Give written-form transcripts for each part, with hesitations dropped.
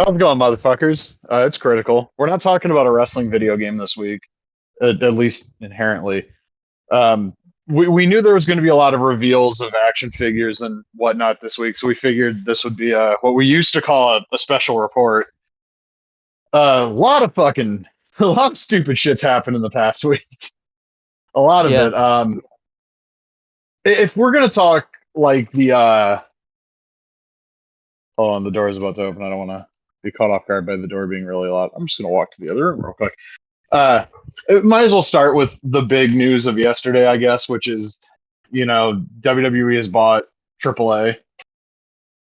How's it going, motherfuckers? It's critical. We're not talking about a wrestling video game this week, at least inherently. Um, we knew there was going to be a lot of reveals of action figures and whatnot this week, so we figured this would be what we used to call a special report. A lot of fucking, a lot of stupid shit's happened in the past week. A lot of Yeah, it. If we're gonna talk like hold on, the door is about to open. I don't want to be caught off guard by the door being really loud. I'm just gonna walk to the other room real quick. Uh, it might as well start with the big news of yesterday, I guess, which is, WWE has bought AAA.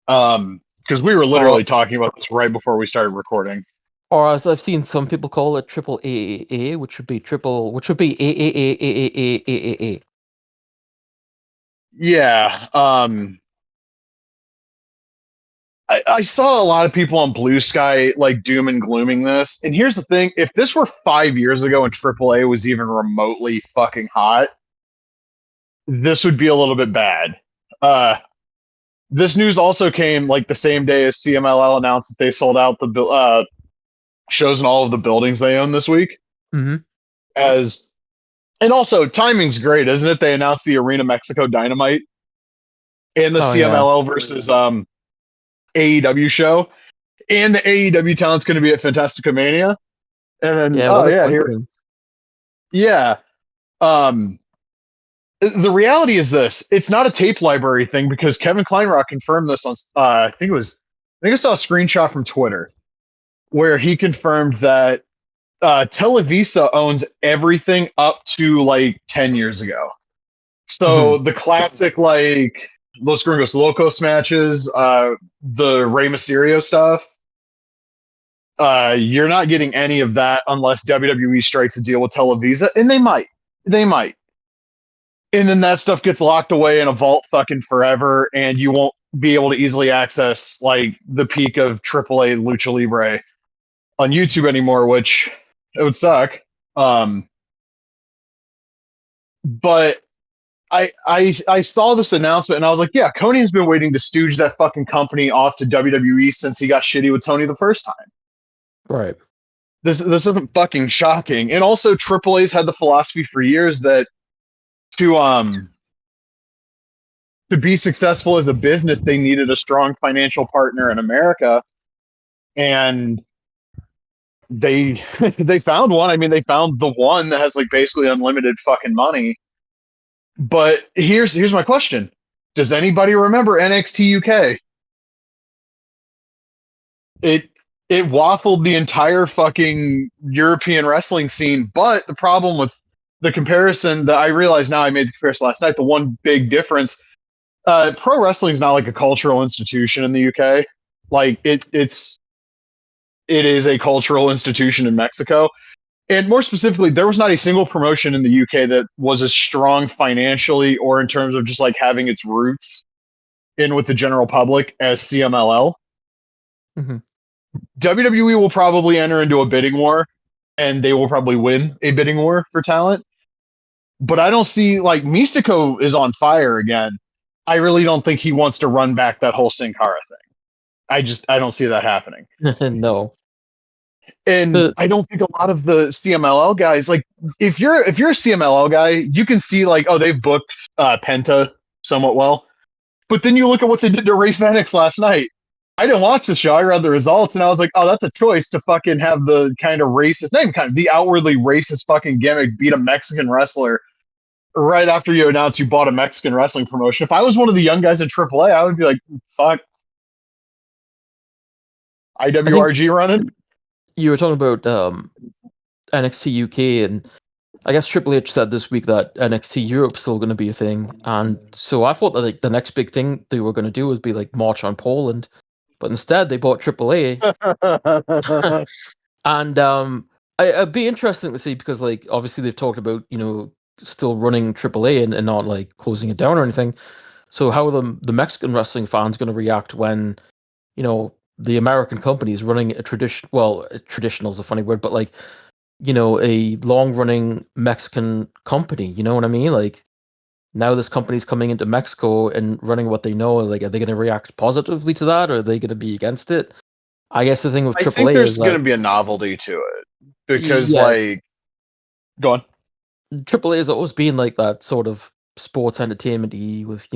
Because we were or literally talking about this right before we started recording. or as I've seen some people call it, triple AAA, which would be A. Yeah. I saw a lot of people on Blue Sky like doom and glooming this. And here's the thing: if this were 5 years ago and AAA was even remotely fucking hot, this would be a little bit bad. Uh, this news also came like the same day as CMLL announced that they sold out the shows in all of the buildings they own this week. Mm-hmm. As and also timing's great, isn't it? They announced the Arena Mexico Dynamite and the Oh yeah, CMLL versus AEW show, and the AEW talent's going to be at Fantastica Mania. And then yeah. oh What a yeah, here coincidence! yeah. Um, the reality is this: it's not a tape library thing because Kevin Kleinrock confirmed this on. I think I saw a screenshot from Twitter where he confirmed that Televisa owns everything up to like 10 years ago. So Mm-hmm. the classic like Los Gringos Locos matches, the Rey Mysterio stuff, you're not getting any of that unless WWE strikes a deal with Televisa, and they might. They might. And then that stuff gets locked away in a vault fucking forever, and you won't be able to easily access like the peak of AAA Lucha Libre on YouTube anymore, which it would suck. But I saw this announcement and I was like, yeah, Coney's been waiting to stooge that fucking company off to WWE since he got shitty with Tony the first time. Right. This isn't fucking shocking. And also AAA's had the philosophy for years that to to be successful as a business, they needed a strong financial partner in America. And they they found one. I mean, they found the one that has like basically unlimited fucking money. But here's my question: does anybody remember NXT UK? It it waffled the entire fucking European wrestling scene. But the problem with the comparison that I realize now, I made the comparison last night. The one big difference: pro wrestling is not like a cultural institution in the UK. Like it is a cultural institution in Mexico. And more specifically, there was not a single promotion in the UK that was as strong financially or in terms of just like having its roots in with the general public as CMLL. Mm-hmm. WWE will probably enter into a bidding war and they will probably win a bidding war for talent. But I don't see like Mystico is on fire again. I really don't think he wants to run back that whole Sin Cara thing. I don't see that happening. No. And The I don't think a lot of the CMLL guys like if you're a CMLL guy, you can see like oh they've booked Penta somewhat well, but then you look at what they did to Ray Fenix last night. I didn't watch the show. I read the results, and I was like, oh, that's a choice to fucking have the kind of racist, not even kind of the outwardly racist fucking gimmick beat a Mexican wrestler right after you announce you bought a Mexican wrestling promotion. If I was one of the young guys at AAA, I would be like, fuck, I think IWRG running. you were talking about NXT UK, and I guess Triple H said this week that NXT Europe's still going to be a thing, and so I thought that like the next big thing they were going to do was be like March on Poland, but instead they bought AAA. And it'd be interesting to see because, like, obviously they've talked about still running AAA and not like closing it down or anything. So how are the Mexican wrestling fans going to react when the American company is running a tradition? Well, traditional is a funny word, but like a long running Mexican company. You know what I mean? Like now this company's coming into Mexico and running what they know. Like, are they going to react positively to that, or are they going to be against it? I guess the thing with I think AAA there's is going that to be a novelty to it because, yeah, like, go on. AAA has always been like that sort of sports entertainment with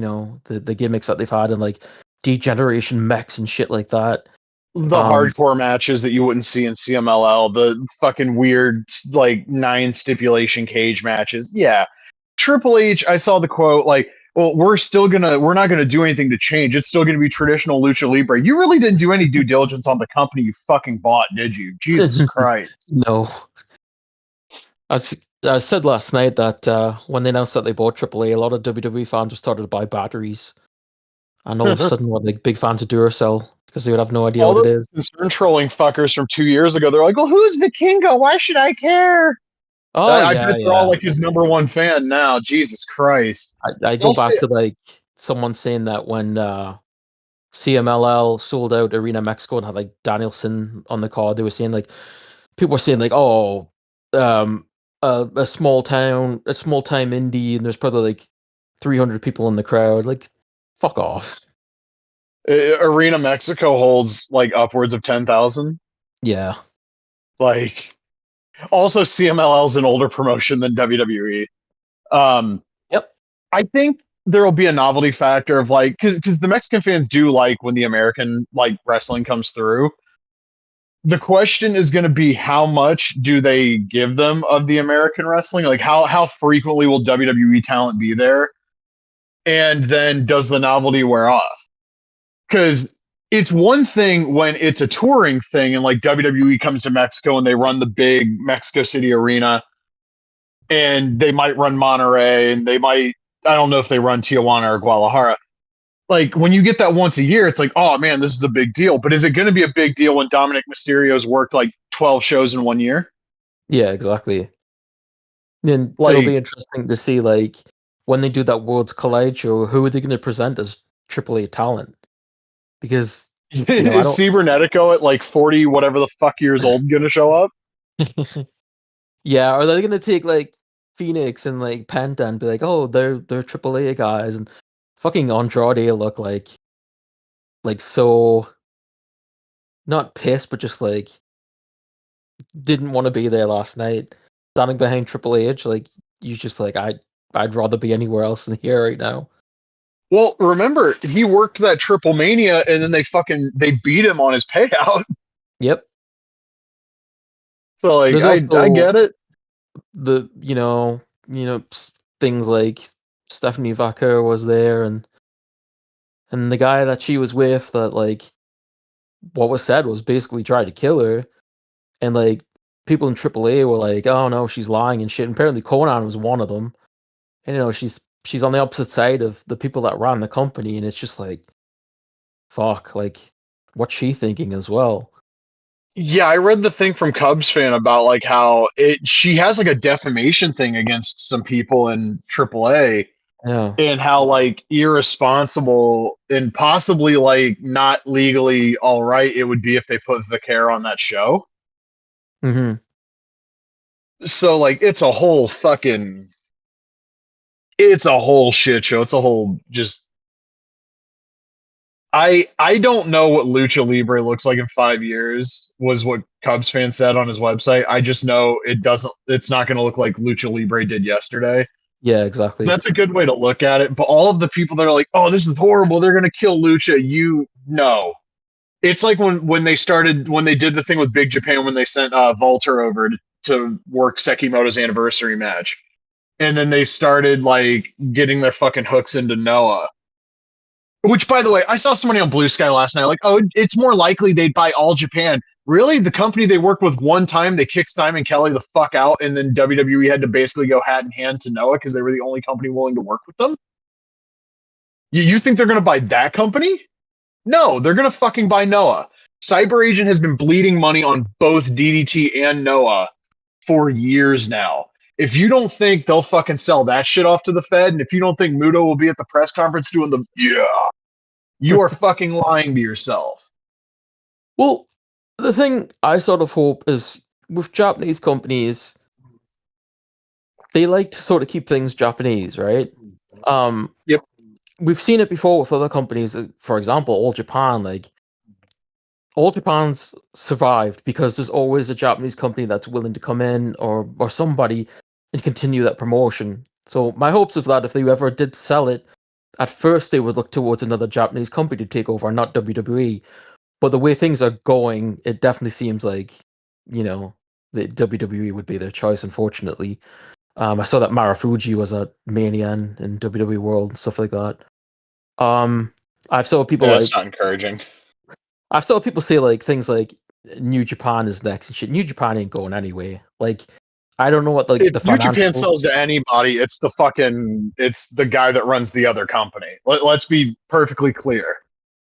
the gimmicks that they've had and like degeneration mechs and shit like that. The Um, hardcore matches that you wouldn't see in CMLL, the fucking weird, like, 9 stipulation cage matches. Yeah. Triple H, I saw the quote, like, well, we're not gonna do anything to change. It's still gonna be traditional lucha libre. You really didn't do any due diligence on the company you fucking bought, did you? Jesus Christ. no, I said last night that when they announced that they bought AAA, a lot of WWE fans just started to buy batteries, and all of a sudden, were like big fans of Duracell because they would have no idea All what those it is. concern trolling fuckers from 2 years ago, they're like, well, who's Vikingo? Why should I care? Oh I yeah, bet they're all yeah. like his number 1 fan now. Jesus Christ. I go I'll back say, to like someone saying that when CMLL sold out Arena Mexico and had like Danielson on the card, they were saying like people were saying like, oh, um, a small town, a small time indie, and there's probably like 300 people in the crowd. Like, fuck off. Arena Mexico holds like upwards of 10,000. Yeah. Like, also, CMLL is an older promotion than WWE. Um, Yep. I think there will be a novelty factor of like, because the Mexican fans do like when the American like wrestling comes through. The question is going to be how much do they give them of the American wrestling? Like how frequently will WWE talent be there? And then does the novelty wear off? Because it's one thing when it's a touring thing and like WWE comes to Mexico and they run the big Mexico City arena and they might run Monterrey and they might, I don't know if they run Tijuana or Guadalajara. Like when you get that once a year, it's like, oh man, this is a big deal. But is it going to be a big deal when Dominic Mysterio's worked like 12 shows in 1 year? Yeah, exactly. And it'll be Like, interesting to see like when they do that Worlds Collide show, who are they going to present as AAA talent? Because I is don't. Cybernetico at like 40, whatever the fuck years old, going to show up? Yeah, are they gonna take like Phoenix and like Penta and be like, oh, they're AAA guys and fucking Andrade look like so not pissed, but just like didn't want to be there last night, standing behind Triple H. Like you just like I'd rather be anywhere else than here right now. Well, remember, he worked that Triple Mania and then they beat him on his payout. Yep. So like There's I also get it. the things like Stephanie Vaca was there and the guy that she was with that like what was said was basically tried to kill her. And like people in AAA were like, "Oh no, she's lying and shit." And apparently, Conan was one of them. And she's on the opposite side of the people that ran the company, and it's just like, fuck, like what's she thinking as well? Yeah, I read the thing from Cubs fan about like how she has like a defamation thing against some people in AAA Yeah. and how like irresponsible and possibly like not legally all right it would be if they put Vicaire on that show. Hmm. So like it's a whole shit show. It's a whole just I don't know what Lucha Libre looks like in 5 years was what Cubs fan said on his website. I just know it's not going to look like Lucha Libre did yesterday. Yeah, exactly. That's a good way to look at it. But all of the people that are like, "Oh, this is horrible. They're going to kill Lucha." You know, it's like when they did the thing with Big Japan when they sent Volter over to work Sekimoto's anniversary match, and then they started like getting their fucking hooks into Noah. Which, by the way, I saw somebody on Blue Sky last night. Like, oh, it's more likely they'd buy All Japan. Really, the company they worked with one time, they kicked Simon Kelly the fuck out, and then WWE had to basically go hat in hand to Noah because they were the only company willing to work with them. You think they're going to buy that company? No, they're going to fucking buy Noah. Cyber Agent has been bleeding money on both DDT and Noah for years now. If you don't think they'll fucking sell that shit off to the Fed, and if you don't think Muto will be at the press conference doing the yeah, you are fucking lying to yourself. Well, the thing I sort of hope is with Japanese companies, they like to sort of keep things Japanese, right? Um, Yep. we've seen it before with other companies. For example, All Japan, like All Japan's survived because there's always a Japanese company that's willing to come in or somebody and continue that promotion. So my hopes is that if they ever did sell it, at first they would look towards another Japanese company to take over, not WWE. But the way things are going, it definitely seems like, you know, the WWE would be their choice, unfortunately. I saw that Marufuji was a Mania in WWE World and stuff like that. Um, I've saw people Yeah, that's like not encouraging. I've saw people say like things like New Japan is next and shit. New Japan ain't going anywhere. Like I don't know what like If the New Japan financial. sells to anybody, it's the guy that runs the other company. Let's be perfectly clear.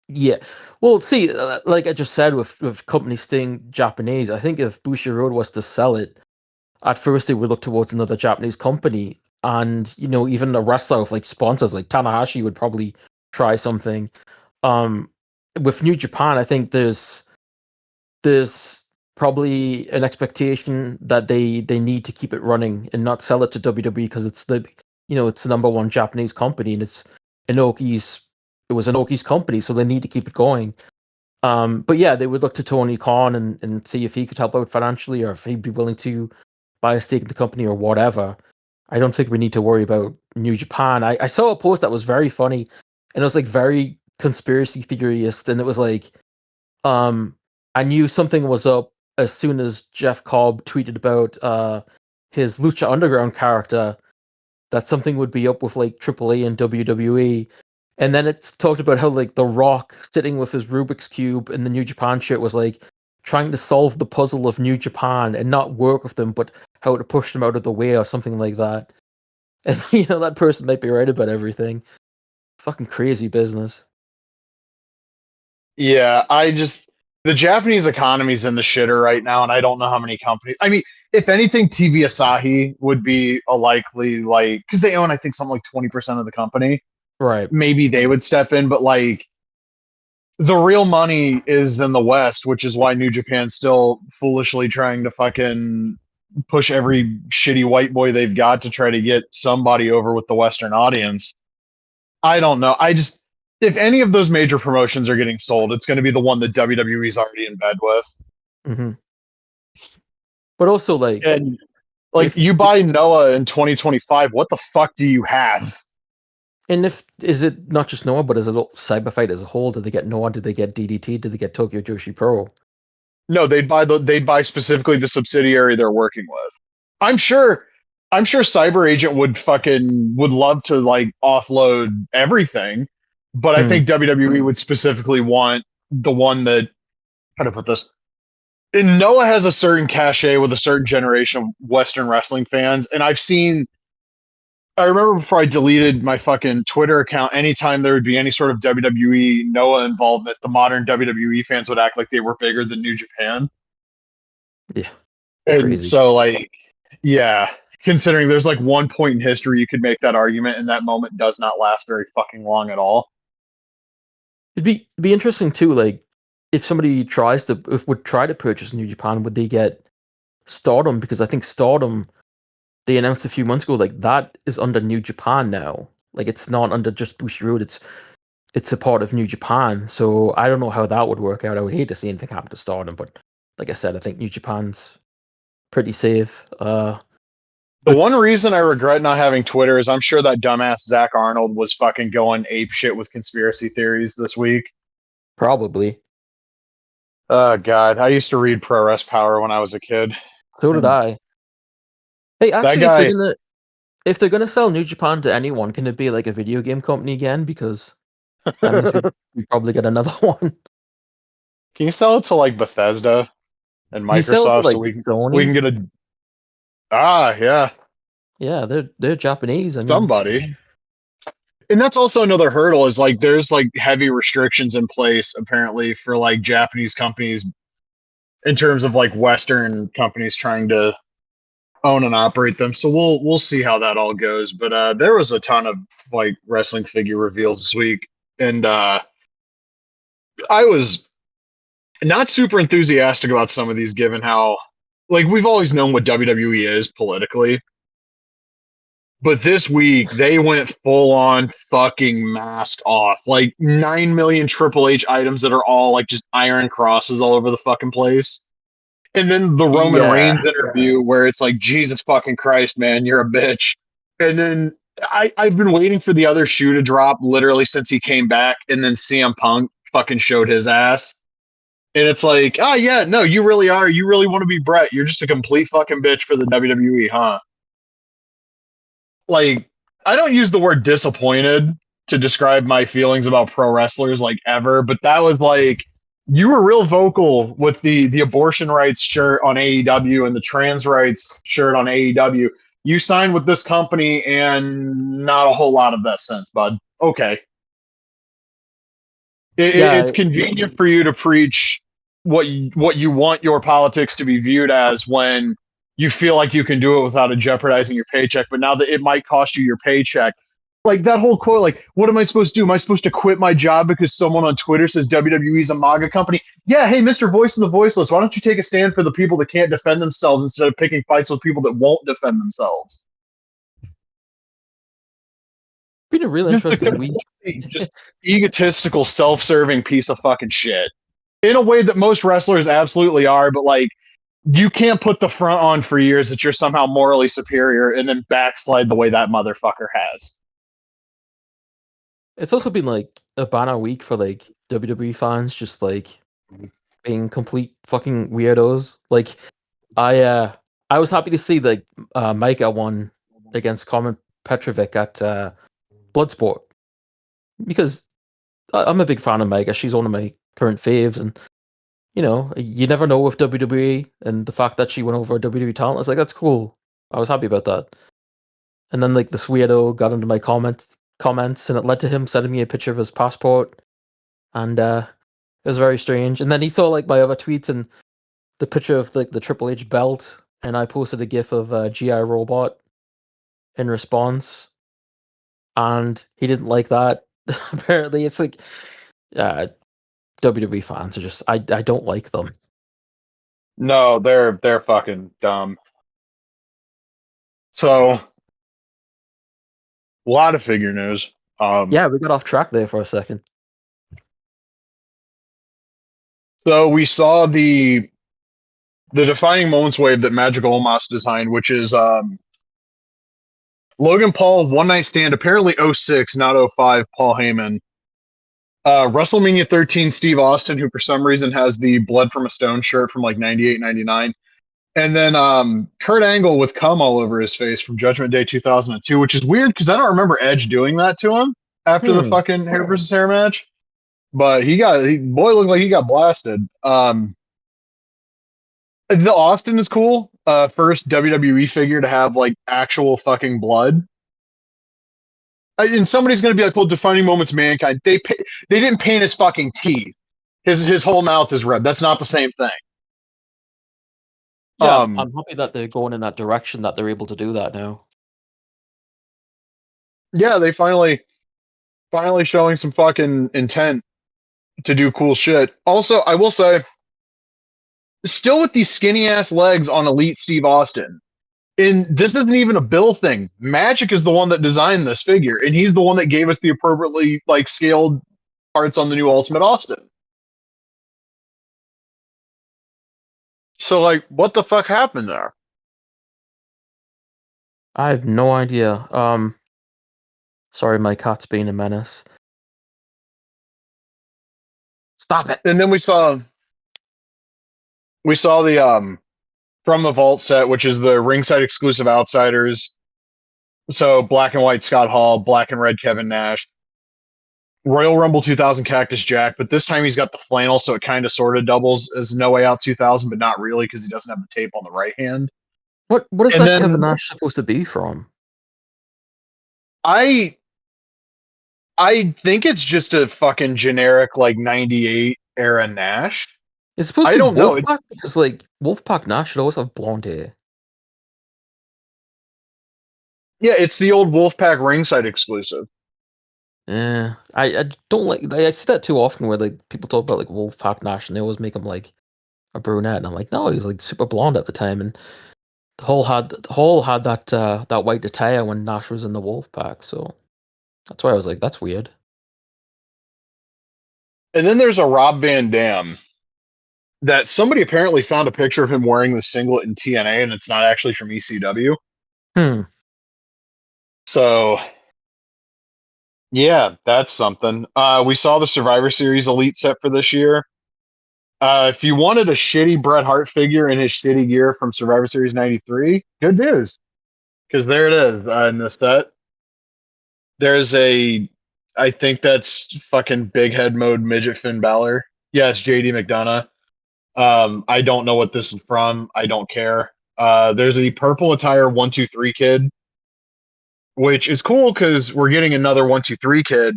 Yeah, well, see, like I just said, with companies staying Japanese, I think if Bushiroad was to sell it, at first they would look towards another Japanese company, and even a wrestler with like sponsors like Tanahashi would probably try something. Um, with New Japan, I think there's probably an expectation that they need to keep it running and not sell it to WWE because it's it's the number one Japanese company and Inoki's it was Inoki's company, so they need to keep it going. But yeah, they would look to Tony Khan and see if he could help out financially or if he'd be willing to buy a stake in the company or whatever. I don't think we need to worry about New Japan. I saw a post that was very funny and it was like very conspiracy theorist and it was like um, I knew something was up as soon as Jeff Cobb tweeted about his Lucha Underground character that something would be up with like AAA and WWE. And then it's talked about how like The Rock sitting with his Rubik's Cube in the New Japan shit was like trying to solve the puzzle of New Japan and not work with them, but how to push them out of the way or something like that. And that person might be right about everything. Fucking crazy business. Yeah, the Japanese economy's in the shitter right now, and I don't know how many companies. I mean, if anything, TV Asahi would be a likely because they own I think something like 20% of the company. Right. Maybe they would step in, but like the real money is in the West, which is why New Japan's still foolishly trying to fucking push every shitty white boy they've got to try to get somebody over with the Western audience. I don't know. If any of those major promotions are getting sold, it's going to be the one that WWE's already in bed with. Hmm. But also And like if you buy Noah in 2025, what the fuck do you have? if is it not just Noah, but is it Cyber Fight as a whole? Did they get Noah? Did they get DDT? Did they get Tokyo Joshi Pro? No, they'd buy specifically the subsidiary they're working with. I'm sure I'm sure Cyber Agent would love to like offload everything, but I Mm, think WWE would specifically want the one that how to put this. And Noah has a certain cachet with a certain generation of Western wrestling fans, and I remember before I deleted my fucking Twitter account, anytime there would be any sort of WWE Noah involvement, the modern WWE fans would act like they were bigger than New Japan. yeah, And crazy. so, like, yeah, considering there's like one point in history you could make that argument, and that moment does not last very fucking long at all. It'd be interesting too. Like if somebody would try to purchase New Japan, would they get Stardom? Because I think Stardom they announced a few months ago like that is under New Japan now. Like it's not under just Bushiroad. It's a part of New Japan. So I don't know how that would work out. I would hate to see anything happen to Stardom, but like I said, I think New Japan's pretty safe. The one But reason I regret not having Twitter is I'm sure that dumbass Zach Arnold was fucking going ape shit with conspiracy theories this week. probably Oh god, I used to read Pro Wrest Power when I was a kid, so did and I. Hey, that actually, guy. if they're gonna sell New Japan to anyone, can it be like a video game company again? Because that means Can we probably get another one. you sell it to like Bethesda and You sell it to Microsoft so like we Sony. can get a yeah, Yeah, they're Japanese. I mean, somebody. And that's also another hurdle is like there's like heavy restrictions in place apparently for like Japanese companies in terms of like Western companies trying to own and operate them. So we'll see how that all goes. But there was a ton of like wrestling figure reveals this week, and I was not super enthusiastic about some of these, given how like we've always known what WWE is politically, But this week they went full on fucking mask off. Like 9 million Triple H items that are all like just iron crosses all over the fucking place. And then the Roman Yeah, Reigns interview where it's like, Jesus fucking Christ, man, you're a bitch. And then I've been waiting for the other shoe to drop literally since he came back. And then CM Punk fucking showed his ass. And it's like, oh, yeah, no, you really are. You really want to be Brett. You're just a complete fucking bitch for the WWE, huh? Like, I don't use the word disappointed to describe my feelings about pro wrestlers like ever, but that was like, you were real vocal with the abortion rights shirt on AEW and the trans rights shirt on AEW. You signed with this company and not a whole lot of that sense, bud. Okay. It's yeah. convenient for you to preach what you want your politics to be viewed as when you feel like you can do it without it jeopardizing your paycheck. But now that it might cost you your paycheck, like that whole quote, like, what am I supposed to do? Am I supposed to quit my job because someone on Twitter says WWE is a MAGA company? Yeah, hey, Mr. Voice of the Voiceless, why don't you take a stand for the people that can't defend themselves instead of picking fights with people that won't defend themselves? Been a real Just a interesting week. complete, just egotistical, self-serving piece of fucking shit. In a way that most wrestlers absolutely are, but like you can't put the front on for years that you're somehow morally superior and then backslide the way that motherfucker has. It's also been like a banner week for like WWE fans, just like being complete fucking weirdos. Like I was happy to see like Micah won against Carmen Petrovic at Bloodsport because I'm a big fan of Micah. She's one of my current faves, and you know, you never know with WWE, and the fact that she went over a WWE talent, I was like, that's cool. I was happy about that. And then like this weirdo got into my comments, and it led to him sending me a picture of his passport, and it was very strange. And then he saw like my other tweets and the picture of like the Triple H belt, and I posted a GIF of GI Robot in response, and he didn't like that. Apparently, it's like uh, WWE fans are just I don't like them. No, they're fucking dumb. So a lot of figure news. Yeah, we got off track there for a second. So we saw the defining moments wave that Magic Olmas designed, which is Logan Paul one night stand, apparently '06, not '05. Paul Heyman. WrestleMania 13, Steve Austin, who for some reason has the Blood from a Stone shirt from like '98, '99. And then Kurt Angle with cum all over his face from Judgment Day 2002, which is weird because I don't remember Edge doing that to him after the Hmm. fucking hair versus hair match. But boy looked like he got blasted. The Austin is cool. First WWE figure to have like actual fucking blood. And somebody's gonna be like, "Well, defining moments, mankind." They didn't paint his fucking teeth. His whole mouth is red. That's not the same thing. Yeah, Um, I'm happy that they're going in that direction, that they're able to do that now. yeah, they finally showing some fucking intent to do cool shit. Also, I will say, still with these skinny ass legs on Elite Steve Austin. And this isn't even a Bill thing. Magic is the one that designed this figure, and he's the one that gave us the appropriately like scaled parts on the new Ultimate Austin. So like, what the fuck happened there? I have no idea. Sorry, my cat's being a menace. Stop it. And then we saw the from the Vault set, which is the ringside exclusive outsiders. So black and white Scott Hall, black and red Kevin Nash, Royal Rumble 2000 Cactus Jack, but this time he's got the flannel, so it kind of sort of doubles as No Way Out 2000, but not really because he doesn't have the tape on the right hand. What is And that Kevin then Nash supposed to be from? I I think it's just a fucking generic like '98 era Nash. It's supposed I to be don't know. It's Wolfpack because like Wolfpack Nash should always have blonde hair. yeah, it's the old Wolfpack ringside exclusive. Yeah, I don't like. I see that too often where like people talk about like Wolfpack Nash and they always make him like a brunette, and I'm like, no, he was like super blonde at the time, and the whole had that white attire when Nash was in the Wolf Pack, so that's why I was like, that's weird. And then there's a Rob Van Dam that somebody apparently found a picture of him wearing the singlet in TNA, and it's not actually from ECW. Hmm. So yeah, that's something. We saw the Survivor Series Elite set for this year. If you wanted a shitty Bret Hart figure in his shitty gear from Survivor Series '93, good news, because there it is in the set. There's I think that's fucking big head mode midget Finn Balor. Yeah, it's JD McDonough. I don't know what this is from. I don't care. There's a purple attire 123 kid, which is cool because we're getting another 123 kid.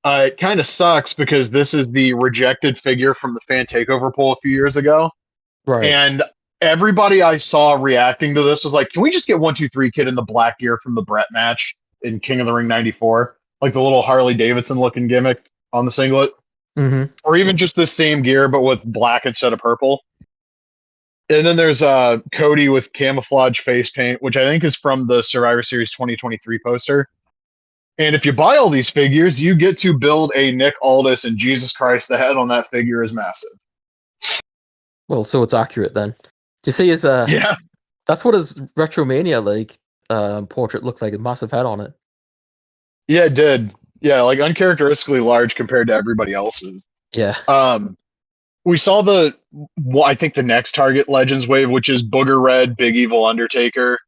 It kind of sucks because this is the rejected figure from the fan takeover poll a few years ago. Right. And everybody I saw reacting to this was like, can we just get 123 kid in the black gear from the Brett match in King of the Ring 94? Like the little Harley Davidson looking gimmick on the singlet. Mm-hmm. Or even just the same gear but with black instead of purple. And then there's Cody with camouflage face paint, which I think is from the Survivor Series 2023 poster. And if you buy all these figures, you get to build a Nick Aldis, and Jesus Christ, the head on that figure is massive. Well, so it's accurate then. Do you see his Yeah, that's what his Retromania portrait looked like, a massive head on it. yeah, it did. Yeah, like uncharacteristically large compared to everybody else's. Yeah. Um, we saw I think the next Target Legends wave, which is Booger Red, Big Evil Undertaker,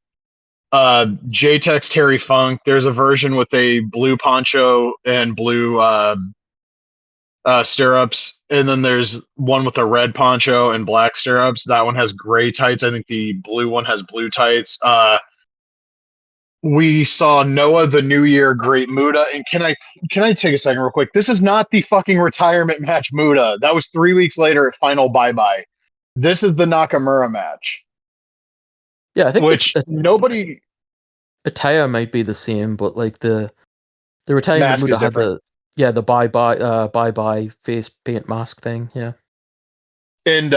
J-Tex Terry Funk. There's a version with a blue poncho and blue stirrups, and then there's one with a red poncho and black stirrups. That one has gray tights. I think the blue one has blue tights. We saw Noah the New Year Great Muda, and can I take a second real quick? This is not the fucking retirement match Muda. That was 3 weeks later at Final Bye Bye. This is the Nakamura match, Yeah, I think which nobody attire might be the same, but like the retirement mask Muda is had different. the bye bye face paint mask thing. Yeah. And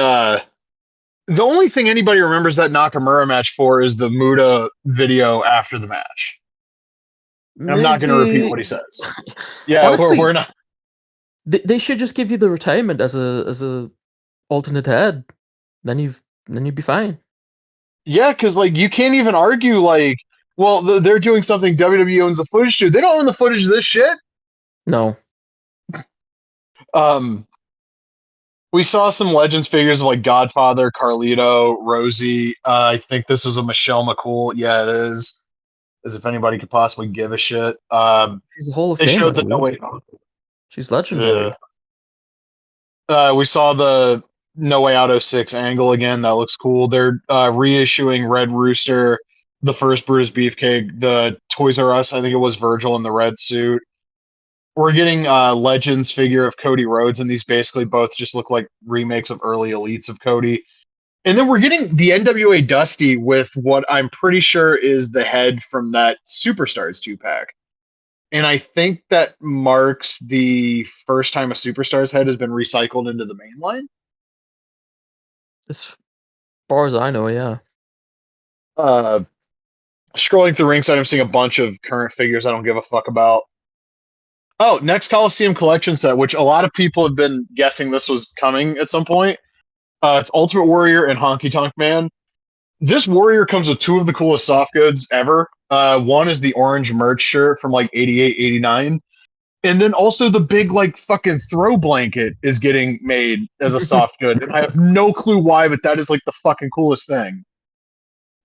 the only thing anybody remembers that Nakamura match for is the Muda video after the match. And I'm not going to repeat Maybe what he says. Yeah, we're honestly, not. they should just give you the retirement as a alternate head. Then you'd be fine. Yeah, because like you can't even argue like, well, they're doing something WWE owns the footage to. They don't own the footage of this shit. No. Um, we saw some Legends figures of like Godfather, Carlito, Rosie. I think this is a Michelle McCool. Yeah, it is. As if anybody could possibly give a shit. She's a Hall of They Fame showed the No McCool. Way. She's Uh, legendary. we saw the No Way Out '06 angle again. That looks cool. They're reissuing Red Rooster, the first Brutus Beefcake, the Toys R Us. I think it was Virgil in the red suit. We're getting Legends figure of Cody Rhodes, and these basically both just look like remakes of early elites of Cody. And then we're getting the NWA Dusty with what I'm pretty sure is the head from that Superstars 2-pack. And I think that marks the first time a Superstars head has been recycled into the main line. As far as I know, yeah. Uh, Scrolling through ringside, I'm seeing a bunch of current figures I don't give a fuck about. Oh, next Coliseum collection set, which a lot of people have been guessing this was coming at some point. It's Ultimate Warrior and Honky Tonk Man. This Warrior comes with two of the coolest soft goods ever. One is the orange merch shirt from like 88, 89. And then also the big like fucking throw blanket is getting made as a soft good. And I have no clue why, but that is like the fucking coolest thing.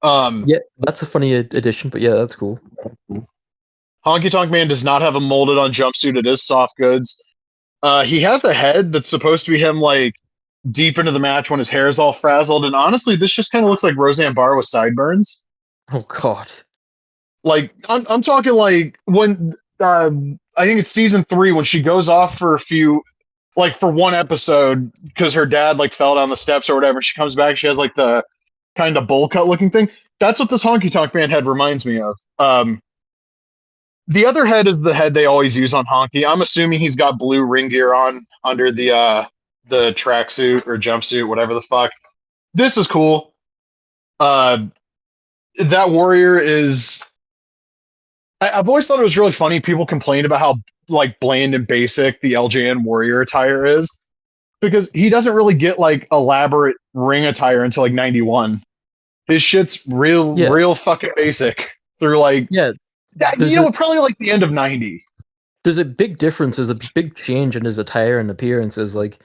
Um, Yeah, that's a funny addition, but yeah, that's cool. Honky Tonk Man does not have a molded on jumpsuit. It is soft goods. He has a head that's supposed to be him like deep into the match when his hair is all frazzled. And honestly, this just kind of looks like Roseanne Barr with sideburns. Oh god. Like I'm talking like when I think it's season 3 when she goes off for a few like for one episode because her dad like fell down the steps or whatever. She comes back, she has like the kind of bowl cut looking thing. That's what this Honky Tonk Man head reminds me of. The other head is the head they always use on Honky. I'm assuming he's got blue ring gear on under the tracksuit or jumpsuit, whatever the fuck. This is cool. Uh, that warrior is. I've always thought it was really funny. People complained about how like bland and basic the LJN warrior attire is because he doesn't really get like elaborate ring attire until like 91. His shit's Yeah, real fucking basic through like, yeah. yeah, There's a probably like the end of 90. there's a big difference. There's a big change in his attire and appearances. Like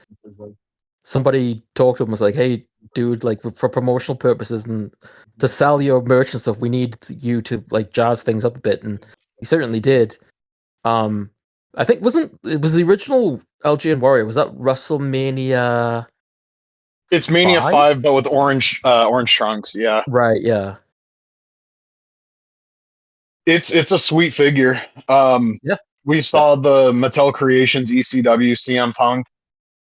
somebody talked to him was like, "Hey, dude, like for promotional purposes and to sell your merch and stuff, we need you to like jazz things up a bit." And he certainly did. Um, I think it was the original LGN Warrior? Was that WrestleMania It's Mania 5? 5, but with orange trunks. Yeah, Right. Yeah. it's a sweet figure. Um, Yeah. we saw the Mattel Creations ECW CM Punk.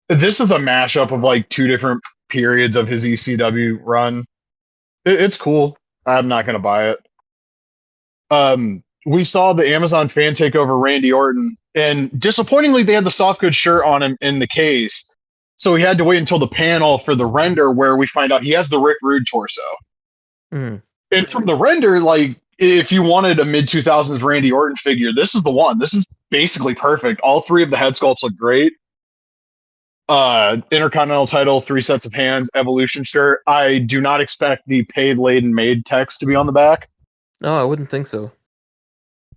This is a mashup of like two different periods of his ECW run. It's cool. I'm not gonna buy it. We saw the Amazon fan take over Randy Orton, and disappointingly, they had the soft goods shirt on him in the case. So we had to wait until the panel for the render where we find out he has the Rick Rude torso. Mm. And from the render, like if you wanted a mid 2000s Randy Orton figure, this is the one. This is basically perfect. All three of the head sculpts look great. Intercontinental title, three sets of hands, evolution shirt. I do not expect the paid, laden, made text to be on the back. No, I wouldn't think so.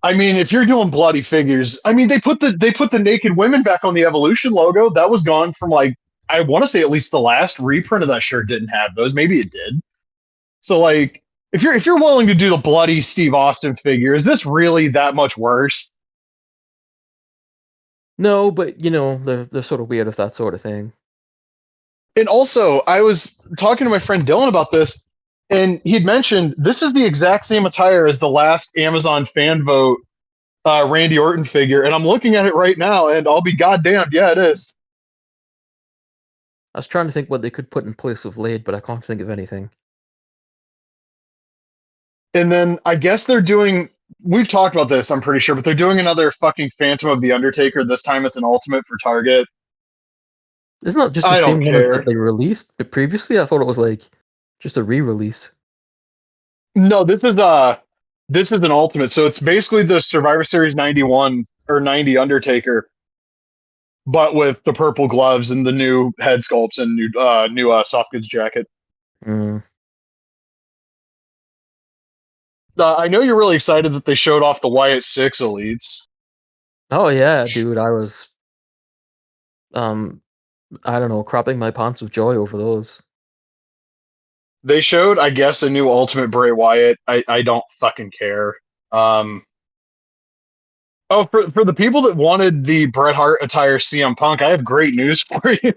I mean, if you're doing bloody figures, I mean they put the naked women back on the evolution logo. That was gone from like I want to say at least the last reprint of that shirt didn't have those. Maybe it did. So like if you're willing to do the bloody Steve Austin figure, is this really that much worse? No, but they're sort of weird with that sort of thing. And also, I was talking to my friend Dylan about this, and he'd mentioned this is the exact same attire as the last Amazon fan vote Randy Orton figure, and I'm looking at it right now, and I'll be goddamned, yeah, it is. I was trying to think what they could put in place of Blade, but I can't think of anything. And then I guess they're doing. We've talked about this, I'm pretty sure, but they're doing another fucking Phantom of the Undertaker. This time it's an Ultimate for Target. Isn't that just the I don't same one as that care. they released? But previously, I thought it was like just a re-release. No, this is an Ultimate, so it's basically the Survivor Series 91 or 90 Undertaker, but with the purple gloves and the new head sculpts and new soft goods jacket. Mm. I know you're really excited that they showed off the Wyatt Six elites. Oh yeah, dude, I was um I don't know, crapping my pants with joy over those. They showed, I guess, a new Ultimate Bray Wyatt. I don't fucking care. Um, oh, for the people that wanted the Bret Hart attire CM Punk, I have great news for you.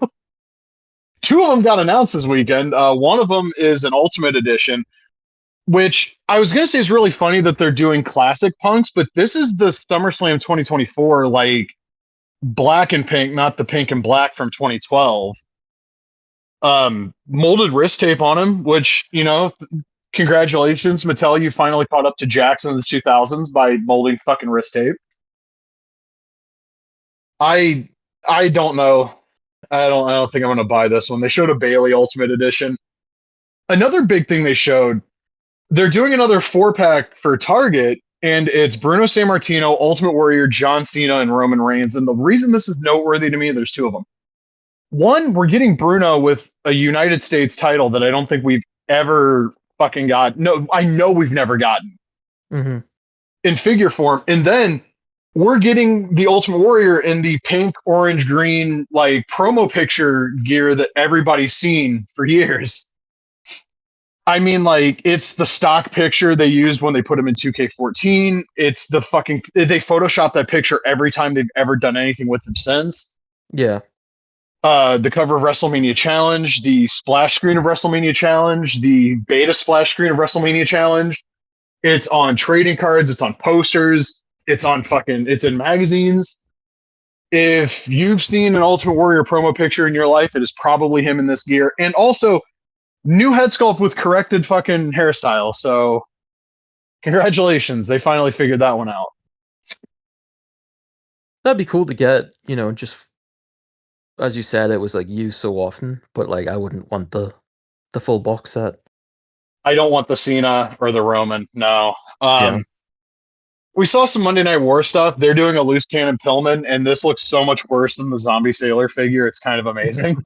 Two of them got announced this weekend. One of them is an Ultimate Edition, which I was gonna say is really funny that they're doing classic punks, but this is the SummerSlam 2024 like black and pink, not the pink and black from 2012. Molded wrist tape on him, which congratulations, Mattel, you finally caught up to Jackson in the 2000s by molding fucking wrist tape. I I don't know. I don't think I'm gonna buy this one. They showed a Bailey Ultimate Edition. Another big thing they showed, they're doing another 4-pack for Target, and it's Bruno Sammartino, Ultimate Warrior, John Cena, and Roman Reigns. And the reason this is noteworthy to me, there's two of them. One, we're getting Bruno with a United States title that I don't think we've ever fucking got. No, I know we've never gotten Hmm. in figure form. And then we're getting the Ultimate Warrior in the pink, orange, green, like promo picture gear that everybody's seen for years. I mean, like, it's the stock picture they used when they put him in 2K14. It's the fucking, they Photoshop that picture every time they've ever done anything with him since. Yeah. The cover of WrestleMania Challenge, the splash screen of WrestleMania Challenge, the beta splash screen of WrestleMania Challenge. It's on trading cards, it's on posters, it's in magazines. If you've seen an Ultimate Warrior promo picture in your life, it is probably him in this gear. And also, new head sculpt with corrected fucking hairstyle. So, congratulations, they finally figured that one out. That'd be cool to get, just as you said, it was like used so often, but like I wouldn't want the full box set. I don't want the Cena or the Roman. No. Yeah. We saw some Monday Night War stuff. They're doing a loose cannon Pillman, and this looks so much worse than the Zombie Sailor figure. It's kind of amazing.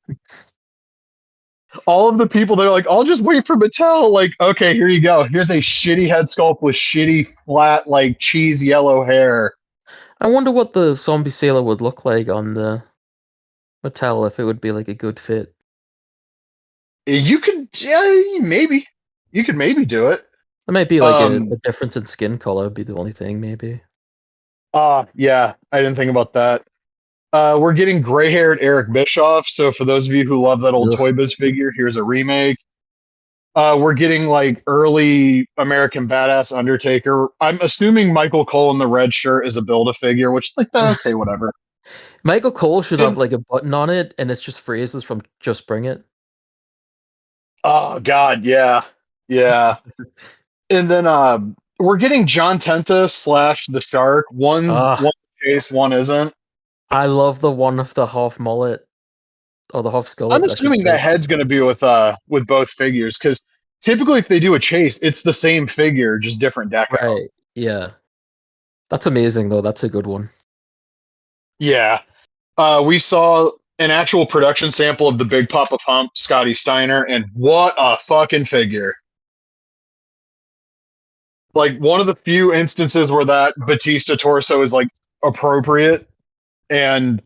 All of the people that are like, I'll just wait for Mattel. Like, okay, here you go. Here's a shitty head sculpt with shitty, flat, like cheese yellow hair. I wonder what the zombie sailor would look like on the Mattel if it would be like a good fit. You could, yeah, maybe. You could maybe do it. It might be like a Um, difference in skin color would be the only thing, maybe. yeah, I didn't think about that. We're getting gray-haired Eric Bischoff. So for those of you who love that old Ugh. Toy Biz figure, here's a remake. We're getting like early American Badass Undertaker. I'm assuming Michael Cole in the red shirt is a Build-A-Figure, which is like, okay, whatever. Michael Cole should have And like a button on it, and it's just phrases from Just Bring It. oh god, yeah, yeah. And then we're getting John Tenta slash the Shark. One Ah, case, one isn't. I love the one of the half mullet or the half I'm skullet, I should assuming say. that head's going to be with both figures because typically if they do a chase, it's the same figure, just different deco. Right. Yeah. That's amazing though. That's a good one. Yeah. We saw an actual production sample of the Big Papa Pump, Scotty Steiner, and what a fucking figure. Like one of the few instances where that Batista torso is like appropriate and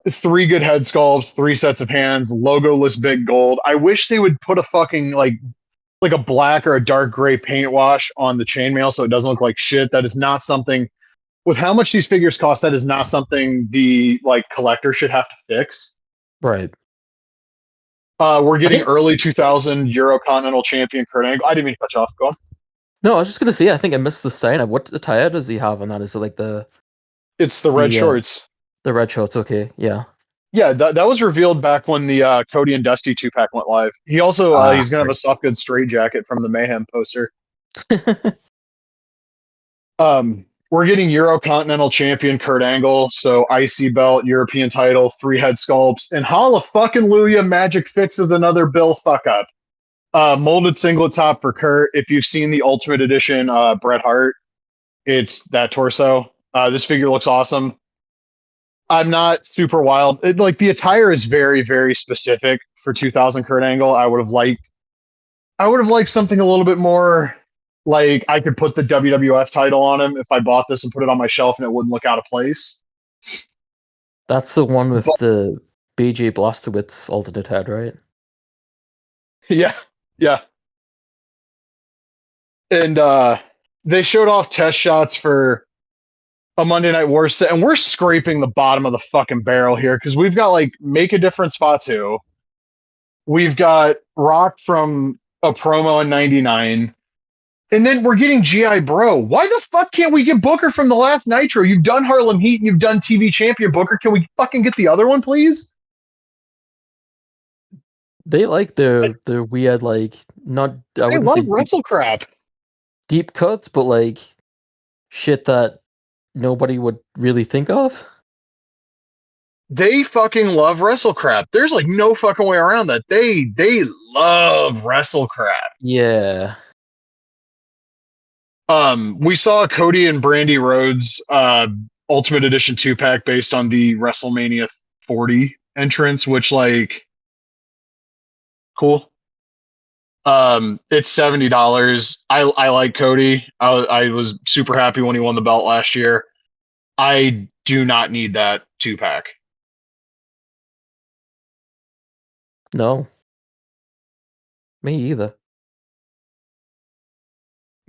three good head sculpts, three sets of hands, logoless big gold. I wish they would put a fucking like a black or a dark gray paint wash on the chainmail so it doesn't look like shit. That is not something with how much these figures cost, that is not something the like collector should have to fix. Right. We're I getting think early 2000 Euro Continental Champion Kurt Angle. I didn't mean to cut you off. Go on. no, I was just gonna say I think I missed the Steiner. What attire does he have on that? Is it like It's the red the shorts. the red shorts? Okay, yeah. Yeah, that was revealed back when the Cody and Dusty 2-pack went live. He also Ah, he's gonna have a right. soft good straight jacket from the Mayhem poster. We're getting Euro Continental Champion Kurt Angle, so IC belt, European title, three head sculpts, and hallelujah, Magic fixes another Bill fuck up. Molded singlet top for Kurt. If you've seen the Ultimate Edition Bret Hart, it's that torso. This figure looks awesome. I'm not super wild. Like the attire is very, very specific for 2000 Kurt Angle. I would have liked something a little bit more like I could put the WWF title on him if I bought this and put it on my shelf and it wouldn't look out of place. That's the one with But the BJ Blazkowicz alternate head, right? yeah, yeah. And they showed off test shots for a Monday Night War set, and we're scraping the bottom of the fucking barrel here because we've got like Make a Difference Fatu. We've got Rock from a promo in '99. And then we're getting GI Bro. Why the fuck can't we get Booker from the last Nitro? You've done Harlem Heat and you've done TV Champion Booker. Can we fucking get the other one, please? They like I, their weird like not I I wouldn't love say Wrestle Crap. deep cuts, but like shit that nobody would really think of. They fucking love Wrestle Crap. There's like no fucking way around that. They love Wrestle Crap. Yeah. We saw Cody and Brandy Rhodes Ultimate Edition 2-pack based on the WrestleMania 40 entrance, which like cool. It's $70. I like Cody. I was super happy when he won the belt last year. I do not need that 2-pack. No. Me either.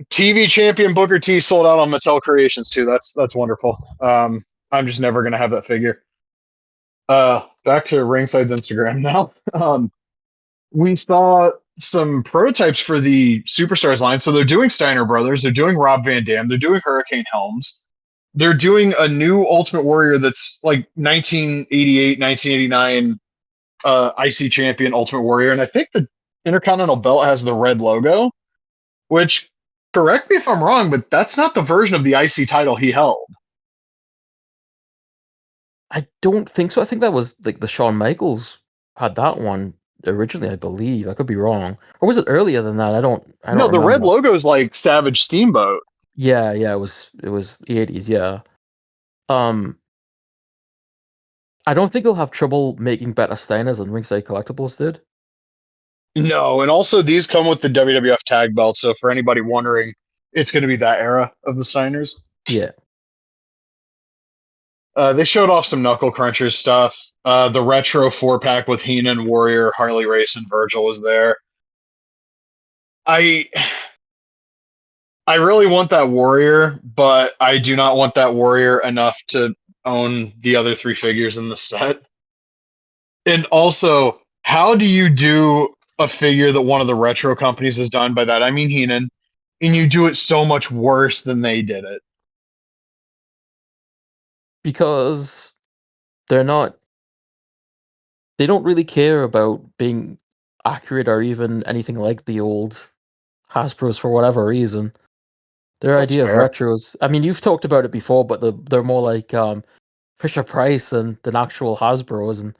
TV champion Booker T sold out on Mattel Creations too. That's wonderful. I'm just never gonna have that figure. Back to Ringside's Instagram now. We saw some prototypes for the Superstars line. So they're doing Steiner Brothers, they're doing Rob Van Dam, they're doing Hurricane Helms, they're doing a new Ultimate Warrior that's like 1988, 1989 IC champion Ultimate Warrior, and I think the Intercontinental belt has the red logo. Which, correct me if I'm wrong, but that's not the version of the IC title he held. I don't think so. I think that was like the Shawn Michaels had that one. originally, I believe. I could be wrong. Or was it earlier than that? I No, don't the red remember. logo is like Savage Steamboat. Yeah, yeah, it was the 80s, yeah. Um I don't think they'll have trouble making better Steiners than Ringside Collectibles did. No, and also these come with the WWF tag belt. So for anybody wondering, it's going to be that era of the Steiners. Yeah. They showed off some Knuckle Crunchers stuff. The retro 4-pack with Heenan, Warrior, Harley Race, and Virgil was there. I I really want that Warrior, but I do not want that Warrior enough to own the other three figures in the set. And also, how do you do a figure that one of the retro companies has done? By that I mean Heenan, and you do it so much worse than they did it. Because they're not they don't really care about being accurate or even anything like the old Hasbros for whatever reason. Their That's idea of fair. retros, I mean, you've talked about it before, but they're more like Fisher Price than actual Hasbros, and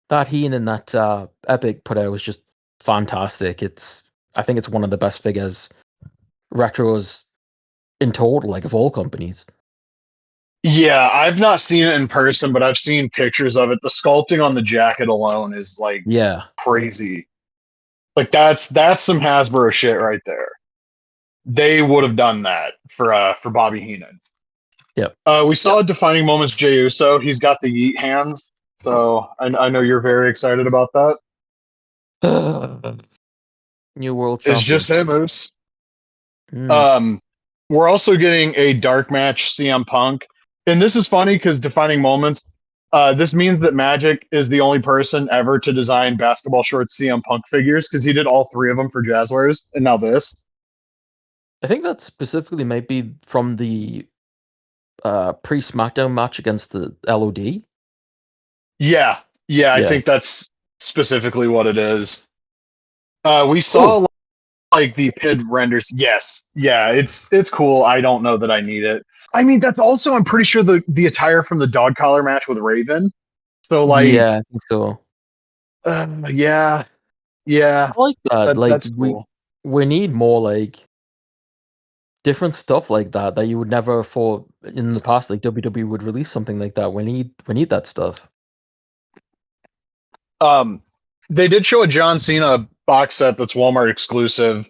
that Heen and that Epic put out was just fantastic. I think it's one of the best figures retros in total, like of all companies. Yeah, I've not seen it in person, but I've seen pictures of it. The sculpting on the jacket alone is like Yeah. crazy. Like that's some Hasbro shit right there. They would have done that for Bobby Heenan. Yep. We saw defining moments Jey Uso. He's got the yeet hands, so I know you're very excited about that. New world It's champion. just him, Moose. Mm. Um, we're also getting a dark match CM Punk, and this is funny because defining moments. This means that Magic is the only person ever to design basketball shorts CM Punk figures because he did all three of them for Jazzwares, and now this. I think that specifically might be from the pre SmackDown match against the LOD. Yeah, yeah, I Yeah. think that's specifically what it is. We Oh, saw like the PID renders. Yes, yeah, it's cool. I don't know that I need it. I mean, that's also I'm pretty sure the attire from the dog collar match with Raven. So like, yeah, I think so. yeah, yeah, I like that. Like that's cool. we need more like different stuff like that that you would never for in the past. Like WWE would release something like that. We need that stuff. Um, they did show a John Cena box set that's Walmart exclusive.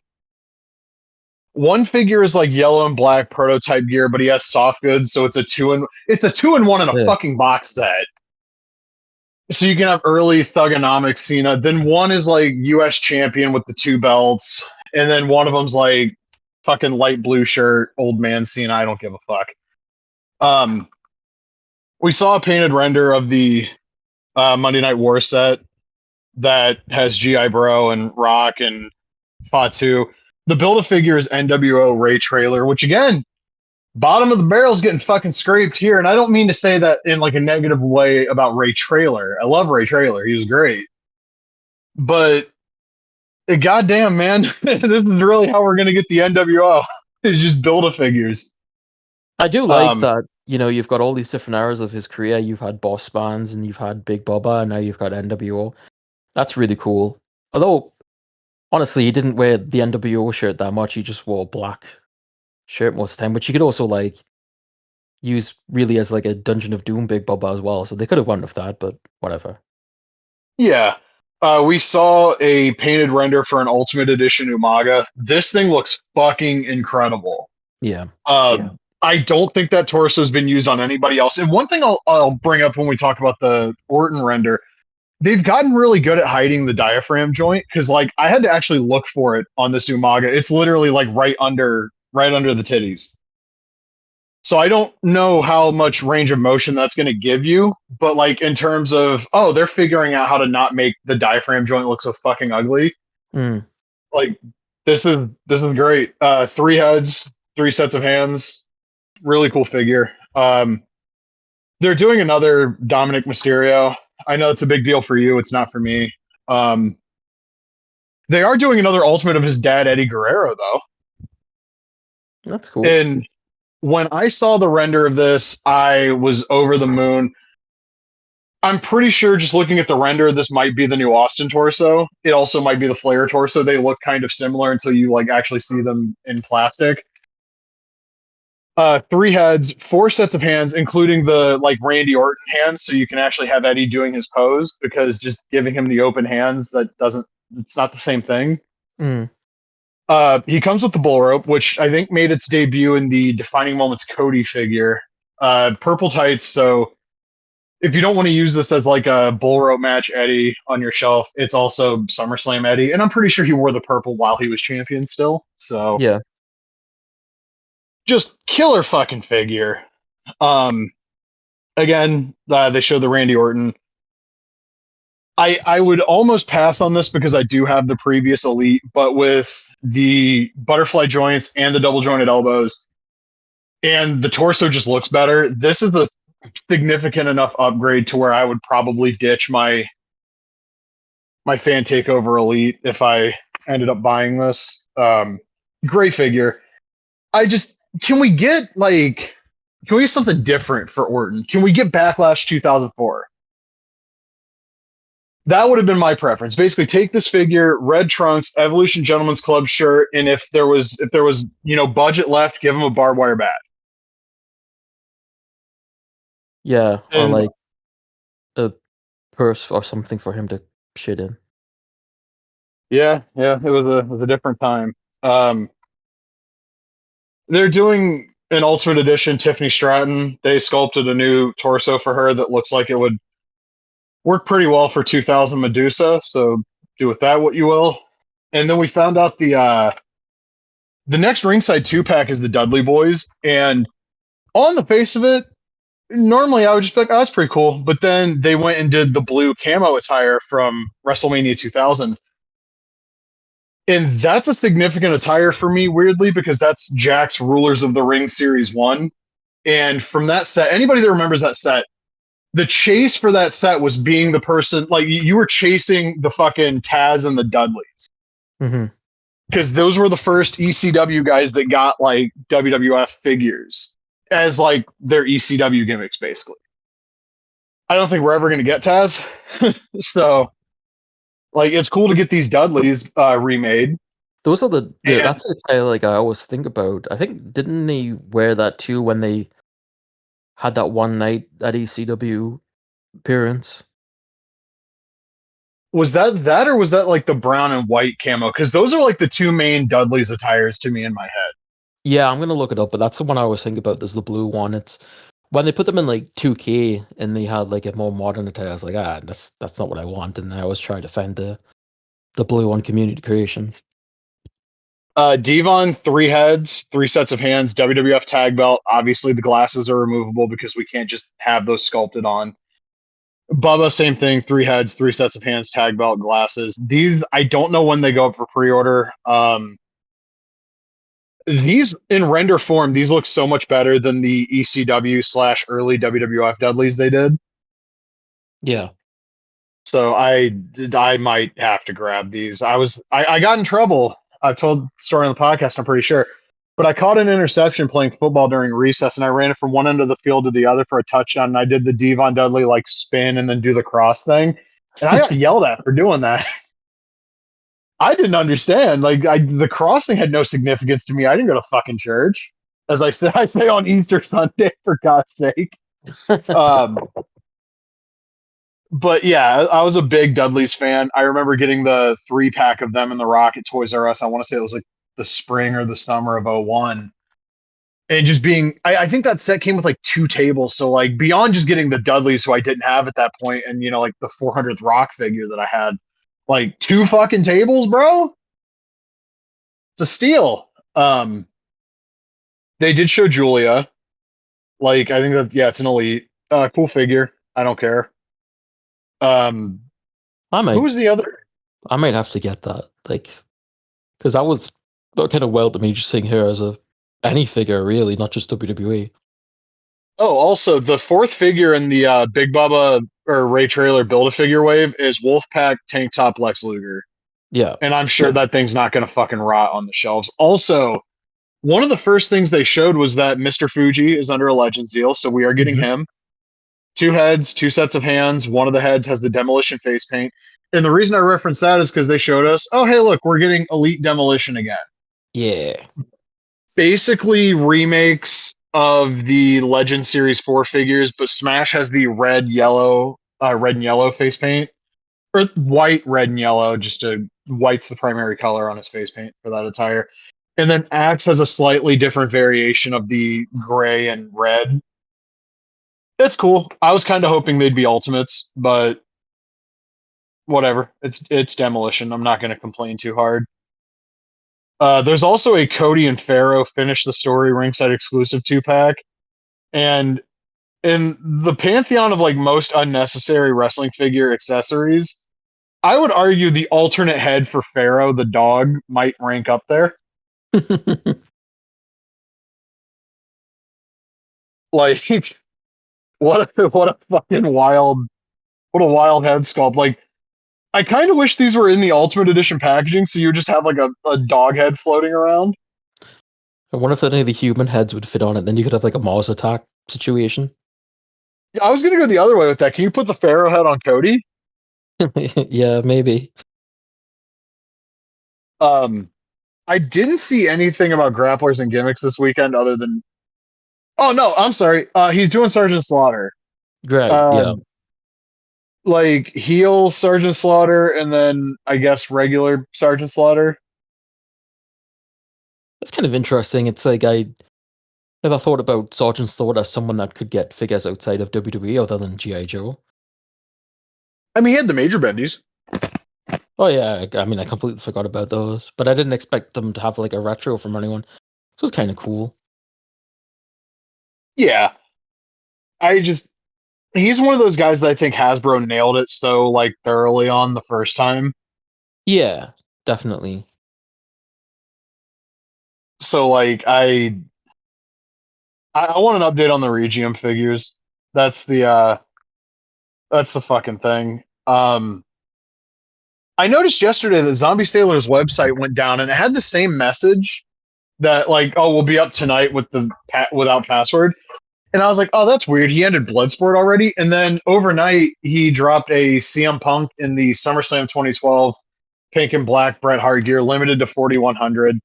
One figure is like yellow and black prototype gear, but he has soft goods, so it's a two in one in a Yeah. fucking box set. So you can have early Thugonomics Cena. Then one is like U.S. champion with the two belts, and then one of them's like fucking light blue shirt, old man Cena. I don't give a fuck. Um, we saw a painted render of the Monday Night War set that has GI Bro and Rock and Fatu. The build a figure is NWO Ray Trailer, which again, bottom of the barrel is getting fucking scraped here. And I don't mean to say that in like a negative way about Ray Trailer. I love Ray Trailer. He was great. But goddamn, man, this is really how we're gonna get the NWO. Is just build a figures. I do like Um, that, you've got all these different eras of his career. You've had Boss Bands and you've had Big Bubba, and now you've got NWO. That's really cool. Although, honestly, he didn't wear the NWO shirt that much. He just wore a black shirt most of the time, which you could also like use really as like a Dungeon of Doom Big Bubba as well. So they could have went with that, but whatever. yeah. We saw a painted render for an Ultimate Edition Umaga. This thing looks fucking incredible. Yeah. I don't think that torso has been used on anybody else. And one thing I'll bring up when we talk about the Orton render, they've gotten really good at hiding the diaphragm joint because like I had to actually look for it on this Umaga. It's literally like right under the titties. So I don't know how much range of motion that's going to give you, but like in terms of they're figuring out how to not make the diaphragm joint look so fucking ugly. Mm. Like this is great. Three heads, three sets of hands, really cool figure. They're doing another Dominic Mysterio. I know it's a big deal for you. It's not for me. Um, they are doing another Ultimate of his dad, Eddie Guerrero, though. That's cool. And when I saw the render of this, I was over the moon. I'm pretty sure just looking at the render, this might be the new Austin torso. It also might be the Flair torso. They look kind of similar until you like actually see them in plastic. Three heads, four sets of hands, including the like Randy Orton hands, so you can actually have Eddie doing his pose because just giving him the open hands that doesn't it's not the same thing. Mm. He comes with the bull rope, which I think made its debut in the Defining Moments Cody figure. Purple tights, so if you don't want to use this as like a bull rope match Eddie on your shelf, it's also SummerSlam Eddie, and I'm pretty sure he wore the purple while he was champion still. So Yeah. just killer fucking figure. Um, Again, they show the Randy Orton. I would almost pass on this because I do have the previous Elite, but with the butterfly joints and the double jointed elbows, and the torso just looks better. This is a significant enough upgrade to where I would probably ditch my fan takeover Elite if I ended up buying this. Great figure. I just can we get like can we get something different for Orton? Can we get Backlash 2004? That would have been my preference. Basically, take this figure, red trunks, Evolution Gentleman's Club shirt, and if there was budget left, give him a barbed wire bat. Yeah. Or And like a purse or something for him to shit in. yeah, it was a different time. Um, they're doing an Ultimate Edition Tiffany Stratton. They sculpted a new torso for her that looks like it would work pretty well for 2000 Medusa. So do with that what you will. And then we found out the next ringside two pack is the Dudley Boys, and on the face of it, normally I would just be like, oh, that's pretty cool. But then they went and did the blue camo attire from WrestleMania 2000. And that's a significant attire for me, weirdly, because that's Jack's Rulers of the Ring Series 1. And from that set, anybody that remembers that set, the chase for that set was being the person, like you were chasing the fucking Taz and the Dudleys. Mm-hmm. Because those were the first ECW guys that got like WWF figures as like their ECW gimmicks, basically. I don't think we're ever going to get Taz. So, like, it's cool to get these Dudleys remade. Those are the And that's the attire like I always think about. I think didn't they wear that too when they had that one night at ECW appearance? was that or was that like the brown and white camo? Because those are like the two main Dudleys attires to me in my head. Yeah, I'm gonna look it up, but that's the one I always think about. There's the blue one. It's when they put them in like 2K and they had like a more modern attire. I was like, that's not what I want, and I always try to find the blue one Community Creations. Devon, three heads, three sets of hands, WWF tag belt. Obviously, the glasses are removable because we can't just have those sculpted on. Bubba, same thing, three heads, three sets of hands, tag belt, glasses. These, I don't know when they go up for pre order. These in render form, these look so much better than the ECW / early WWF Dudleys they did. Yeah. So I might have to grab these. I got in trouble. I've told the story on the podcast, I'm pretty sure. But I caught an interception playing football during recess, and I ran it from one end of the field to the other for a touchdown. And I did the Devon Dudley like spin and then do the cross thing, and I got yelled at for doing that. I didn't understand. Like the cross thing had no significance to me. I didn't go to fucking church, as I say on Easter Sunday, for God's sake. Um, but yeah, I was a big Dudley's fan. I remember getting the 3-pack of them in the Rock at Toys R Us. I want to say it was like the spring or the summer of '01. And just being, I think that set came with like 2 tables. So like beyond just getting the Dudleys, who I didn't have at that point, and like the 400th Rock figure that I had, like 2 fucking tables, bro. It's a steal. They did show Julia. Like I think that it's an Elite. Cool figure. I don't care. Um, I who might was the other? I might have to get that, like, because that was kind of wild to me just seeing her as a any figure really, not just WWE. Oh, also the 4th figure in the Big Bubba or Ray Trailer Build-A-Figure wave is Wolfpack Tank Top Lex Luger, Yeah. and I'm sure that thing's not going to fucking rot on the shelves. Also, one of the first things they showed was that Mr. Fuji is under a Legends deal, so we are getting Mhm. him. Two heads, two sets of hands. One of the heads has the demolition face paint. And the reason I reference that is because they showed us, oh, hey, look, we're getting Elite Demolition again. Yeah. Basically remakes of the Legend Series 4 figures, but Smash has the red and yellow face paint. Or white, red, and yellow, just to white's the primary color on his face paint for that attire. And then Axe has a slightly different variation of the gray and red. That's cool. I was kind of hoping they'd be ultimates, but whatever. It's demolition. I'm not going to complain too hard. There's also a Cody and Pharaoh finish the story ringside exclusive 2-pack, and in the pantheon of like most unnecessary wrestling figure accessories, I would argue the alternate head for Pharaoh the dog might rank up there. Like, what a fucking wild head sculpt. Like, I kind of wish these were in the Ultimate Edition packaging, so you just have like a dog head floating around. I wonder if any of the human heads would fit on it. Then you could have like a Mars attack situation. Yeah, I was gonna go the other way with that. Can you put the Pharaoh head on Cody? Yeah, maybe. Um, I didn't see anything about grapplers and gimmicks this weekend other than. Oh no, I'm sorry. He's doing Sergeant Slaughter. Right. Yeah. Um, like heel Sergeant Slaughter, and then I guess regular Sergeant Slaughter. That's kind of interesting. It's like I never thought about Sergeant Slaughter as someone that could get figures outside of WWE other than G.I. Joe. I mean, he had the major bendies. Oh yeah, I mean I completely forgot about those, but I didn't expect them to have like a retro from anyone. So it's kind of cool. Yeah, he's one of those guys that I think Hasbro nailed it so like thoroughly on the first time. Yeah, definitely. So like I want an update on the Regium figures. That's that's the fucking thing. I noticed yesterday that Zombie Sailor's website went down and it had the same message that like, oh, we'll be up tonight with the without password. And I was like, oh, that's weird. He ended Bloodsport already. And then overnight, he dropped a CM Punk in the SummerSlam 2012 pink and black Bret Hart gear, limited to 4,100.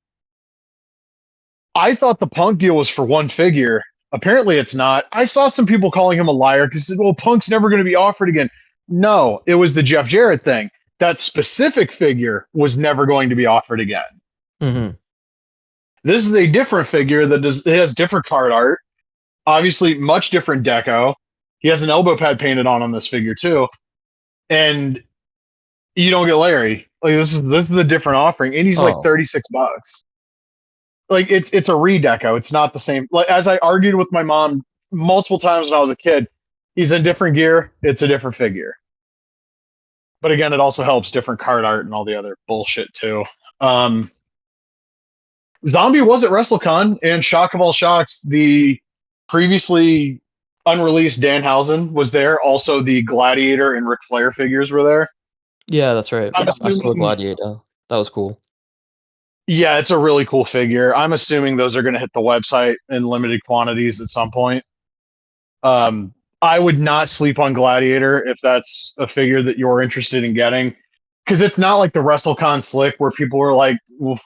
I thought the Punk deal was for one figure. Apparently, it's not. I saw some people calling him a liar because, well, Punk's never going to be offered again. No, it was the Jeff Jarrett thing. That specific figure was never going to be offered again. Mm-hmm. This is a different figure that it has different card art. Obviously, much different deco. He has an elbow pad painted on this figure too, and you don't get Larry. Like this is a different offering, and he's like Oh, $36. Like it's a redeco. It's not the same. Like as I argued with my mom multiple times when I was a kid, he's in different gear. It's a different figure. But again, it also helps different card art and all the other bullshit too. Um, Zombie was at WrestleCon, and shock of all shocks, the previously unreleased Danhausen was there. Also, the Gladiator and Ric Flair figures were there. yeah, that's right. I'm I saw assuming, Gladiator. That was cool. yeah, it's a really cool figure. I'm assuming those are going to hit the website in limited quantities at some point. I would not sleep on Gladiator if that's a figure that you're interested in getting, because it's not like the WrestleCon slick where people were like, well,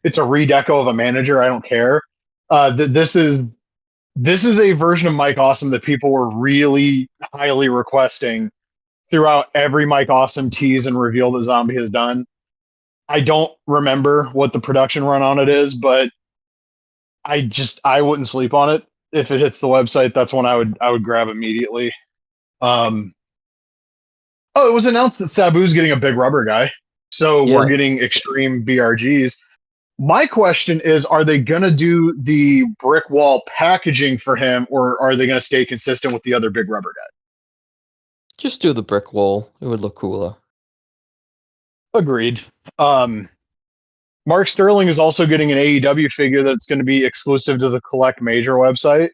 it's a redeco of a manager. I don't care. This is a version of Mike Awesome that people were really highly requesting throughout every Mike Awesome tease and reveal that Zombie has done. I don't remember what the production run on it is, but I wouldn't sleep on it. If it hits the website, that's one I would grab immediately. Um, oh, it was announced that Sabu's getting a big rubber guy, so we're Yeah, getting extreme BRGs. My question is, are they going to do the brick wall packaging for him, or are they going to stay consistent with the other big rubber guy? just do the brick wall. It would look cooler. Agreed. Um, Mark Sterling is also getting an AEW figure that's going to be exclusive to the Collect Major website.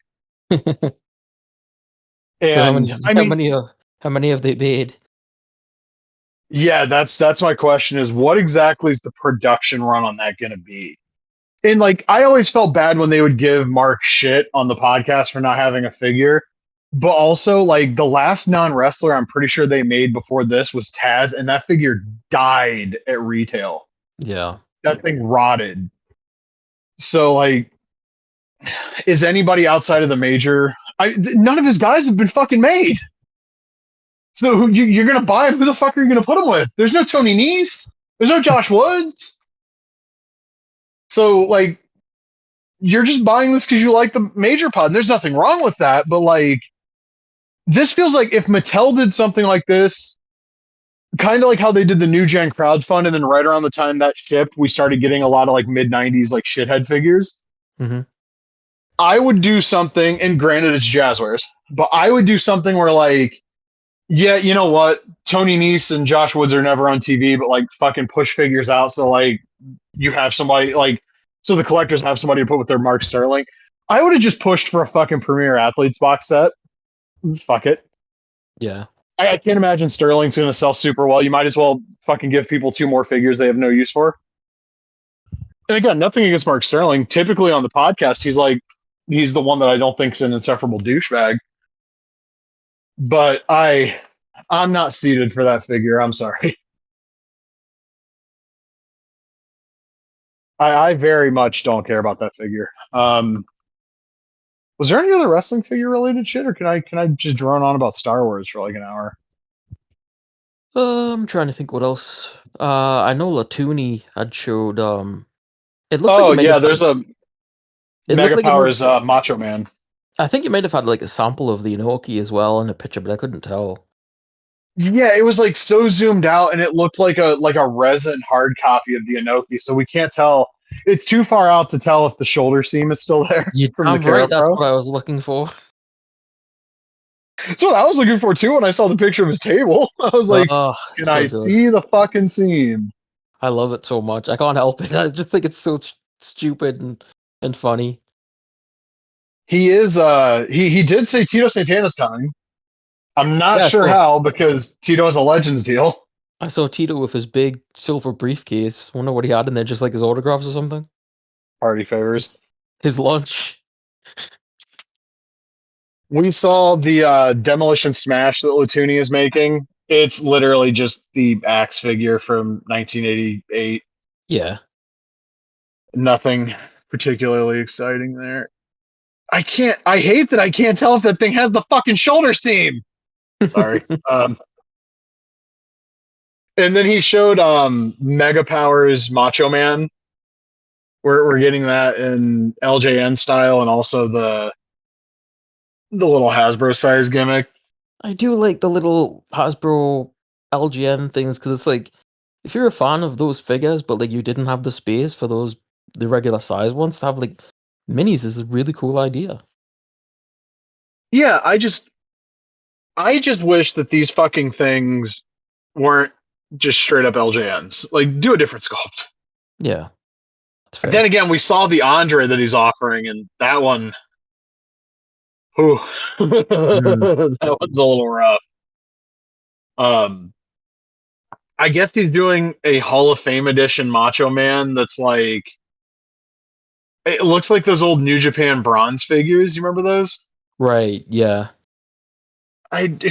So And I mean, how many have they made? yeah, that's my question is what exactly is the production run on that going to be? And like, I always felt bad when they would give Mark shit on the podcast for not having a figure. But also, like the last non-wrestler I'm pretty sure they made before this was Taz, and that figure died at retail. Yeah. That thing rotted. So, like, is anybody outside of the major? None of his guys have been fucking made. So you're gonna buy him? Who the fuck are you gonna put him with? There's no Tony Nese. There's no Josh Woods. So like, you're just buying this because you like the major pod. And there's nothing wrong with that, but like, this feels like if Mattel did something like this, kind of like how they did the New Gen crowdfund, and then right around the time that shipped, we started getting a lot of like mid '90s like shithead figures. Mm-hmm. I would do something, and granted it's Jazzwares, but I would do something where like, yeah, you know what? Tony Nese and Josh Woods are never on TV, but like fucking push figures out. So like you have somebody like, so the collectors have somebody to put with their Mark Sterling. I would have just pushed for a fucking Premier Athletes box set. Fuck it. Yeah. I can't imagine Sterling's going to sell super well. You might as well fucking give people two more figures they have no use for. And again, nothing against Mark Sterling. Typically on the podcast, he's the one that I don't think is an insufferable douchebag. But I'm not seated for that figure. I'm sorry. I very much don't care about that figure. Was there any other wrestling figure related shit, or can I just drone on about Star Wars for like an hour? I'm trying to think what else. I know Latuni had showed. It looked like Oh it might yeah, have there's had. a It looked Mega like it. Powers Macho Man. I think it might have had like a sample of the Inoki as well in a picture, but I couldn't tell. Yeah, it was like so zoomed out, and it looked like a resin hard copy of the Inoki. So we can't tell. It's too far out to tell if the shoulder seam is still there You from the damn right. Cara That's Pro. what I was looking for. That's what I was looking for too when I saw the picture of his table. I was like, Oh, can it's so I good. see the fucking seam? I love it so much. I can't help it. I just think it's so stupid and funny. He is he did say Tito Santana's coming. I'm not Yeah, sure so how because Tito has a Legends deal. I saw Tito with his big silver briefcase. Wonder what he had in there, just like his autographs or something. Party Just favors. his lunch. We saw the Demolition Smash that Latuni is making. It's literally just the Axe figure from 1988. Yeah. Nothing particularly exciting there. I hate that I can't tell if that thing has the fucking shoulder seam. Sorry. And then he showed Mega Powers Macho Man. We're getting that in LJN style, and also the little Hasbro size gimmick. I do like the little Hasbro LGN things because it's like if you're a fan of those figures, but like you didn't have the space for the regular size ones to have like minis is a really cool idea. Yeah, I just wish that these fucking things weren't just straight up LJNs. Like, do a different sculpt. Yeah, that's Then fair. again, we saw the Andre that he's offering, and that one, whew, Mm. that one's a little rough. Um, I guess he's doing a Hall of Fame edition Macho Man that's like, it looks like those old New Japan bronze figures. You remember those? Right, yeah.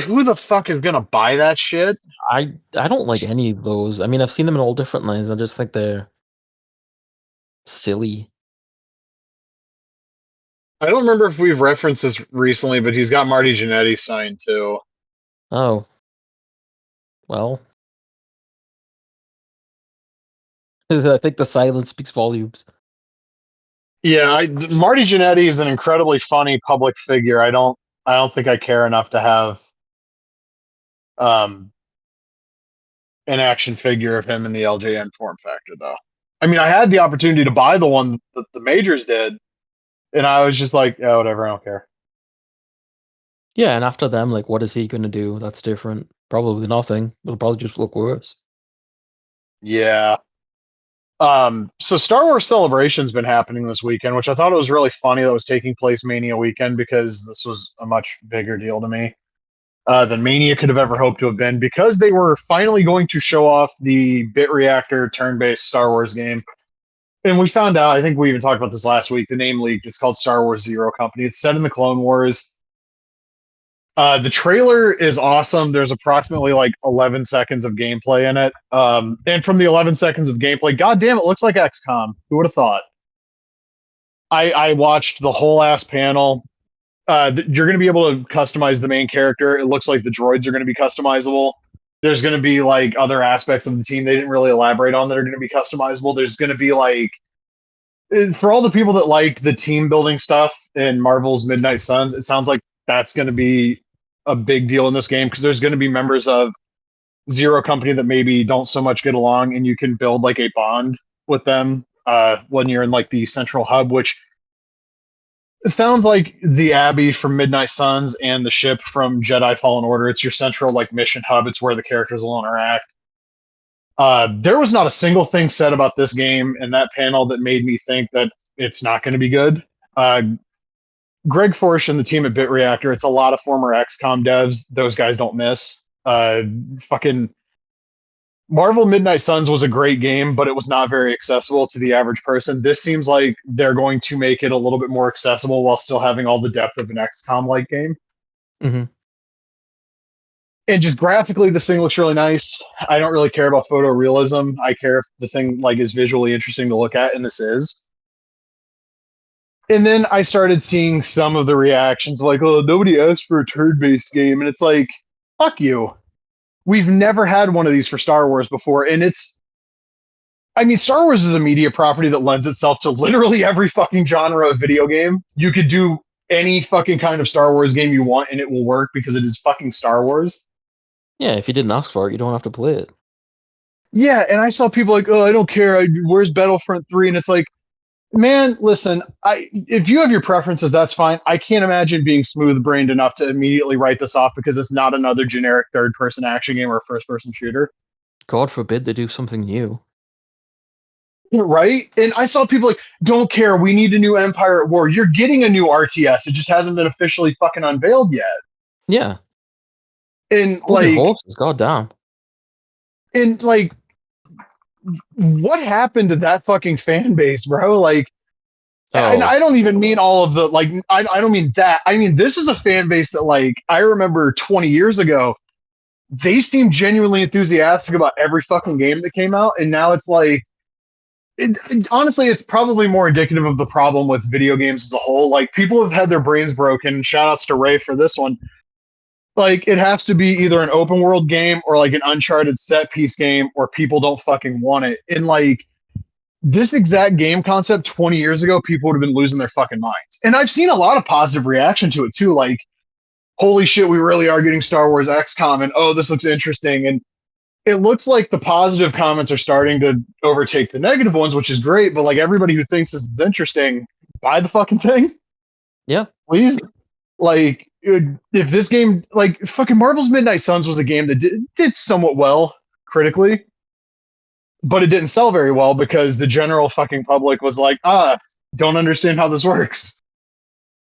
Who the fuck is gonna buy that shit? I don't like any of those. I mean, I've seen them in all different lines. I just think they're silly. I don't remember if we've referenced this recently, but he's got Marty Jannetty signed too. Oh, well. I think the silence speaks volumes. Yeah, Marty Jannetty is an incredibly funny public figure. I don't think I care enough to have um an action figure of him in the LJN form factor though. I mean, I had the opportunity to buy the one that the majors did, and I was just like, yeah, whatever, I don't care. Yeah, and after them, like, what is he going to do? That's different. Probably nothing. It'll probably just look worse. Yeah. So Star Wars Celebration's been happening this weekend, which I thought it was really funny that was taking place Mania weekend because this was a much bigger deal to me than Mania could have ever hoped to have been because they were finally going to show off the Bit Reactor turn-based Star Wars game. And we found out, I think we even talked about this last week, the name leaked. It's called Star Wars Zero Company. It's set in the Clone Wars. The trailer is awesome. There's approximately like 11 seconds of gameplay in it. And from the 11 seconds of gameplay, goddamn, it looks like XCOM. Who would have thought? I watched the whole ass panel. You're going to be able to customize the main character. It looks like the droids are going to be customizable. There's going to be like other aspects of the team they didn't really elaborate on that are going to be customizable. There's going to be like for all the people that like the team building stuff in Marvel's Midnight Suns, it sounds like that's going to be a big deal in this game because there's going to be members of Zero Company that maybe don't so much get along, and you can build like a bond with them when you're in like the central hub, which it sounds like the Abbey from Midnight Suns and the ship from Jedi Fallen Order. It's your central like mission hub. It's where the characters will interact. There was not a single thing said about this game in that panel that made me think that it's not going to be good. Uh, Greg Forsh and the team at Bit Reactor, it's a lot of former XCOM devs. Those guys don't miss. Fucking Marvel Midnight Suns was a great game, but it was not very accessible to the average person. This seems like they're going to make it a little bit more accessible while still having all the depth of an XCOM-like game. Mm-hmm. And just graphically, this thing looks really nice. I don't really care about photorealism. I care if the thing like is visually interesting to look at, and this is. And then I started seeing some of the reactions like, oh, nobody asked for a turn-based game. And it's like, fuck you. We've never had one of these for Star Wars before. And I mean, Star Wars is a media property that lends itself to literally every fucking genre of video game. You could do any fucking kind of Star Wars game you want and it will work because it is fucking Star Wars. Yeah, if you didn't ask for it, you don't have to play it. Yeah, and I saw people like, oh, I don't care. Where's Battlefront 3? And it's like, man, listen, if you have your preferences, that's fine. I can't imagine being smooth-brained enough to immediately write this off because it's not another generic third-person action game or a first-person shooter. God forbid they do something new. Right? And I saw people like, don't care, we need a new Empire at War. You're getting a new RTS. It just hasn't been officially fucking unveiled yet. Yeah. And Hold your like, horses, goddamn. and like, what happened to that fucking fan base, bro? Like, and Oh, I don't even mean all of the like. I don't mean that. I mean this is a fan base that like I remember 20 years ago. They seemed genuinely enthusiastic about every fucking game that came out, and now it's like, honestly, it's probably more indicative of the problem with video games as a whole. Like people have had their brains broken. Shout outs to Ray for this one. Like it has to be either an open world game or like an Uncharted set piece game, or people don't fucking want it. And like this exact game concept 20 years ago, people would have been losing their fucking minds. And I've seen a lot of positive reaction to it too. Like, holy shit, we really are getting Star Wars XCOM, and oh, this looks interesting. And it looks like the positive comments are starting to overtake the negative ones, which is great. But like everybody who thinks this is interesting, buy the fucking thing. yeah. Please. Like, if this game, like fucking Marvel's Midnight Suns was a game that did somewhat well critically, but it didn't sell very well because the general fucking public was like, don't understand how this works.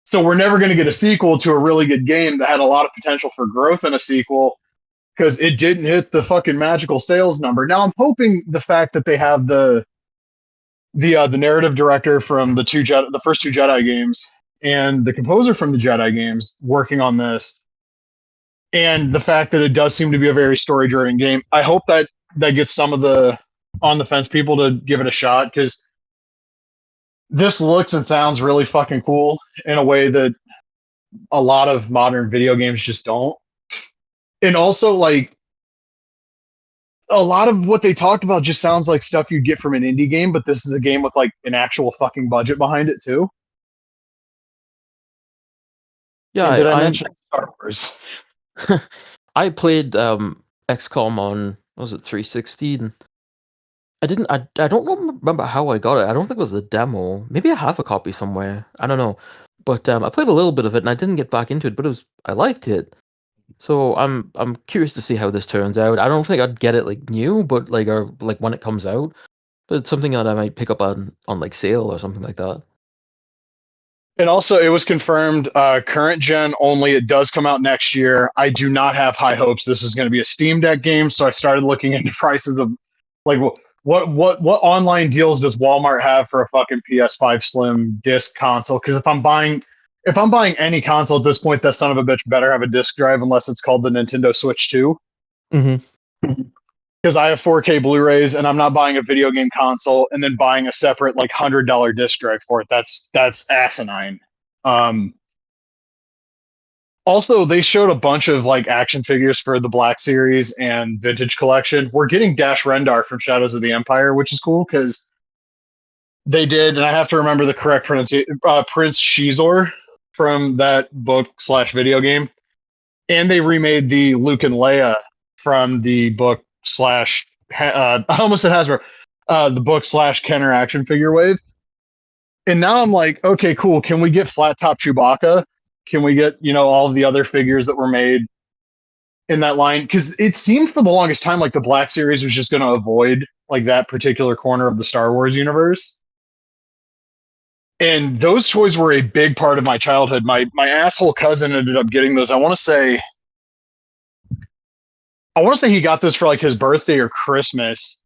So we're never going to get a sequel to a really good game that had a lot of potential for growth in a sequel because it didn't hit the fucking magical sales number. Now I'm hoping the fact that they have the narrative director from the first two Jedi games and the composer from the Jedi games working on this, and the fact that it does seem to be a very story driven game. I hope that gets some of the on the fence people to give it a shot because this looks and sounds really fucking cool in a way that a lot of modern video games just don't. And also, like, a lot of what they talked about just sounds like stuff you'd get from an indie game, but this is a game with like an actual fucking budget behind it too. Yeah, And did I I'm mention Star Wars? I played XCOM on, what was it, 360? And I don't remember how I got it. I don't think it was a demo. Maybe I have a copy somewhere. I don't know. But I played a little bit of it and I didn't get back into it, but I liked it. So I'm curious to see how this turns out. I don't think I'd get it like new, but like or like when it comes out. But it's something that I might pick up on like sale or something like that. And also, it was confirmed current gen only. It does come out next year. I do not have high hopes this is going to be a Steam Deck game, so I started looking into prices of like what online deals does Walmart have for a fucking PS5 Slim disc console? Because if I'm buying if I'm buying any console at this point, that son of a bitch better have a disc drive unless it's called the Nintendo Switch 2. Mm-hmm. Because I have 4K Blu-rays and I'm not buying a video game console and then buying a separate like $100 disc drive for it. That's asinine. Um, Also, they showed a bunch of like action figures for the Black Series and Vintage Collection. We're getting Dash Rendar from Shadows of the Empire, which is cool because they did, and I have to remember the correct pronunciation, Prince Shizor from that book slash video game, and they remade the Luke and Leia from the book slash. I almost said Hasbro, the book slash Kenner action figure wave. And now I'm like, okay, cool. Can we get flat top Chewbacca? Can we get all of the other figures that were made in that line? Because it seemed for the longest time like the Black Series was just going to avoid like that particular corner of the Star Wars universe. And those toys were a big part of my childhood. My asshole cousin ended up getting those. I want to say he got this for like his birthday or Christmas,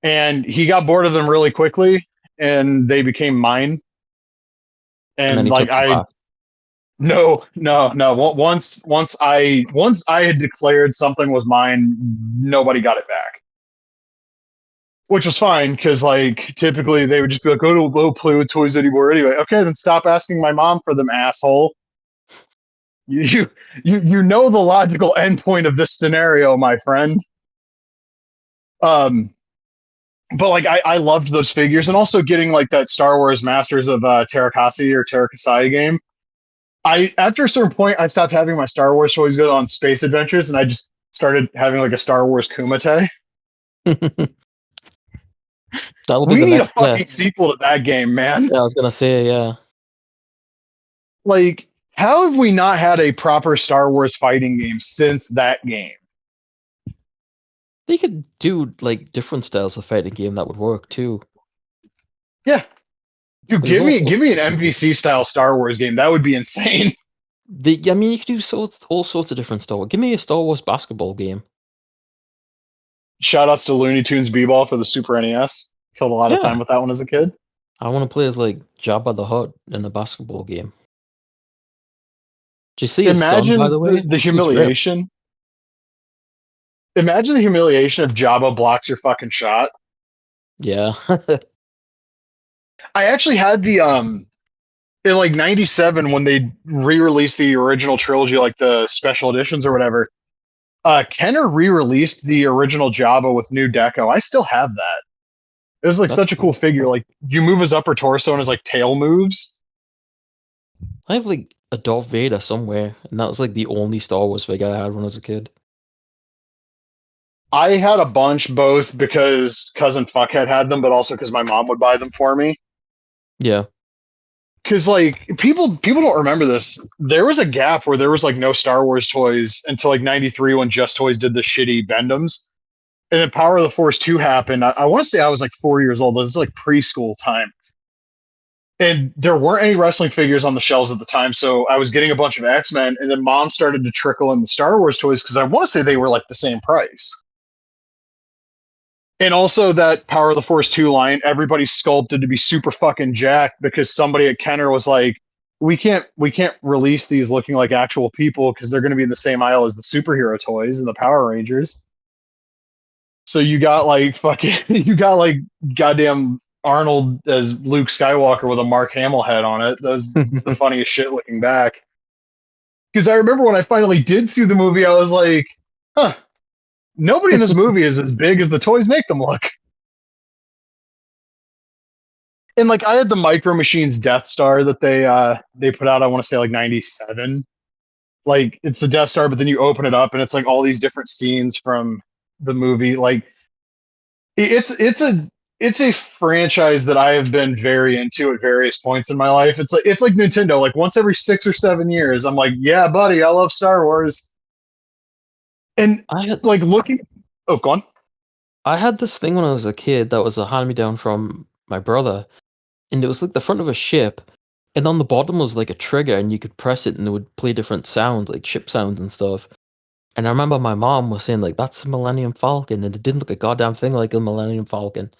and he got bored of them really quickly, and they became mine. And then And he like took them I back. no no no once I had declared something was mine, nobody got it back, which was fine because like typically they would just be like, "Oh, don't play with toys anymore." Anyway, okay, then stop asking my mom for them, asshole. You know the logical endpoint of this scenario, my friend. Um, but like I loved those figures, and also getting like that Star Wars Masters of Terakasi or Terakasai game. I After a certain point, I stopped having my Star Wars toys go on space adventures, and I just started having like a Star Wars Kumite. That'll be We the need a next. Yeah, fucking sequel to that game, man. yeah. I was gonna say, yeah. Like, how have we not had a proper Star Wars fighting game since that game? They could do like different styles of fighting game that would work too. Yeah, dude, There's also give me an MVC style Star Wars game. That would be insane. I mean, you could do all sorts of different Star Wars. Give me a Star Wars basketball game. Shout outs to Looney Tunes B-Ball for the Super NES. Killed a lot of Yeah, time with that one as a kid. I want to play as like Jabba the Hutt in a basketball game. Did you see his son, by Imagine the way? the He's ripped. humiliation. Imagine the humiliation if Jabba blocks your fucking shot. Yeah. I actually had the in like '97 when they re-released the original trilogy, like the special editions or whatever. Kenner re-released the original Jabba with new deco. I still have that. It was like That's such a cool cool. figure. Like you move his upper torso and his like tail moves. I have like a Darth Vader somewhere, and that was like the only Star Wars figure I had when I was a kid. I had a bunch both because cousin fuckhead had them, but also because my mom would buy them for me. Yeah, Because like people don't remember this. There was a gap where there was like no Star Wars toys until like '93 when Just Toys did the shitty Bendums. And then Power of the Force 2 happened. I want to say I was like 4 years old. This is like preschool time. And there weren't any wrestling figures on the shelves at the time. So I was getting a bunch of X-Men. And then mom started to trickle in the Star Wars toys because I want to say they were like the same price. And also that Power of the Force 2 line, everybody sculpted to be super fucking jacked because somebody at Kenner was like, we can't release these looking like actual people because they're going to be in the same aisle as the superhero toys and the Power Rangers. So you got like fucking you got like goddamn Arnold as Luke Skywalker with a Mark Hamill head on it. That was the funniest shit looking back. Because I remember when I finally did see the movie, I was like, huh, nobody in this movie is as big as the toys make them look. And like I had the Micro Machines Death Star that they put out, I want to say like '97. Like it's the Death Star, but then you open it up and it's like all these different scenes from the movie. Like it's a franchise that I have been very into at various points in my life. It's like Nintendo. Like once every 6 or 7 years, I'm like, yeah, buddy, I love Star Wars. And I had like looking, oh, go on. I had this thing when I was a kid that was a hand me down from my brother, and it was like the front of a ship, and on the bottom was like a trigger, and you could press it, and it would play different sounds, like ship sounds and stuff. And I remember my mom was saying like, "That's a Millennium Falcon," and it didn't look a goddamn thing like a Millennium Falcon.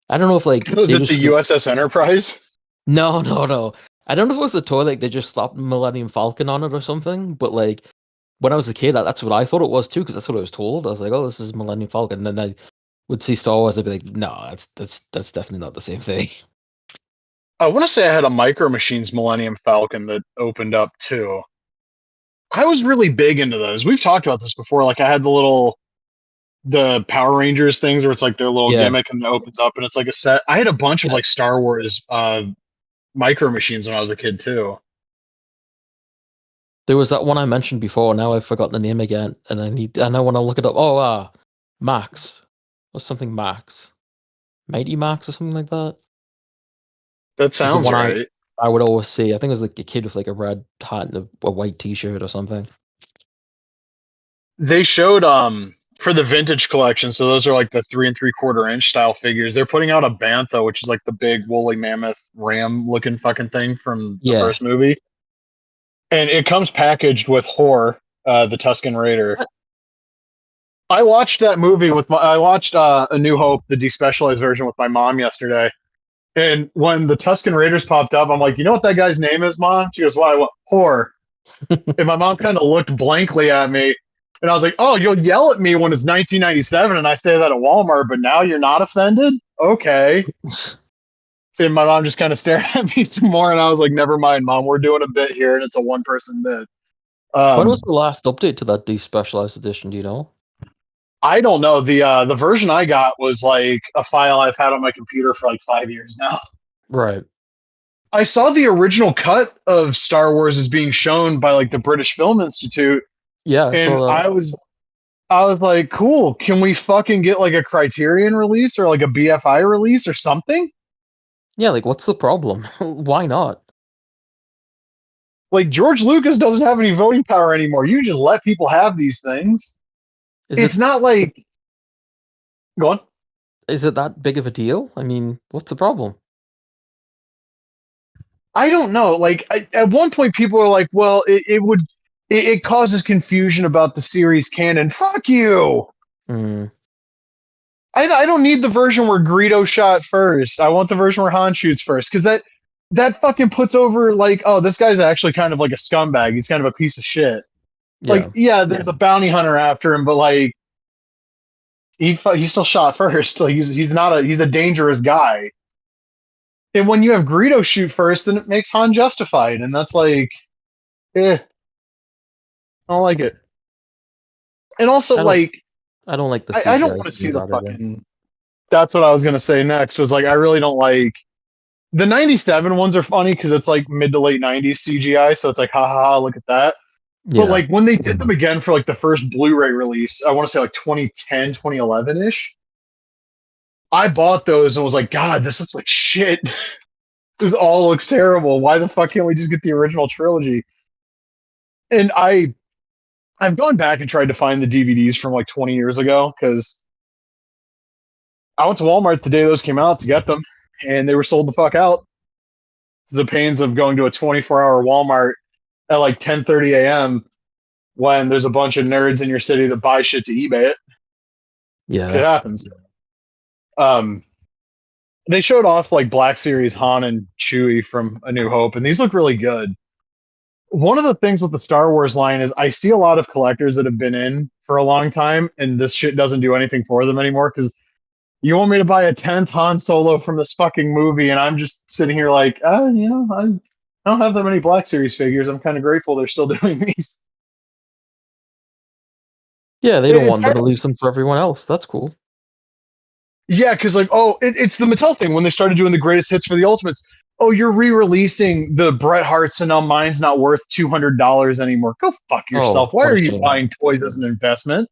I don't know if like Was they it the just USS Enterprise? no, no, no. I don't know if it was the toy, like they just slapped Millennium Falcon on it or something, but like when I was a kid, that's what I thought it was too, because that's what I was told. I was like, "Oh, this is Millennium Falcon." And then I would see Star Wars, I'd be like, "No, that's definitely not the same thing." I want to say I had a Micro Machines Millennium Falcon that opened up too. I was really big into those. We've talked about this before. Like I had the Power Rangers things where it's like their little Yeah, gimmick and it opens up and it's like a set. I had a bunch of yeah. like Star Wars Micro Machines when I was a kid too. There was that one I mentioned before. Now I've forgot the name again, and I want to look it up. Oh, Max or something Max, Mighty Max or something like that. That Was the sounds one right. I would always see. I think it was like a kid with like a red hat and a white T-shirt or something. They showed for the vintage collection, so those are like the 3 3/4 inch style figures. They're putting out a Bantha, which is like the big woolly mammoth ram looking fucking thing from the Yeah. first movie. And it comes packaged with Hor, the Tusken Raider. What? I watched that movie with I watched A New Hope, the despecialized version with my mom yesterday. And when the Tusken Raiders popped up, I'm like, you know what that guy's name is, Mom? She goes, why? What? Hor. And my mom kind of looked blankly at me. And I was like, oh, you'll yell at me when it's 1997 and I say that at Walmart, but now you're not offended? Okay. And my mom just kind of stared at me some more. And I was like, never mind, Mom. We're doing a bit here and it's a one person bit. When was Um, the last update to that despecialized edition? Do you know? I don't know. The version I got was like a file I've had on my computer for like 5 years now. Right. I saw the original cut of Star Wars as being shown by like the British Film Institute, Yeah, I and saw that. I was like, cool. Can we fucking get like a Criterion release or like a BFI release or something? Yeah, like what's the problem? Why not? Like George Lucas doesn't have any voting power anymore. You just let people have these things. Is It's it not like go on. is it that big of a deal? I mean, what's the problem? I don't know. Like at one point, people are like, "Well, it causes confusion about the series canon." Fuck you. Mm, I don't need the version where Greedo shot first. I want the version where Han shoots first because that fucking puts over like, oh, this guy's actually kind of like a scumbag. He's kind of a piece of shit. Like, yeah. yeah, there's a bounty hunter after him, but like he still shot first. Like he's a dangerous guy. And when you have Greedo shoot first, then it makes Han justified, and that's like, I don't like it. And also, I don't like, I don't like the I don't CGI want to see scenes the either. fucking. That's what I was gonna say next. Was like, I really don't like the '97 ones are funny because it's like mid to late '90s CGI, so it's like, ha ha ha, look at that. But Yeah. like when they did them again for like the first Blu-ray release, I want to say like 2010, 2011 ish. I bought those and was like, God, this looks like shit. This all looks terrible. Why the fuck can't we just get the original trilogy? And I've gone back and tried to find the DVDs from like 20 years ago because I went to Walmart the day those came out to get them, and they were sold the fuck out. The pains of going to a 24-hour Walmart at like 10:30 a.m. when there's a bunch of nerds in your city that buy shit to eBay it. It Yeah. happens. Um, they showed off like Black Series Han and Chewie from A New Hope, and these look really good. One of the things with the Star Wars line is I see a lot of collectors that have been in for a long time, and this shit doesn't do anything for them anymore because you want me to buy a 10th Han Solo from this fucking movie, and I'm just sitting here like, I don't have that many Black Series figures. I'm kind of grateful they're still doing these. Yeah, they don't It's want them kind to of leave some for everyone else. That's cool. yeah, because like it's the Mattel thing when they started doing the greatest hits for the Ultimates. Oh, you're re-releasing the Bret Harts, and now mine's not worth $200 anymore. Go fuck yourself. Oh, Why what are a you shame. buying toys as an investment?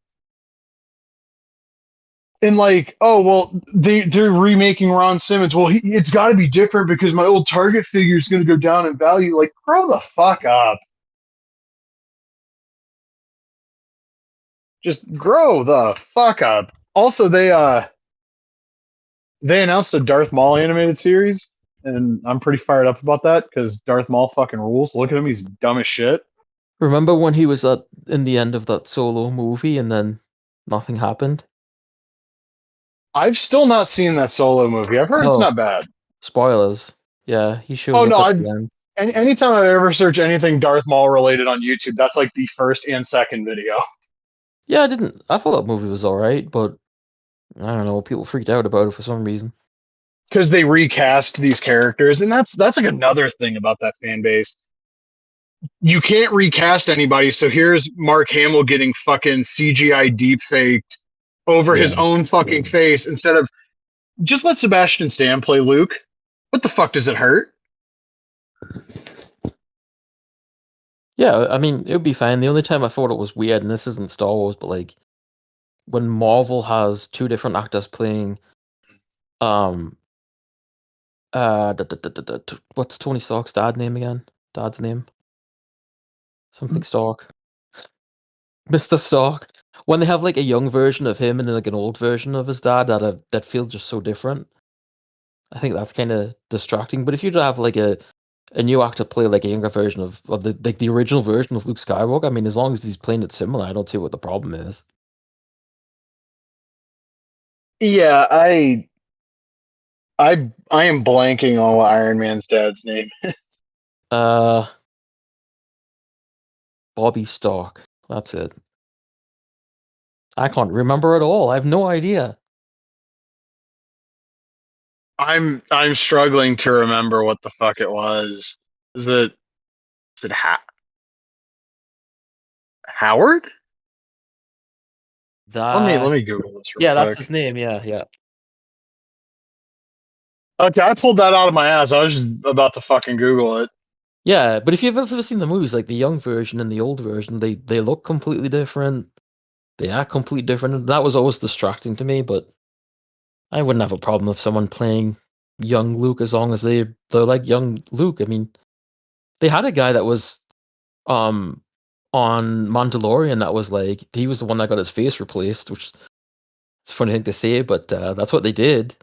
And like, oh well, they're remaking Ron Simmons. Well, it's got to be different because my old Target figure is going to go down in value. Like, grow the fuck up. Just grow the fuck up. Also, they announced a Darth Maul animated series, and I'm pretty fired up about that because Darth Maul fucking rules. Look at him, he's dumb as shit. Remember when he was at in the end of that Solo movie and then nothing happened? I've still not seen that Solo movie. I've heard it's Oh, not bad. spoilers. Yeah, he Oh shows no, up at I've the end. Anytime I ever search anything Darth Maul related on YouTube, that's like the first and second video Yeah, I didn't. I thought that movie was all right, but I don't know. People freaked out about it for some reason. because they recast these characters, and that's like another thing about that fan base. You can't recast anybody, so here's Mark Hamill getting fucking CGI deep faked over his Yeah. own fucking face instead of just let Sebastian Stan play Luke. What the fuck does it hurt? Yeah, I mean, it would be fine. The only time I thought it was weird, and this isn't Star Wars, but like when Marvel has two different actors playing, um, what's Tony Stark's dad name again? Dad's name? Something Stark. Mr. Stark. When they have like a young version of him and like an old version of his dad, that feel just so different. I think that's kind of distracting. But if you'd have like a new actor play like a younger version of the like the original version of Luke Skywalker, I mean, as long as he's playing it similar, I don't see what the problem is. Yeah, I am blanking on what Iron Man's dad's name. Uh, Bobby Stark. That's it. I can't remember at all. I have no idea. I'm struggling to remember what the fuck it was. Is it Howard? Let That me Google this real yeah, that's quick. his name. Yeah, yeah. Okay, I pulled that out of my ass. I was just about to fucking Google it. Yeah, but if you've ever seen the movies, like the young version and the old version, they look completely different. They are completely different. And that was always distracting to me, but I wouldn't have a problem with someone playing young Luke as long as they're like young Luke. I mean, they had a guy that was um on Mandalorian that was like he was the one that got his face replaced, which is a funny thing to say, but that's what they did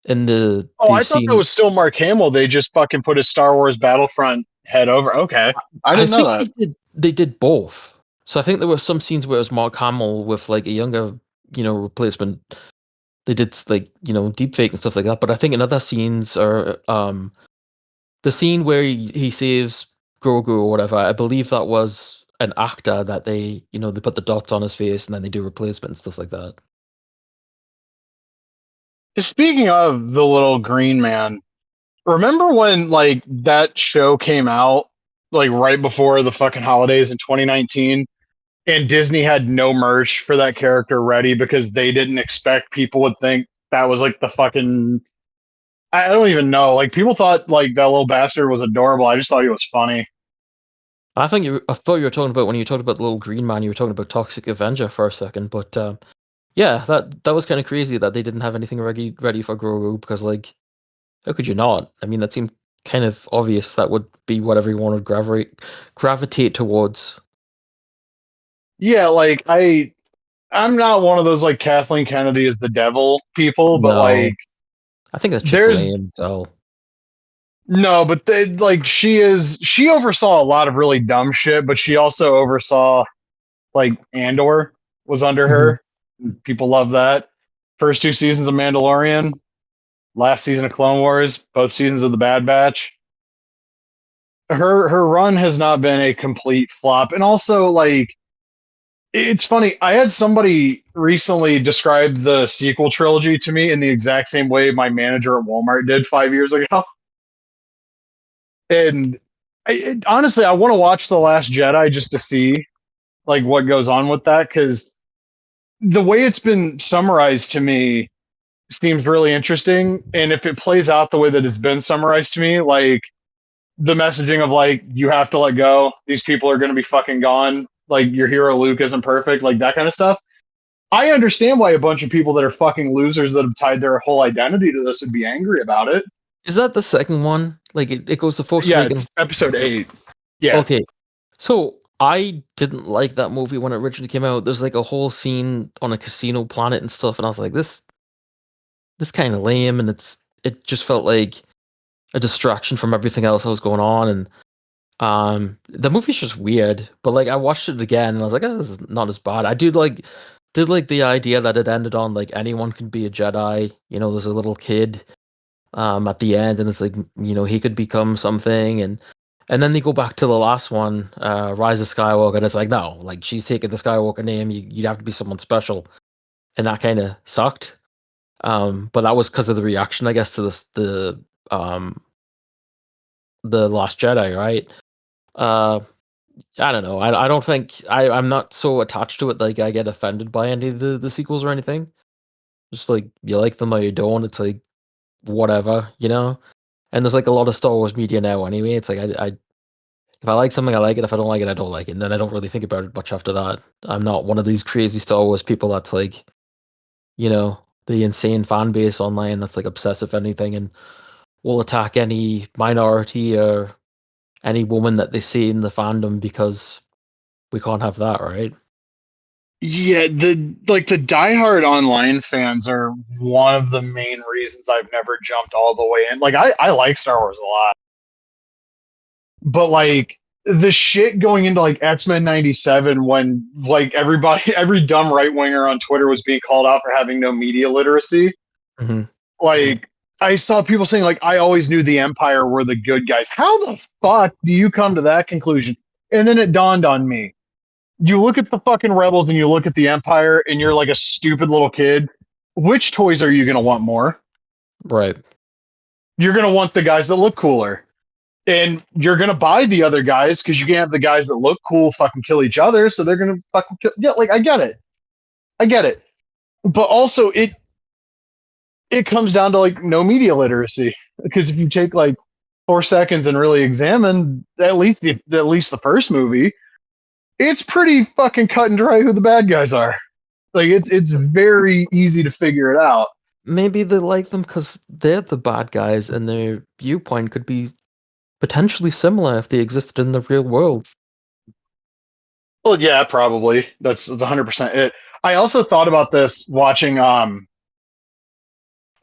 in Oh, the I thought that scene. was still Mark Hamill. They just fucking put his Star Wars Battlefront head over. Okay, I I didn't know think that. they did both. So I think there were some scenes where it was Mark Hamill with like a younger, replacement. They did like, deep fake and stuff like that. But I think in other scenes are the scene where he saves Grogu or whatever, I believe that was an actor that they put the dots on his face and then they do replacement and stuff like that. Speaking of the little green man, remember when like that show came out like right before the fucking holidays in 2019 and Disney had no merch for that character ready because they didn't expect people would think that was like the fucking I don't even know. Like people thought like that little bastard was adorable. I just thought he was funny. I thought you were talking about when you talked about the little green man, you were talking about Toxic Avenger for a second, but yeah, that was kind of crazy that they didn't have anything ready for Grogu because like how could you not? I mean, that seemed kind of obvious that would be what everyone would gravitate towards. Yeah, like I'm not one of those like Kathleen Kennedy is the devil people, but No, like I think that chick's there's lame. So, no, but like she oversaw a lot of really dumb shit, but she also oversaw like Andor was under Mhm. her. People love that. First two seasons of Mandalorian, last season of Clone Wars, both seasons of the Bad Batch. Her run has not been a complete flop, and also like it's funny. I had somebody recently describe the sequel trilogy to me in the exact same way my manager at Walmart did 5 years ago. And honestly, I want to watch The Last Jedi just to see like what goes on with that because the way it's been summarized to me seems really interesting. And if it plays out the way that it's been summarized to me, like the messaging of like you have to let go, these people are going to be fucking gone. Like your hero Luke isn't perfect, like that kind of stuff. I understand why a bunch of people that are fucking losers that have tied their whole identity to this would be angry about it. is that the second one? Like it goes to Force Yeah, Awakens. it's episode 8. Yeah. Okay, so I didn't like that movie when it originally came out. There's like a whole scene on a casino planet and stuff, and I was like, this kind of lame, and it just felt like a distraction from everything else that was going on, and the movie's just weird. But like I watched it again, and I was like, oh, this is not as bad. I did like the idea that it ended on like anyone can be a Jedi. There's a little kid at the end, and it's like, he could become something, and then they go back to the last one, Rise of Skywalker, and it's like, no, like she's taking the Skywalker name. You'd have to be someone special, and that kind of sucked. But that was because of the reaction, I guess, to um the Last Jedi, right? Uh, I don't know. I don't think I'm not so attached to it. Like I get offended by any of the sequels or anything. Just like you like them or you don't. It's like whatever, you know. And there's like a lot of Star Wars media now anyway. It's like I if I like something, I like it. If I don't like it, I don't like it. And then I don't really think about it much after that. I'm not one of these crazy Star Wars people that's like, the insane fan base online that's like obsessed with anything and will attack any minority or any woman that they see in the fandom because we can't have that, right? Yeah, the diehard online fans are one of the main reasons I've never jumped all the way in. Like I like Star Wars a lot, but like the shit going into like X-Men 97 when like everybody every dumb right winger on Twitter was being called out for having no media literacy. Hmm. Like I saw people saying like I always knew the Empire were the good guys. How the fuck do you come to that conclusion? And then it dawned on me. You look at the fucking rebels and you look at the Empire and you're like a stupid little kid. Which toys are you going to want more? Right. You're going to want the guys that look cooler. And you're going to buy the other guys because you can't have the guys that look cool fucking kill each other. So they're going to fucking kill. Yeah, like I get it. I get it. But also it comes down to like no media literacy because if you take like 4 seconds and really examine at least the first movie, it's pretty fucking cut and dry who the bad guys are. Like it's very easy to figure it out. Maybe they like them because they're the bad guys and their viewpoint could be potentially similar if they existed in the real world. Well, yeah, probably. That's 100% it. I also thought about this watching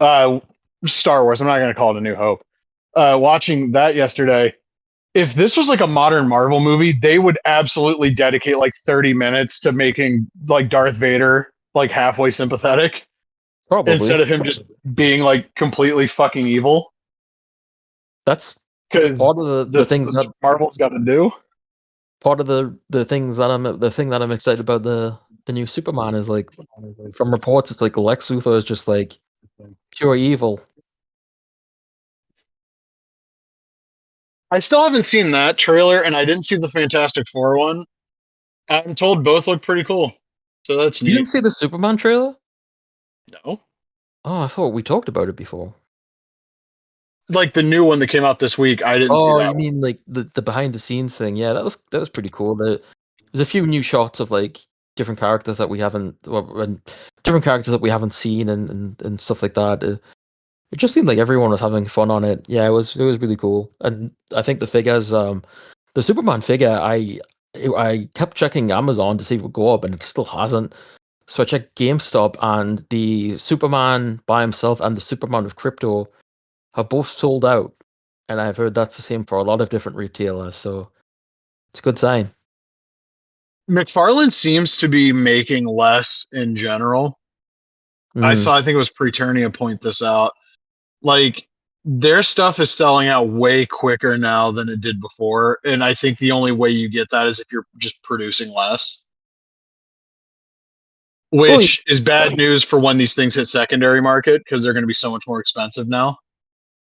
uh Star Wars. I'm not going to call it A New Hope. Watching that yesterday. If this was like a modern Marvel movie, they would absolutely dedicate like 30 minutes to making like Darth Vader like halfway sympathetic Probably. instead of him just being like completely fucking evil. That's Because part of the things that's that what Marvel's got to do. part of the things that the thing that I'm excited about the new Superman is like from reports it's like Lex Luthor is just like pure evil. I still haven't seen that trailer, and I didn't see the Fantastic Four one. I'm told both look pretty cool, so that's You didn't neat. see the Superman trailer? No, Oh, I thought we talked about it before. like the new one that came out this week, I didn't see Oh, that you one. mean like the behind the scenes thing? Yeah, that was pretty cool. There's a few new shots of like different characters that we haven't, and different characters that we haven't seen, and stuff like that. It just seemed like everyone was having fun on it. Yeah, it was really cool, and I think the figures, the Superman figure, I kept checking Amazon to see if it would go up, and it still hasn't. So I checked GameStop, and the Superman by himself and the Superman with crypto have both sold out, and I've heard that's the same for a lot of different retailers. So it's a good sign. McFarlane seems to be making less in general. Hmm. I think it was Preternia point this out. Like their stuff is selling out way quicker now than it did before, and I think the only way you get that is if you're just producing less, Well, which is bad news for when these things hit secondary market because they're going to be so much more expensive now.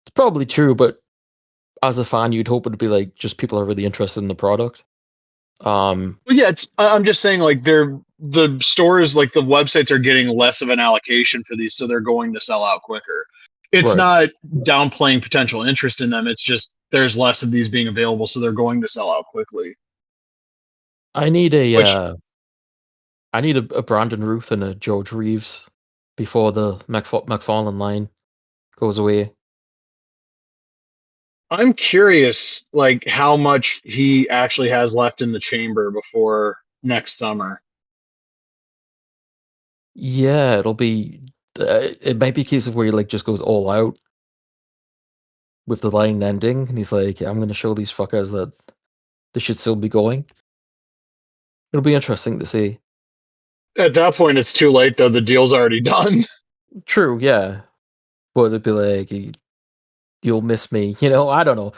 it's probably true, but as a fan, you'd hope it'd be like just people are really interested in the product. Um, Well, yeah, I'm just saying like the stores like the websites are getting less of an allocation for these, so they're going to sell out quicker. It's right. not downplaying potential interest in them. It's just there's less of these being available, so they're going to sell out quickly. I need a Which a Brandon Ruth and a George Reeves before the McFarlane line goes away. I'm curious, like how much he actually has left in the chamber before next summer. Yeah, it'll be. It might be a case of where he like just goes all out with the line ending, and he's like, "I'm going to show these fuckers that this should still be going." It'll be interesting to see. At that point, it's too late though. The deal's already done. True, yeah, but it'd be like You'll Miss Me. You know, I don't know.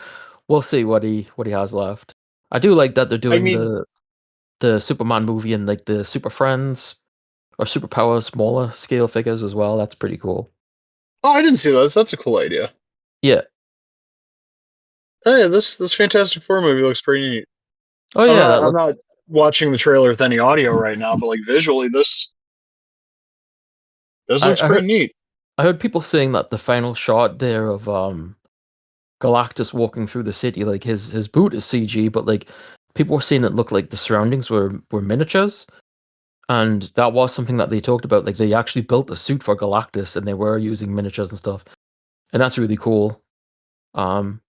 We'll see what he has left. I do like that they're I doing mean, the Superman movie and like the Super Friends or Superpower smaller scale figures as well. That's pretty cool. oh, I didn't see those. That's a cool idea. Yeah. Hey, this Fantastic Four movie looks pretty neat. Oh yeah, that I'm look. not watching the trailer with any audio right now, but like visually, this looks I heard pretty neat. I heard people saying that the final shot there of Galactus walking through the city, like his boot is CG, but like people were saying it looked like the surroundings were miniatures. And that was something that they talked about. Like they actually built a suit for Galactus and they were using miniatures and stuff. And that's really cool. Um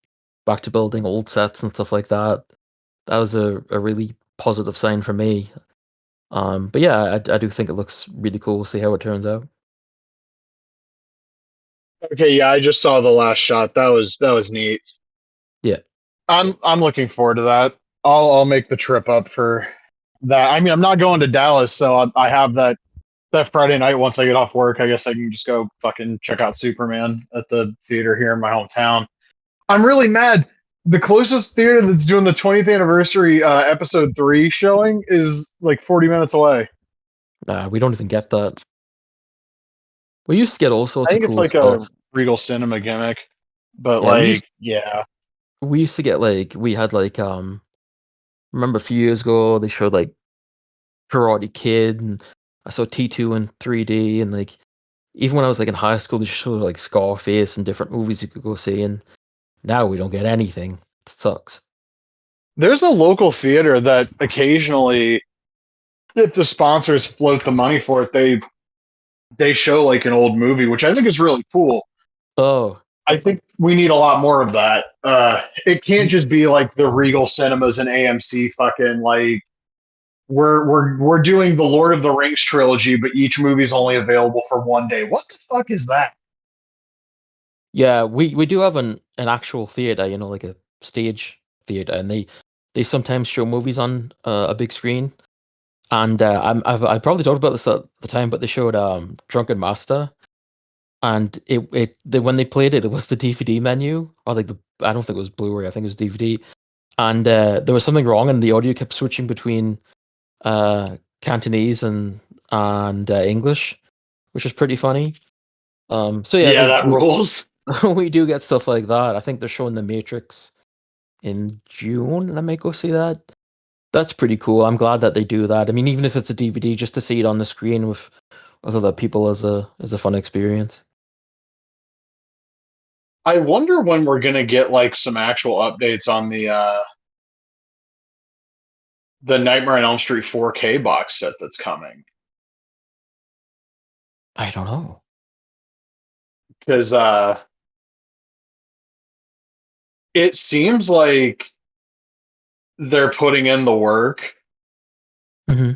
Back to building old sets and stuff like that. That was a really positive sign for me. But yeah, I do think it looks really cool. We'll see how it turns out. Okay, yeah, I just saw the last shot. That was neat. Yeah. I'm looking forward to that. I'll make the trip up for that. I mean, I'm not going to Dallas, so I have that Friday night once I get off work. I guess I can just go fucking check out Superman at the theater here in my hometown. I'm really mad. The closest theater that's doing the 20th anniversary episode 3 showing is like 40 minutes away. Nah, we don't even get that. We used to get all I sorts of think it's cool like a stuff. Regal Cinema gimmick, but Yeah, like, yeah, we used to get like we had like remember a few years ago they showed like Karate Kid and I saw T2 in 3D and like even when I was like in high school they showed like Scarface and different movies you could go see and now we don't get anything. It sucks. there's a local theater that occasionally, if the sponsors float the money for it, they show like an old movie, which I think is really cool. Oh, I think we need a lot more of that. It can't you, just be like the Regal Cinemas and AMC fucking like we're doing the Lord of the Rings trilogy, but each movie's only available for one day. What the fuck is that? yeah, we do have an actual theater, you know, like a stage theater, and they sometimes show movies on a big screen. And I probably talked about this at the time, but they showed Drunken Master, and when they played it, it was the DVD menu or like the I don't think it was Blu-ray, I think it was DVD, and there was something wrong, and the audio kept switching between Cantonese and English, which was pretty funny. So yeah, Yeah, that rules. we do get stuff like that. I think they're showing The Matrix in June, and I might go see that. That's pretty cool. I'm glad that they do that. I mean, even if it's a DVD, just to see it on the screen with other people is a fun experience. I wonder when we're gonna get like some actual updates on the Nightmare on Elm Street 4K box set that's coming. I don't know. Because it seems like they're putting in the work. Hmm.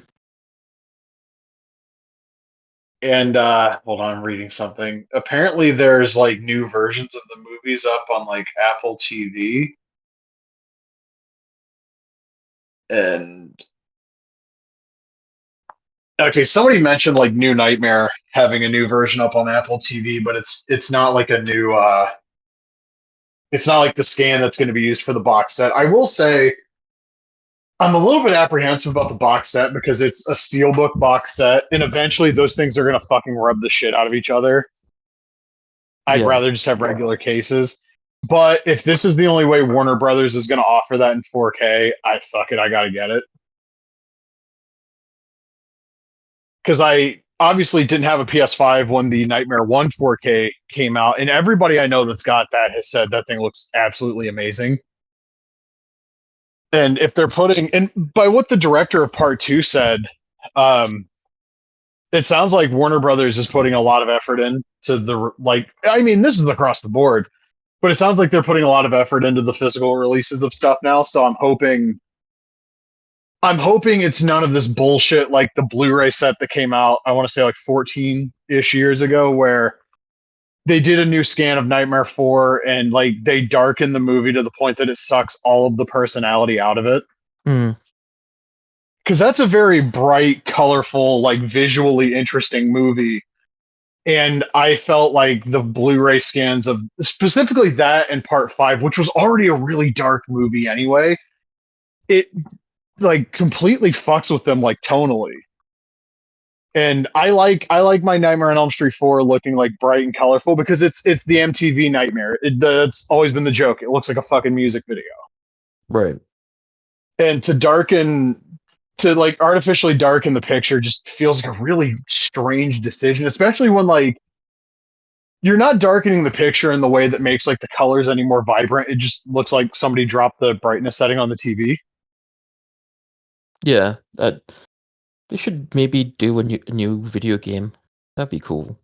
And hold on, I'm reading something. Apparently, there's like new versions of the movies up on like Apple TV. And okay, somebody mentioned like New Nightmare having a new version up on Apple TV, but it's not like a new it's not like the scan that's going to be used for the box set. I will say I'm a little bit apprehensive about the box set because it's a steelbook box set, and eventually those things are going to fucking rub the shit out of each other. I'd Yeah. rather just have regular cases. But if this is the only way Warner Brothers is going to offer that in 4K, I fuck it, I got to get it. Because I obviously didn't have a PS5 when the Nightmare 1 4K came out, and everybody I know that's got that has said that thing looks absolutely amazing. And if they're putting, and by what the director of Part 2 said, um, it sounds like Warner Brothers is putting a lot of effort into the, like, I mean, this is across the board, but it sounds like they're putting a lot of effort into the physical releases of stuff now. So I'm hoping it's none of this bullshit like the Blu-ray set that came out, I want to say like 14-ish years ago, where they did a new scan of Nightmare 4 and like they darken the movie to the point that it sucks all of the personality out of it. Mm. Because that's a very bright, colorful, like visually interesting movie. and I felt like the Blu-ray scans of specifically that and Part Five, which was already a really dark movie anyway, it like completely fucks with them like tonally. And I like my Nightmare on Elm Street 4 looking like bright and colorful because it's the MTV Nightmare. That's always been the joke. It looks like a fucking music video. Right. And to like artificially darken the picture just feels like a really strange decision, especially when like you're not darkening the picture in the way that makes like the colors any more vibrant. It just looks like somebody dropped the brightness setting on the TV. Yeah. They should maybe do a new video game. That'd be cool.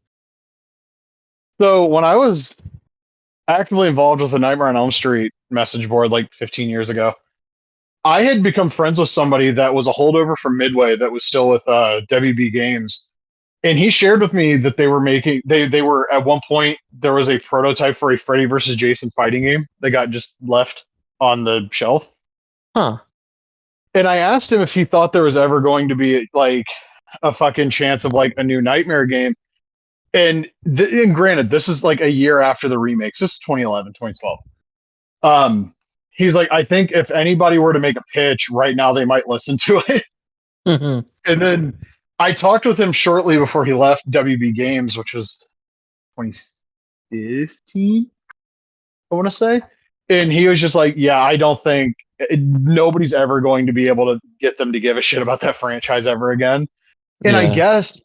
So when I was actively involved with the Nightmare on Elm Street message board like 15 years ago, I had become friends with somebody that was a holdover from Midway that was still with WB Games. And he shared with me that they were at one point there was a prototype for a Freddy versus Jason fighting game that got just left on the shelf. Huh. And I asked him if he thought there was ever going to be like a fucking chance of like a new Nightmare game. And granted, this is like a year after the remakes. This is 2011, 2012. He's like, I think if anybody were to make a pitch right now, they might listen to it. And then I talked with him shortly before he left WB Games, which was 2015, I want to say. And he was just like, yeah, I don't think nobody's ever going to be able to get them to give a shit about that franchise ever again. And I Yeah. guess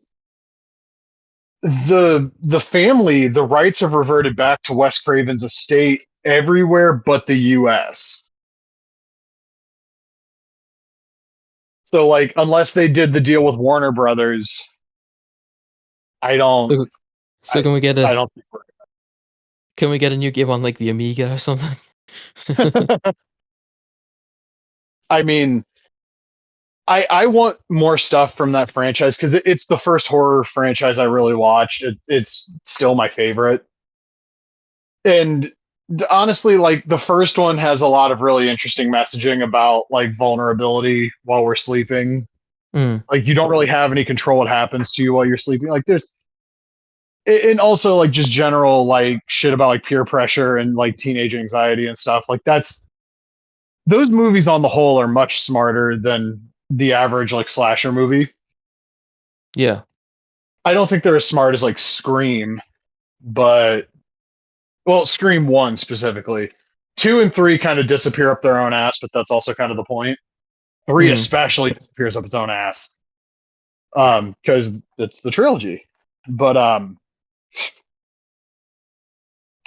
the family, the rights have reverted back to Wes Craven's estate everywhere but the US. So like unless they did the deal with Warner Brothers, I don't So, so I, I don't think can we get a new game on like the Amiga or something? we're I mean, I want more stuff from that franchise because it's the first horror franchise I really watched. It's still my favorite. And honestly, like the first one has a lot of really interesting messaging about like vulnerability while we're sleeping. Mm, Like you don't really have any control what happens to you while you're sleeping. Like there's and also like just general like shit about like peer pressure and like teenage anxiety and stuff. Like that's those movies on the whole are much smarter than the average like slasher movie. yeah. I don't think they're as smart as like Scream, but well, Scream 1 specifically. 2 and 3 kind of disappear up their own ass, but that's also kind of the point. 3 Mm, especially disappears up its own ass. Because it's the trilogy. But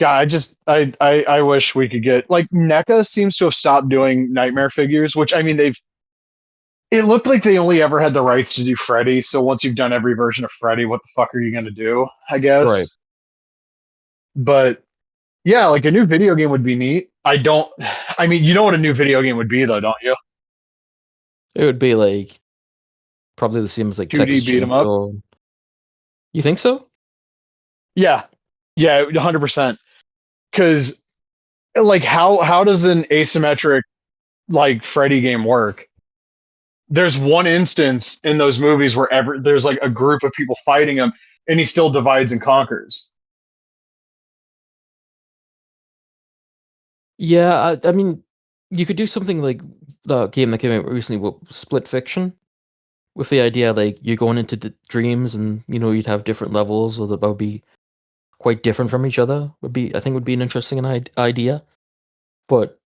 God, I wish we could get like NECA seems to have stopped doing nightmare figures, which I mean they've it looked like they only ever had the rights to do Freddy. So once you've done every version of Freddy, what the fuck are you gonna do? I right. guess. But yeah, like a new video game would be neat. I mean, you know what a new video game would be though, don't you? It would be like probably the same as like 2D Texas beat 'em up. Chainsaw. You think so? Yeah. Yeah, 100%. Cuz like how does an asymmetric like Freddy game work? There's one instance in those movies where there's like a group of people fighting him and he still divides and conquers. Yeah, I mean, you could do something like the game that came out recently, Split Fiction, with the idea like you're going into the dreams and you'd have different levels, or that would be quite different from each other. I think would be an interesting idea. But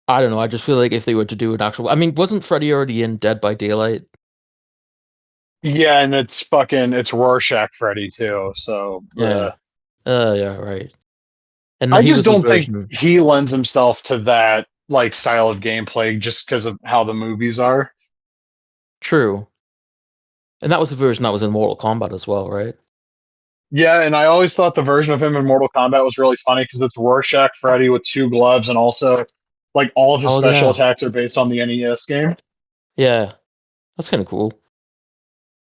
I don't know. I just feel like if they were to do an actual, I mean, wasn't Freddy already in Dead by Daylight? Yeah, and it's Rorschach Freddy too. So Yeah. Yeah, right. And I he just was the don't think version. he lends himself to that like style of gameplay just because of how the movies are. True. And that was the version that was in Mortal Kombat as well, right? Yeah, and I always thought the version of him in Mortal Kombat was really funny because it's Rorschach Freddy with two gloves, and also like all of his Oh special yeah. attacks are based on the NES game. Yeah. That's kind of cool.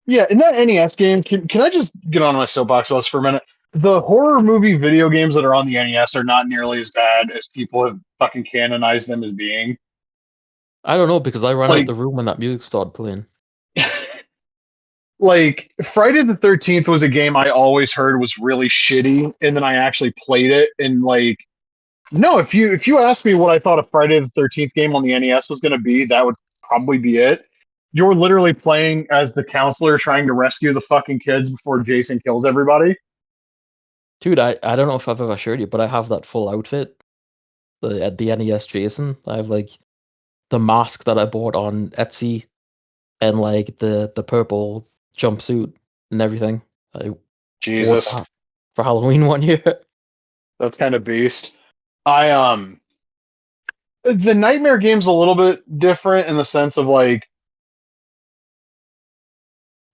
Yeah, in that NES game, can I just get on my soapbox about this for a minute? The horror movie video games that are on the NES are not nearly as bad as people have fucking canonized them as being. I don't know because I ran out Like, the room when that music started playing. like Friday the 13th was a game I always heard was really shitty, and then I actually played it, and like, no, if you asked me what I thought a Friday the 13th game on the NES was going to be, that would probably be it. You're literally playing as the counselor trying to rescue the fucking kids before Jason kills everybody. Dude, I don't know if I've ever showed you, but I have that full outfit. The NES Jason. I have like the mask that I bought on Etsy and like the purple jumpsuit and everything. I wore it Jesus, for Halloween one year. that's kind of beast. I the Nightmare game's a little bit different in the sense of like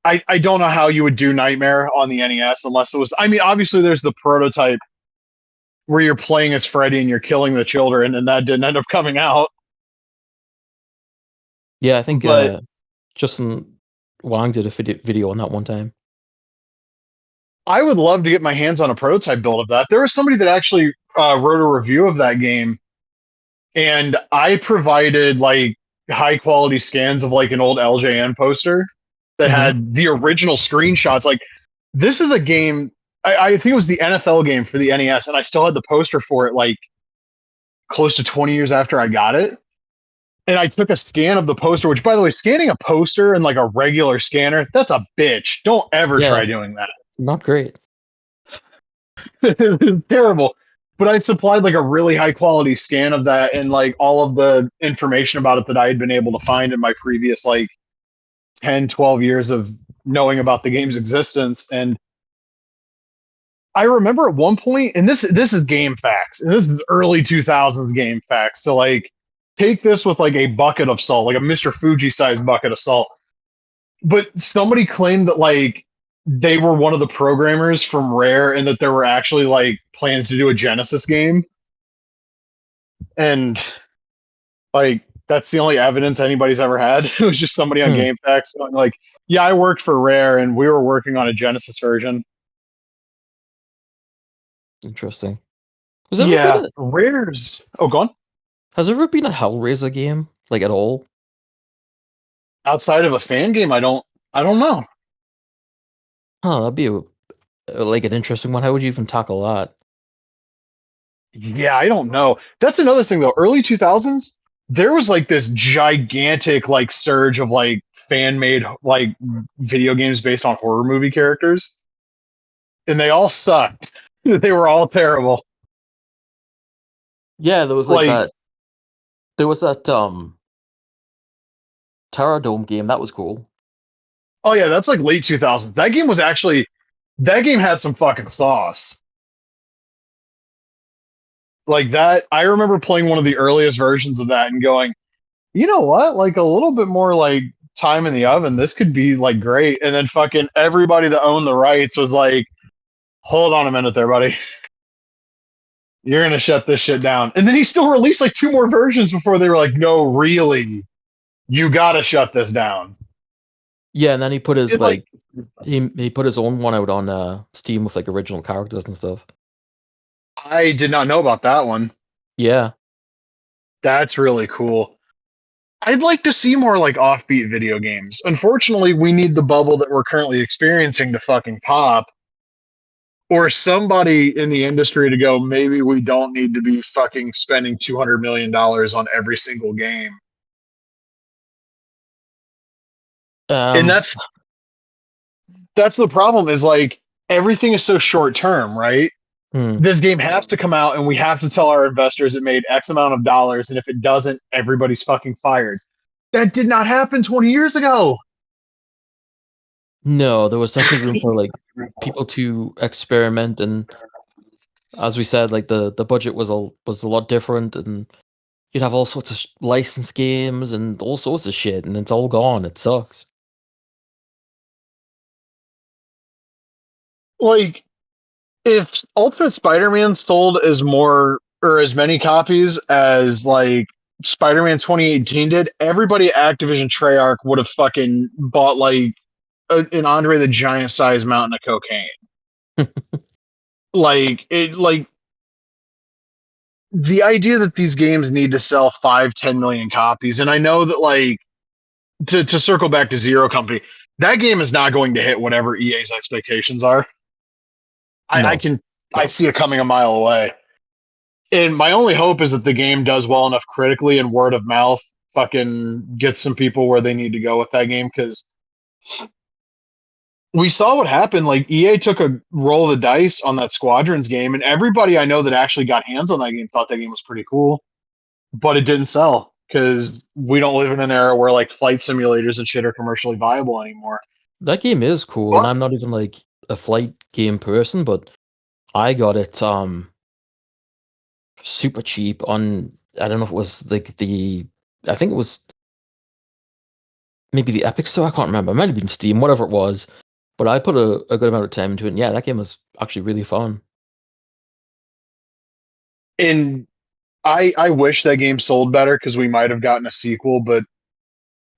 I don't know how you would do Nightmare on the NES unless it was. I mean, obviously there's the prototype where you're playing as Freddy and you're killing the children, and that didn't end up coming out. Yeah, I think But Justin Wang did a video on that one time. I would love to get my hands on a prototype build of that. There was somebody that actually wrote a review of that game, and I provided like high quality scans of like an old LJN poster that Hmm. had the original screenshots. Like, this is a game. I think it was the NFL game for the NES, and I still had the poster for it like close to 20 years after I got it. And I took a scan of the poster, which, by the way, scanning a poster in like a regular scanner, that's a bitch. Don't ever Yeah, try doing that. not great. It's terrible. But I supplied like a really high quality scan of that and like all of the information about it that I had been able to find in my previous like 10, 12 years of knowing about the game's existence. And I remember at one point, and this is game facts, and this is early 2000s game facts. So like take this with like a bucket of salt, like a Mr. Fuji sized bucket of salt. But somebody claimed that like they were one of the programmers from Rare and that there were actually like plans to do a Genesis game. And like that's the only evidence anybody's ever had. It was just somebody on Hmm, GameFAQs going like, "Yeah, I worked for Rare and we were working on a Genesis version." interesting. Was there ever been Yeah, Rare's. Oh, gone has there ever been a Hellraiser game like at all? outside of a fan game. I don't know. Huh, that'd be like an interesting one. How would you even tackle that? Yeah, I don't know. That's another thing though. Early 2000s, there was like this gigantic like surge of like fan made like video games based on horror movie characters, and they all sucked. They were all terrible. Yeah, there was like Like, that. There was that Terror Dome game that was cool. oh yeah, that's like late 2000s. That game had some fucking sauce. Like that, I remember playing one of the earliest versions of that and going, you know what? Like a little bit more like time in the oven. This could be like great. And then fucking everybody that owned the rights was like, hold on a minute there, buddy. You're gonna shut this shit down. And then he still released like two more versions before they were like, no, really, you gotta shut this down. Yeah, and then he put his It like like he put his own one out on Steam with like original characters and stuff. I did not know about that one. Yeah. That's really cool. I'd like to see more like offbeat video games. Unfortunately, we need the bubble that we're currently experiencing to fucking pop, or somebody in the industry to go, maybe we don't need to be fucking spending $200 million on every single game. And Um. that's the problem is like everything is so short term, right? Hmm. This game has to come out and we have to tell our investors it made X amount of dollars, and if it doesn't, everybody's fucking fired. That did not happen 20 years ago. No, there was definitely room for like people to experiment, and as we said, like the budget was a lot different, and you'd have all sorts of licensed games and all sorts of shit, and it's all gone. It sucks. Like, if Ultimate Spider-Man sold as more or as many copies as like Spider-Man 2018 did, everybody at Activision Treyarch would have fucking bought like an Andre the Giant size mountain of cocaine. Like the idea that these games need to sell 5, 10 million copies, and I know that like to circle back to Zero Company, that game is not going to hit whatever EA's expectations are. I No. can I see it coming a mile away. And my only hope is that the game does well enough critically and word of mouth fucking gets some people where they need to go with that game because we saw what happened. Like EA took a roll of the dice on that Squadrons game, and everybody I know that actually got hands on that game thought that game was pretty cool, but it didn't sell because we don't live in an era where like flight simulators and shit are commercially viable anymore. That game is cool, and But I'm not even like a flight game person, but I got it super cheap on, I don't know if it was like I think it was maybe the Epic Store, I can't remember. It might have been Steam, whatever it was. But I put a good amount of time into it, and yeah, that game was actually really fun. and I wish that game sold better because we might have gotten a sequel, but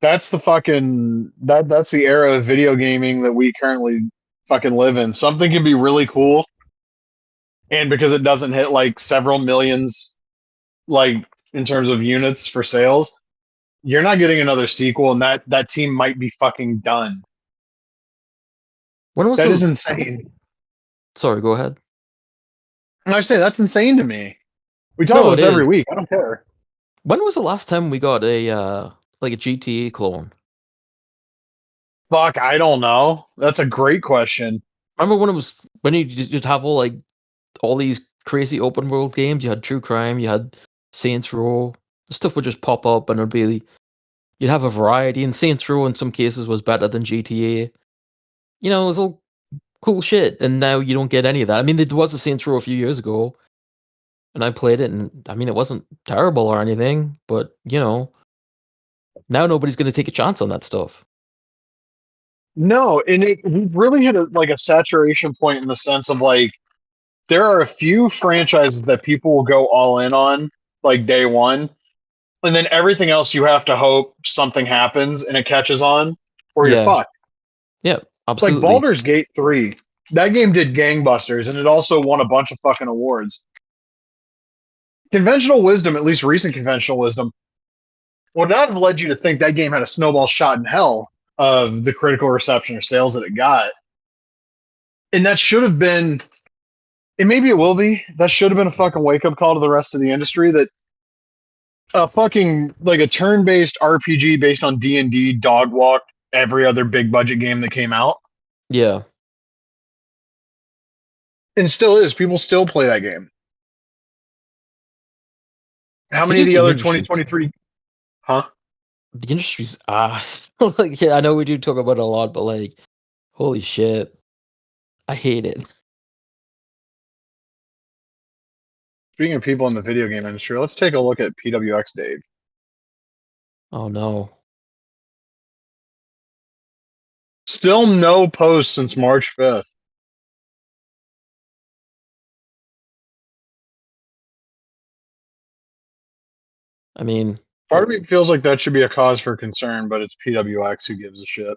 that's the fucking that's the era of video gaming that we currently fucking live in. Something can be really cool, and because it doesn't hit like several millions, like in terms of units for sales, you're not getting another sequel, and that team might be fucking done. When was That is the insane. Sorry, go ahead. And I say that's insane to me. We talk about No, it this every is. week. I don't care. When was the last time we got a like a GTA clone? Fuck, I don't know. That's a great question. Remember when it was when you'd have all these crazy open world games? You had True Crime, you had Saints Row. The stuff would just pop up, and it'd be you'd have a variety. And Saints Row in some cases was better than GTA. You know, it was all cool shit. And now you don't get any of that. I mean, there was a Saints Row a few years ago, and I played it, and I mean, it wasn't terrible or anything, but you know, now nobody's going to take a chance on that stuff. No, and we've really hit like a saturation point in the sense of like there are a few franchises that people will go all in on like day one, and then everything else you have to hope something happens and it catches on, or you're Yeah, fucked. yeah, Like absolutely. Baldur's Gate 3, that game did gangbusters, and it also won a bunch of fucking awards. Conventional wisdom, at least recent conventional wisdom, would not have led you to think that game had a snowball shot in hell of the critical reception or sales that it got. And that should have been, and maybe it will be, that should have been a fucking wake up call to the rest of the industry that a fucking like a turn based RPG based on D&D dog walked every other big budget game that came out, Yeah, and still is. People still play that game. How many of video the game other industries. 2023? Huh? The industry's ass. Like, yeah, I know we do talk about it a lot, but like, holy shit, I hate it. Speaking of people in the video game industry, let's take a look at PWX Dave. Oh no. Still no post since March 5th. I mean, Part of me feels like that should be a cause for concern, but it's PWX who gives a shit.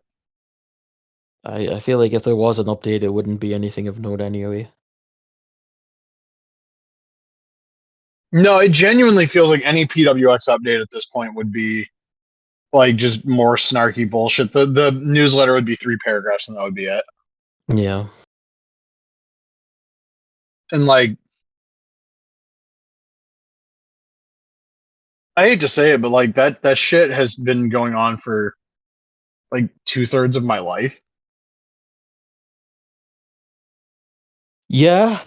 I feel like if there was an update, it wouldn't be anything of note anyway. No, it genuinely feels like any PWX update at this point would be like just more snarky bullshit. The newsletter would be 3 paragraphs and that would be it. Yeah. And like I hate to say it, but like that shit has been going on for like 2/3 of my life. Yeah.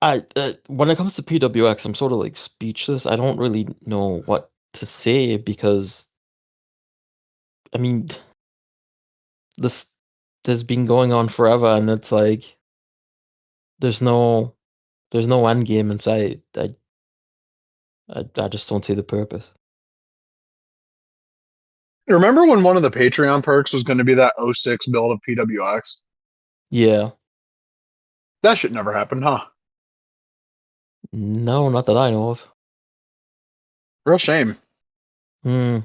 I when it comes to PWX, I'm sort of like speechless. I don't really know what to say because I mean, this has been going on forever, and it's like there's no there's no end game in sight. I just don't see the purpose. Remember when one of the Patreon perks was going to be that '06 build of PWX? Yeah. That shit never happened, huh? No, not that I know of. Real shame. Hmm.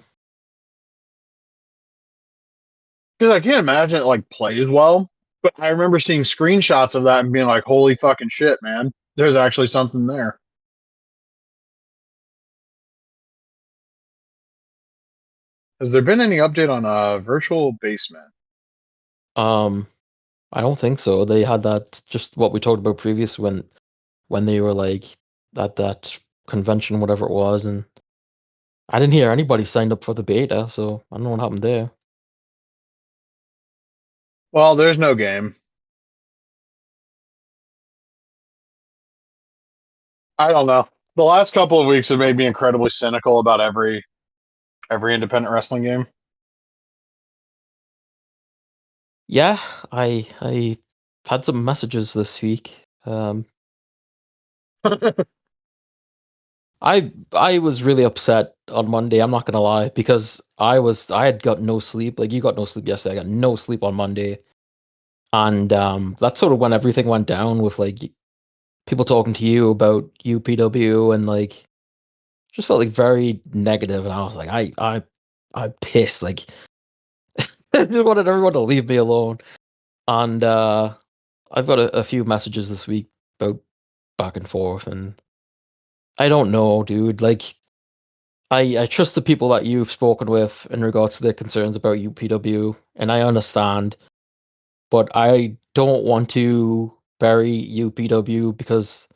Because I can't imagine it like plays well. But I remember seeing screenshots of that and being like, holy fucking shit, man. There's actually something there. Has there been any update on Virtual Basement? Um, I don't think so. They had that just what we talked about previous when they were like at that convention, whatever it was, and I didn't hear anybody signed up for the beta, so I don't know what happened there. Well, there's no game. I don't know. The last couple of weeks have made me incredibly cynical about every independent wrestling game. Yeah, I had some messages this week. I was really upset on Monday. I'm not gonna lie because I had got no sleep. Like you got no sleep yesterday. I got no sleep on Monday, and that's sort of when everything went down with like people talking to you about UPW and like just felt like very negative. And I was like, I'm pissed. Like I just wanted everyone to leave me alone. And I've got a few messages this week about back and forth, and I don't know, dude. Like I trust the people that you've spoken with in regards to their concerns about UPW, and I understand, but I don't want to bury UPW because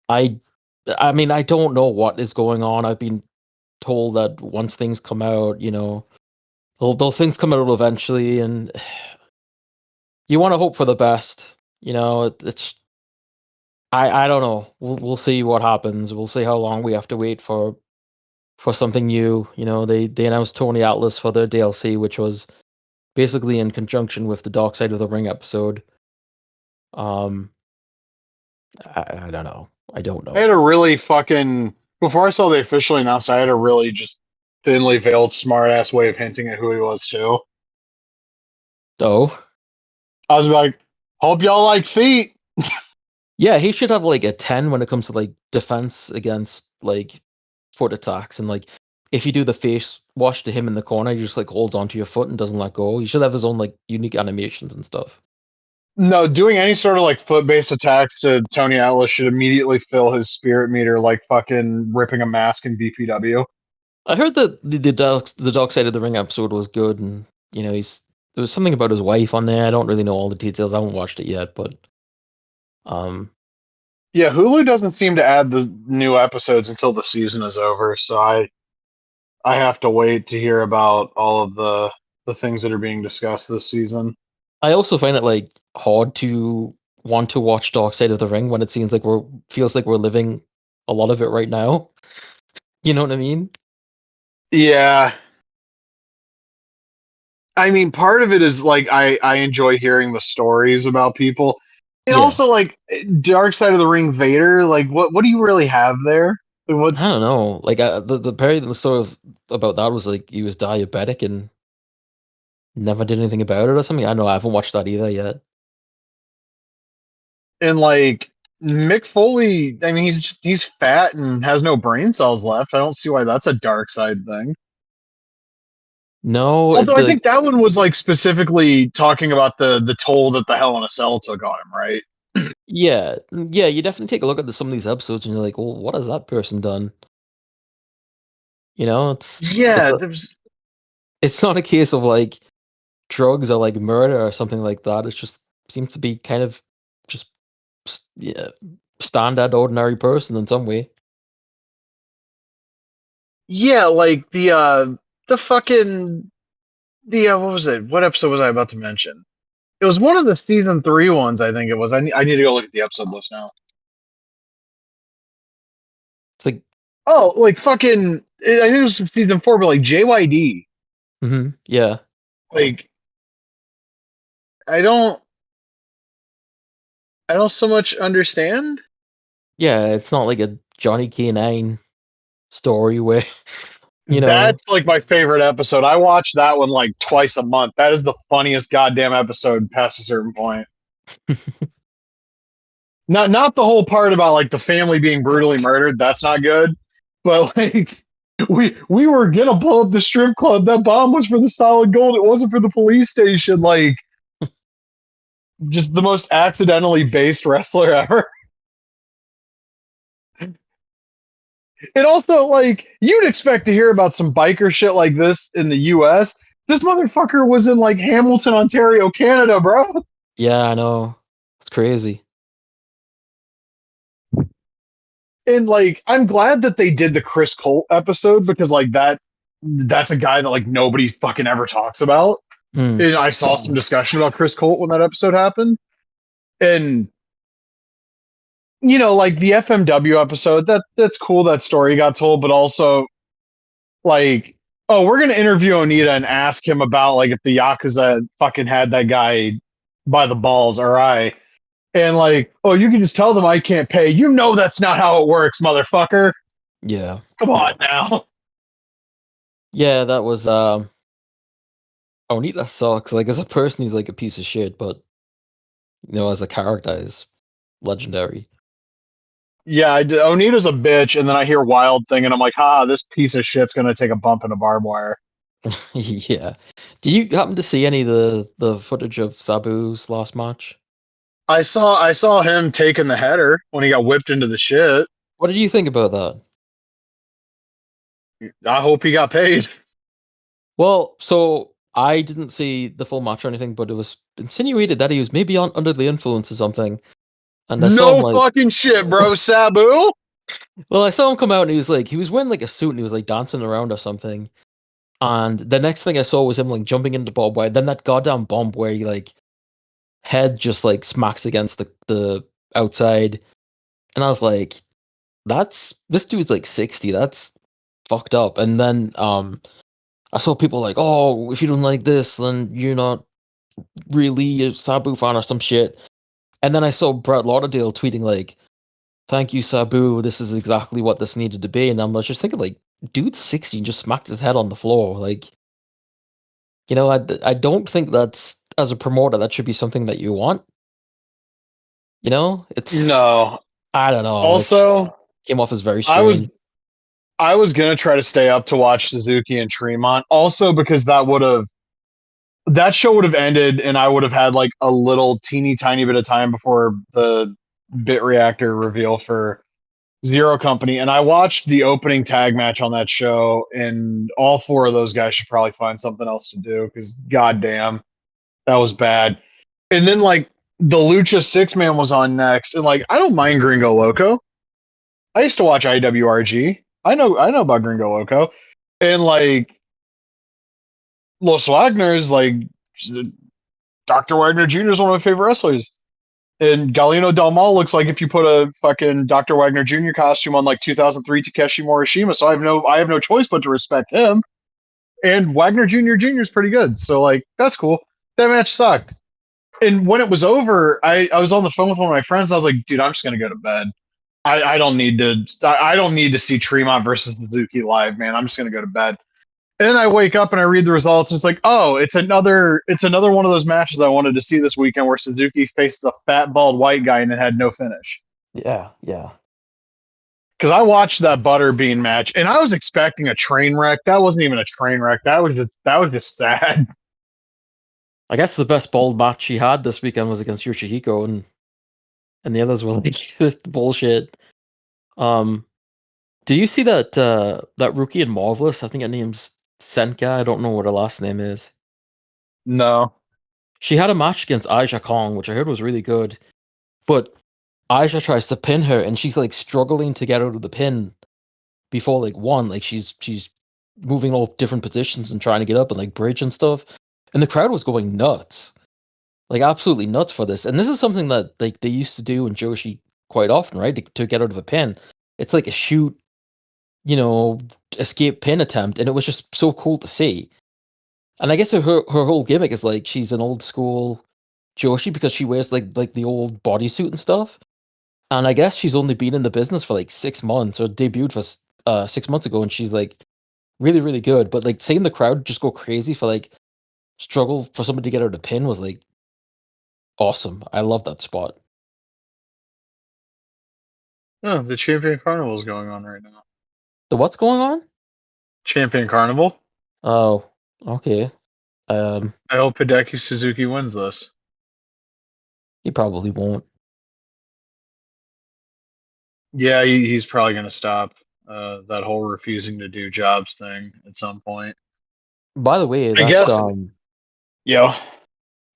I I mean I don't know what is going on. I've been told that once things come out, they'll things come out eventually, and you want to hope for the best. It's I don't know. We'll see what happens. We'll see how long we have to wait for something new. They announced Tony Atlas for their DLC, which was basically in conjunction with the Dark Side of the Ring episode. Um, I don't know. I don't I know. had a really fucking before I saw they officially announced. I had a really just thinly veiled, smart ass way of hinting at who he was too. Oh, I was like, "Hope y'all like feet." yeah, he should have like a 10 when it comes to like defense against like foot attacks, and like if you do the face wash to him in the corner, he just like holds onto your foot and doesn't let go. He should have his own like unique animations and stuff. No, doing any sort of like foot based attacks to Tony Atlas should immediately fill his spirit meter like fucking ripping a mask in BPW. I heard that the Dark Side of the Ring episode was good, and he's there was something about his wife on there. I don't really know all the details. I haven't watched it yet, but um, Yeah, Hulu doesn't seem to add the new episodes until the season is over, so I have to wait to hear about all of the things that are being discussed this season. I also find it like hard to want to watch Dark Side of the Ring when it seems like we're feels like we're living a lot of it right now. You know what I mean? Yeah, I mean, part of it is like I enjoy hearing the stories about people, and Yeah. also like Dark Side of the Ring Vader. Like, what do you really have there? Like, I don't what's know. Like the Perry the story about that was like he was diabetic and never did anything about it or something. I don't know. I haven't watched that either yet. and like Mick Foley? I mean, he's fat and has no brain cells left. I don't see why that's a dark side thing. No, Although I think that one was like specifically talking about the toll that the Hell in a Cell took on him, right? yeah, you definitely take a look at some of these episodes and you're like, well, what has that person done? It's Yeah, there's it's not a case of like drugs or like murder or something like that. It's just seems to be kind of just yeah, standard ordinary person in some way. yeah, like the fucking the what was it? What episode was I about to mention? It was one of the season 3 ones, I think it was. I need to go look at the episode list now. It's like, Oh, like fucking I think it was season 4, but like JYD. yeah, Like I don't I don't so much understand. yeah. It's not like a Johnny K9 story where you know That's like my favorite episode. I watch that one like twice a month. That is the funniest goddamn episode past a certain point. Not the whole part about like the family being brutally murdered. That's not good. But like we were gonna blow up the strip club. That bomb was for the solid gold. It wasn't for the police station. Like just the most accidentally based wrestler ever. And also, like, you'd expect to hear about some biker shit like this in the US. This motherfucker was in like Hamilton, Ontario, Canada, bro. Yeah, I know. It's crazy. And like, I'm glad that they did the Chris Colt episode because like that's a guy that like nobody fucking ever talks about. Mm, And I saw some discussion about Chris Colt when that episode happened. And like the FMW episode, that's cool that story got told, but also like, oh, we're gonna interview Onita and ask him about like if the Yakuza fucking had that guy by the balls, all right. And like, oh, you can just tell them I can't pay. You know that's not how it works, motherfucker. yeah. Come on now. Yeah, that was Onita sucks. Like as a person he's like a piece of shit, but as a character he's legendary. Yeah, Onita's a bitch, and then I hear Wild Thing, and I'm like, this piece of shit's gonna take a bump in a barbed wire. Yeah. Do you happen to see any of the footage of Sabu's last match? I saw him taking the header when he got whipped into the shit. What did you think about that? I hope he got paid. Well, so I didn't see the full match or anything, but it was insinuated that he was maybe under the influence or something. And I saw him No like, fucking shit, bro. Sabu. well, I saw him come out and he was wearing like a suit and he was like dancing around or something. And the next thing I saw was him like jumping into barbed wire. Then that goddamn bomb where he like head just like smacks against the outside, and I was like, this dude's like 60. That's fucked up. And then I saw people like, oh, if you don't like this, then you're not really a Sabu fan or some shit. And then I saw Brett Lauderdale tweeting like, "Thank you, Sabu. This is exactly what this needed to be." And I was just thinking like, dude's 60 and just smacked his head on the floor. Like, I don't think that's as a promoter that should be something that you want. It's No. I don't know. It just Also, came off as very I was strange. I was gonna try to stay up to watch Suzuki and Tremont. Also, because that show would have ended, and I would have had like a little teeny tiny bit of time before the bit reactor reveal for Zero Company. And I watched the opening tag match on that show, and all four of those guys should probably find something else to do because goddamn, that was bad. And then like the Lucha Six Man was on next, and like I don't mind Gringo Loco. I used to watch IWRG. I know about Gringo Loco, and like Los Wagner's like Dr. Wagner Jr. is one of my favorite wrestlers. And Galeno Del Mal looks like if you put a fucking Dr. Wagner Jr. costume on like 2003 Takeshi Morishima. So I have no choice but to respect him. And Wagner Jr. is pretty good. So like that's cool. That match sucked. And when it was over, I was on the phone with one of my friends. And I was like, dude, I'm just gonna go to bed. I don't need to. I don't need to see Tremont versus Suzuki live, man. I'm just gonna go to bed. And then I wake up and I read the results, and it's like, oh, it's another one of those matches I wanted to see this weekend where Suzuki faced the fat bald white guy and it had no finish. Yeah, yeah. Because I watched that Butterbean match and I was expecting a train wreck. That wasn't even a train wreck. That was just sad. I guess the best bald match he had this weekend was against Yoshihiko, and the others were like bullshit. Um, do you see that rookie in Marvelous? I think her name's Senka. I don't know what her last name is. No. She had a match against Aisha Kong, which I heard was really good, but Aisha tries to pin her, and she's like struggling to get out of the pin before like one. Like she's moving all different positions and trying to get up and like bridge and stuff, and the crowd was going nuts. Like absolutely nuts for this. And this is something that like they used to do in Joshi quite often, right? To get out of a pin. It's like a shoot, you know, escape pin attempt, and it was just so cool to see. And I guess her whole gimmick is like she's an old school Joshi because she wears like the old bodysuit and stuff. And I guess she's only been in the business for like 6 months or debuted for 6 months ago, and she's like really really good. But like seeing the crowd just go crazy for like struggle for somebody to get out of the pin was like awesome. I love that spot. Oh, the Champion Carnival is going on right now. So what's going on? Champion Carnival. Oh, okay. Um, I hope Hideki Suzuki wins this. he probably won't. Yeah, he's probably gonna stop. that whole refusing to do jobs thing at some point. By the way, I guess, yo,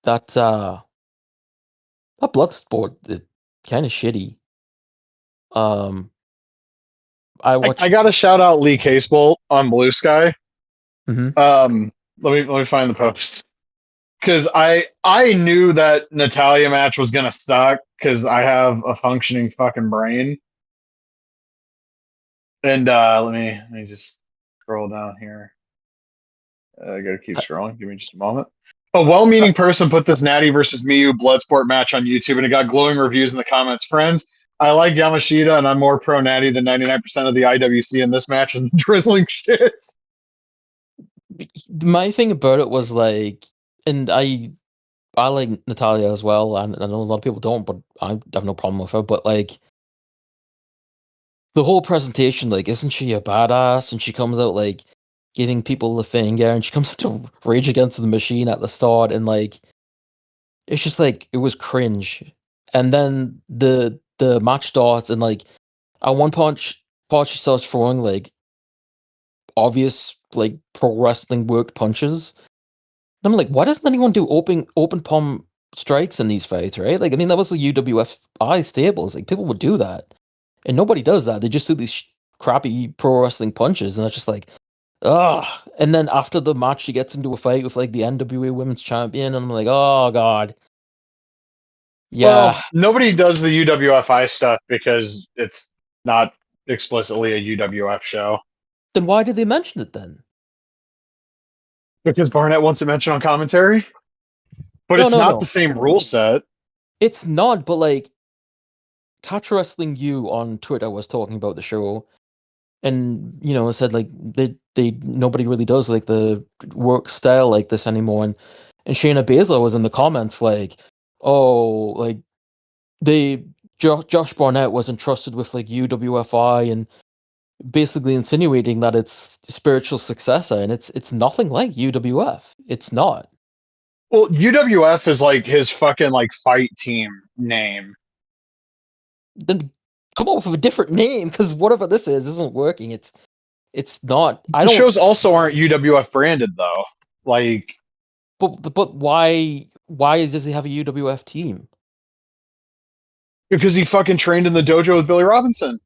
that that Bloodsport is kind of shitty. Um, I I watched. got to shout out Lee Casebolt on Blue Sky. Mhm. Let me find the post because I knew that Natalia match was gonna suck because I have a functioning fucking brain. And let me just scroll down here. I gotta keep scrolling. Give me just a moment. A well-meaning person put this Natty versus Miyu Bloodsport match on YouTube, and it got glowing reviews in the comments. Friends, I like Yamashita, and I'm more pro Natty than 99% of the IWC, and this match is drizzling shit. My thing about it was like, and I like Natalia as well, and I know a lot of people don't, but I have no problem with her. But like the whole presentation, like, isn't she a badass? And she comes out like giving people the finger, and she comes out to Rage Against the Machine at the start, and like it's just like it was cringe. And then the match starts, and like at one part she starts throwing like obvious like pro wrestling worked punches. And I'm like, why doesn't anyone do open palm strikes in these fights, right? Like, I mean, that was the UWFI stables. Like, people would do that, and nobody does that. They just do these crappy pro wrestling punches, and it's just like, ugh. And then after the match, she gets into a fight with like the NWA Women's Champion, and I'm like, oh god, yeah. Well, nobody does the UWFI stuff because it's not explicitly a UWF show. Then why did they mention it then? Because Barnett wants to mention on commentary, but No, it's no, not the no. same rule set. It's not. But like, Catch Wrestling U on Twitter was talking about the show, and said like they nobody really does like the work style like this anymore. And Shayna Baszler was in the comments like, oh, like they Josh Barnett was entrusted with like UWFI, and basically insinuating that it's spiritual successor, and it's nothing like UWF. It's not. Well, UWF is like his fucking like fight team name. Then come up with a different name, because whatever this is isn't working. It's not. I The don't. shows also aren't UWF branded though. Like But why does he have a UWF team? because he fucking trained in the dojo with Billy Robinson.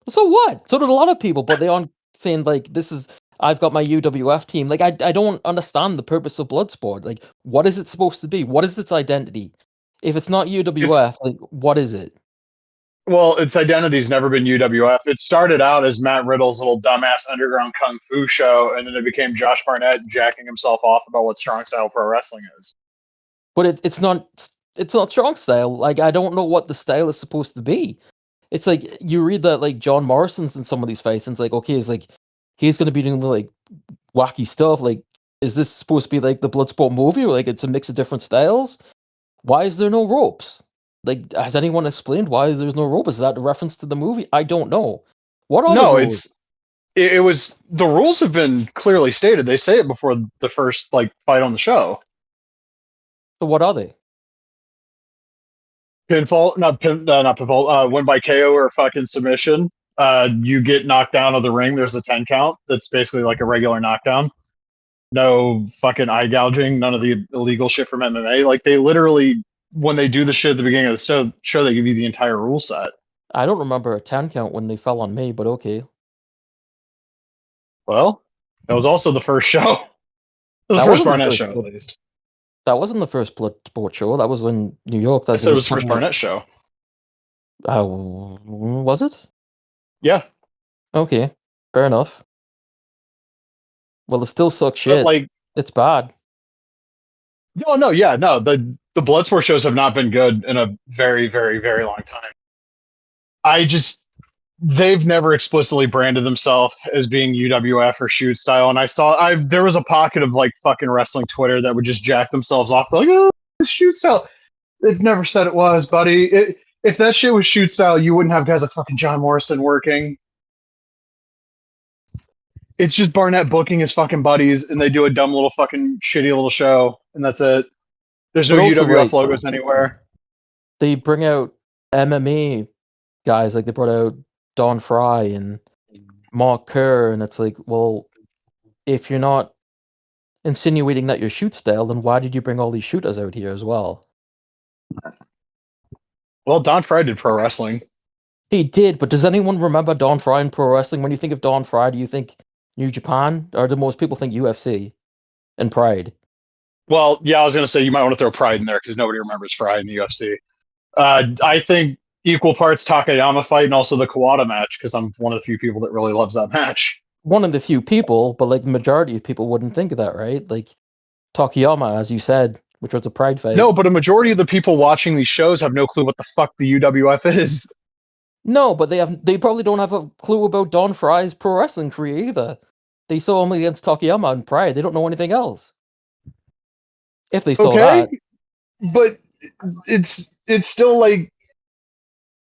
So what? So did a lot of people, but they aren't saying like this is I've got my UWF team. Like I don't understand the purpose of Bloodsport. Like what is it supposed to be? What is its identity? If it's not It's UWF, like what is it? well, its identity's never been UWF. It started out as Matt Riddle's little dumbass underground kung fu show, and then it became Josh Barnett jacking himself off about what strong style pro wrestling is. But it's not strong style. Like I don't know what the style is supposed to be. It's like you read that like John Morrison's in some of these fights, and it's like okay, it's like he's gonna be doing like wacky stuff. Like is this supposed to be like the Bloodsport movie, or like it's a mix of different styles? Why is there no ropes? Like, has anyone explained why there's no ropes? Is that a reference to the movie? I don't know. What are the No, rules? it was the rules have been clearly stated. They say it before the first like fight on the show. So what are they? Pinfall, not pinfall. Win by KO or fucking submission. You get knocked down of the ring. There's a 10 count. That's basically like a regular knockdown. No fucking eye gouging. None of the illegal shit from MMA. Like they literally, when they do the shit at the beginning of the show, they give you the entire rule set. I don't remember a 10 count when they fell on me, but okay. Well, that was also the first show. The That first wasn't the Barnett first show, at blood. least. That wasn't the first blood sport show. That was in New York. I That said there it was was the first someone. Barnett show. Was it? Yeah, Okay, fair enough. Well, it still sucks but shit. like, It's bad. no, yeah, no. The Bloodsport shows have not been good in a very, very, very long time. I just they've never explicitly branded themselves as being UWF or shoot style. And I there was a pocket of like fucking wrestling Twitter that would just jack themselves off like, oh, shoot style. They've never said it was, buddy. If that shit was shoot style, you wouldn't have guys like fucking John Morrison working. It's just Barnett booking his fucking buddies, and they do a dumb little fucking shitty little show, and that's it. There's no But also, UWF like, logos anywhere. they bring out MMA guys. Like, they brought out Don Fry and Mark Kerr, and it's like, well, if you're not insinuating that you're shoot style, then why did you bring all these shooters out here as well? Well, Don Fry did pro wrestling. He did, but does anyone remember Don Fry in pro wrestling? When you think of Don Fry, do you think New Japan, or do most people think UFC and Pride? Well, yeah, I was going to say you might want to throw Pride in there because nobody remembers Fry in the UFC. I think equal parts Takayama fight and also the Kawada match because I'm one of the few people that really loves that match. One of the few people, but like the majority of people wouldn't think of that, right? Like Takayama, as you said, which was a Pride fight. No, but a majority of the people watching these shows have no clue what the fuck the UWF is. No, but they probably don't have a clue about Don Fry's pro wrestling career either. They saw him against Takayama in Pride. They don't know anything else. If they saw Okay, that. but it's still like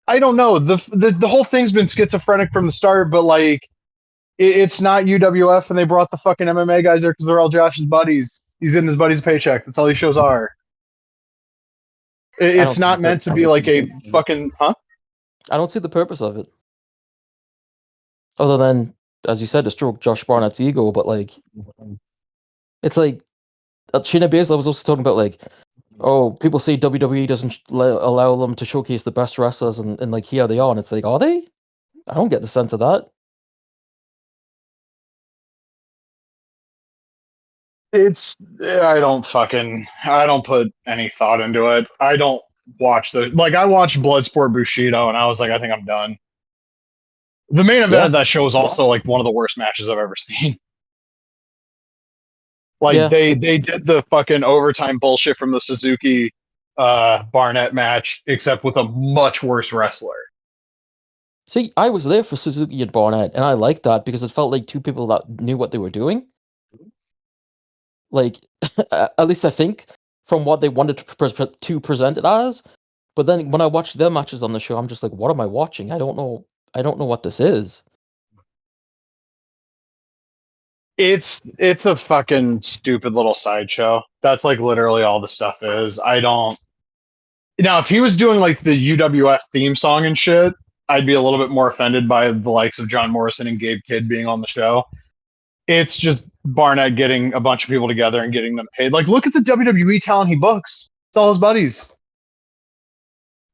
I don't know. The whole thing's been schizophrenic from the start, but like it's not UWF, and they brought the fucking MMA guys there because they're all Josh's buddies. He's getting his buddy's paycheck. That's all these shows are. I It's don't see the not meant purpose to of be it. like a fucking huh? I don't see the purpose of it. Other than, as you said, to stroke Josh Barnett's ego, but like it's like Shayna Baszler was also talking about like, oh, people say WWE doesn't allow them to showcase the best wrestlers, and like here they are, and it's like, are they? I don't get the sense of that. It's I don't put any thought into it. I don't watch I watched Bloodsport Bushido and I was like, I think I'm done. The main event Yeah, of that show is also like one of the worst matches I've ever seen. Like yeah. they did the fucking overtime bullshit from the Suzuki Barnett match, except with a much worse wrestler. See, I was there for Suzuki and Barnett, and I liked that because it felt like two people that knew what they were doing. Like, at least I think from what they wanted to present it as. But then when I watch their matches on the show, I'm just like, what am I watching? I don't know. I don't know what this is. It's a fucking stupid little sideshow. That's like literally all the stuff is. I don't now if he was doing like the UWF theme song and shit, I'd be a little bit more offended by the likes of John Morrison and Gabe Kidd being on the show. It's just Barnett getting a bunch of people together and getting them paid. Like, look at the WWE talent he books. It's all his buddies.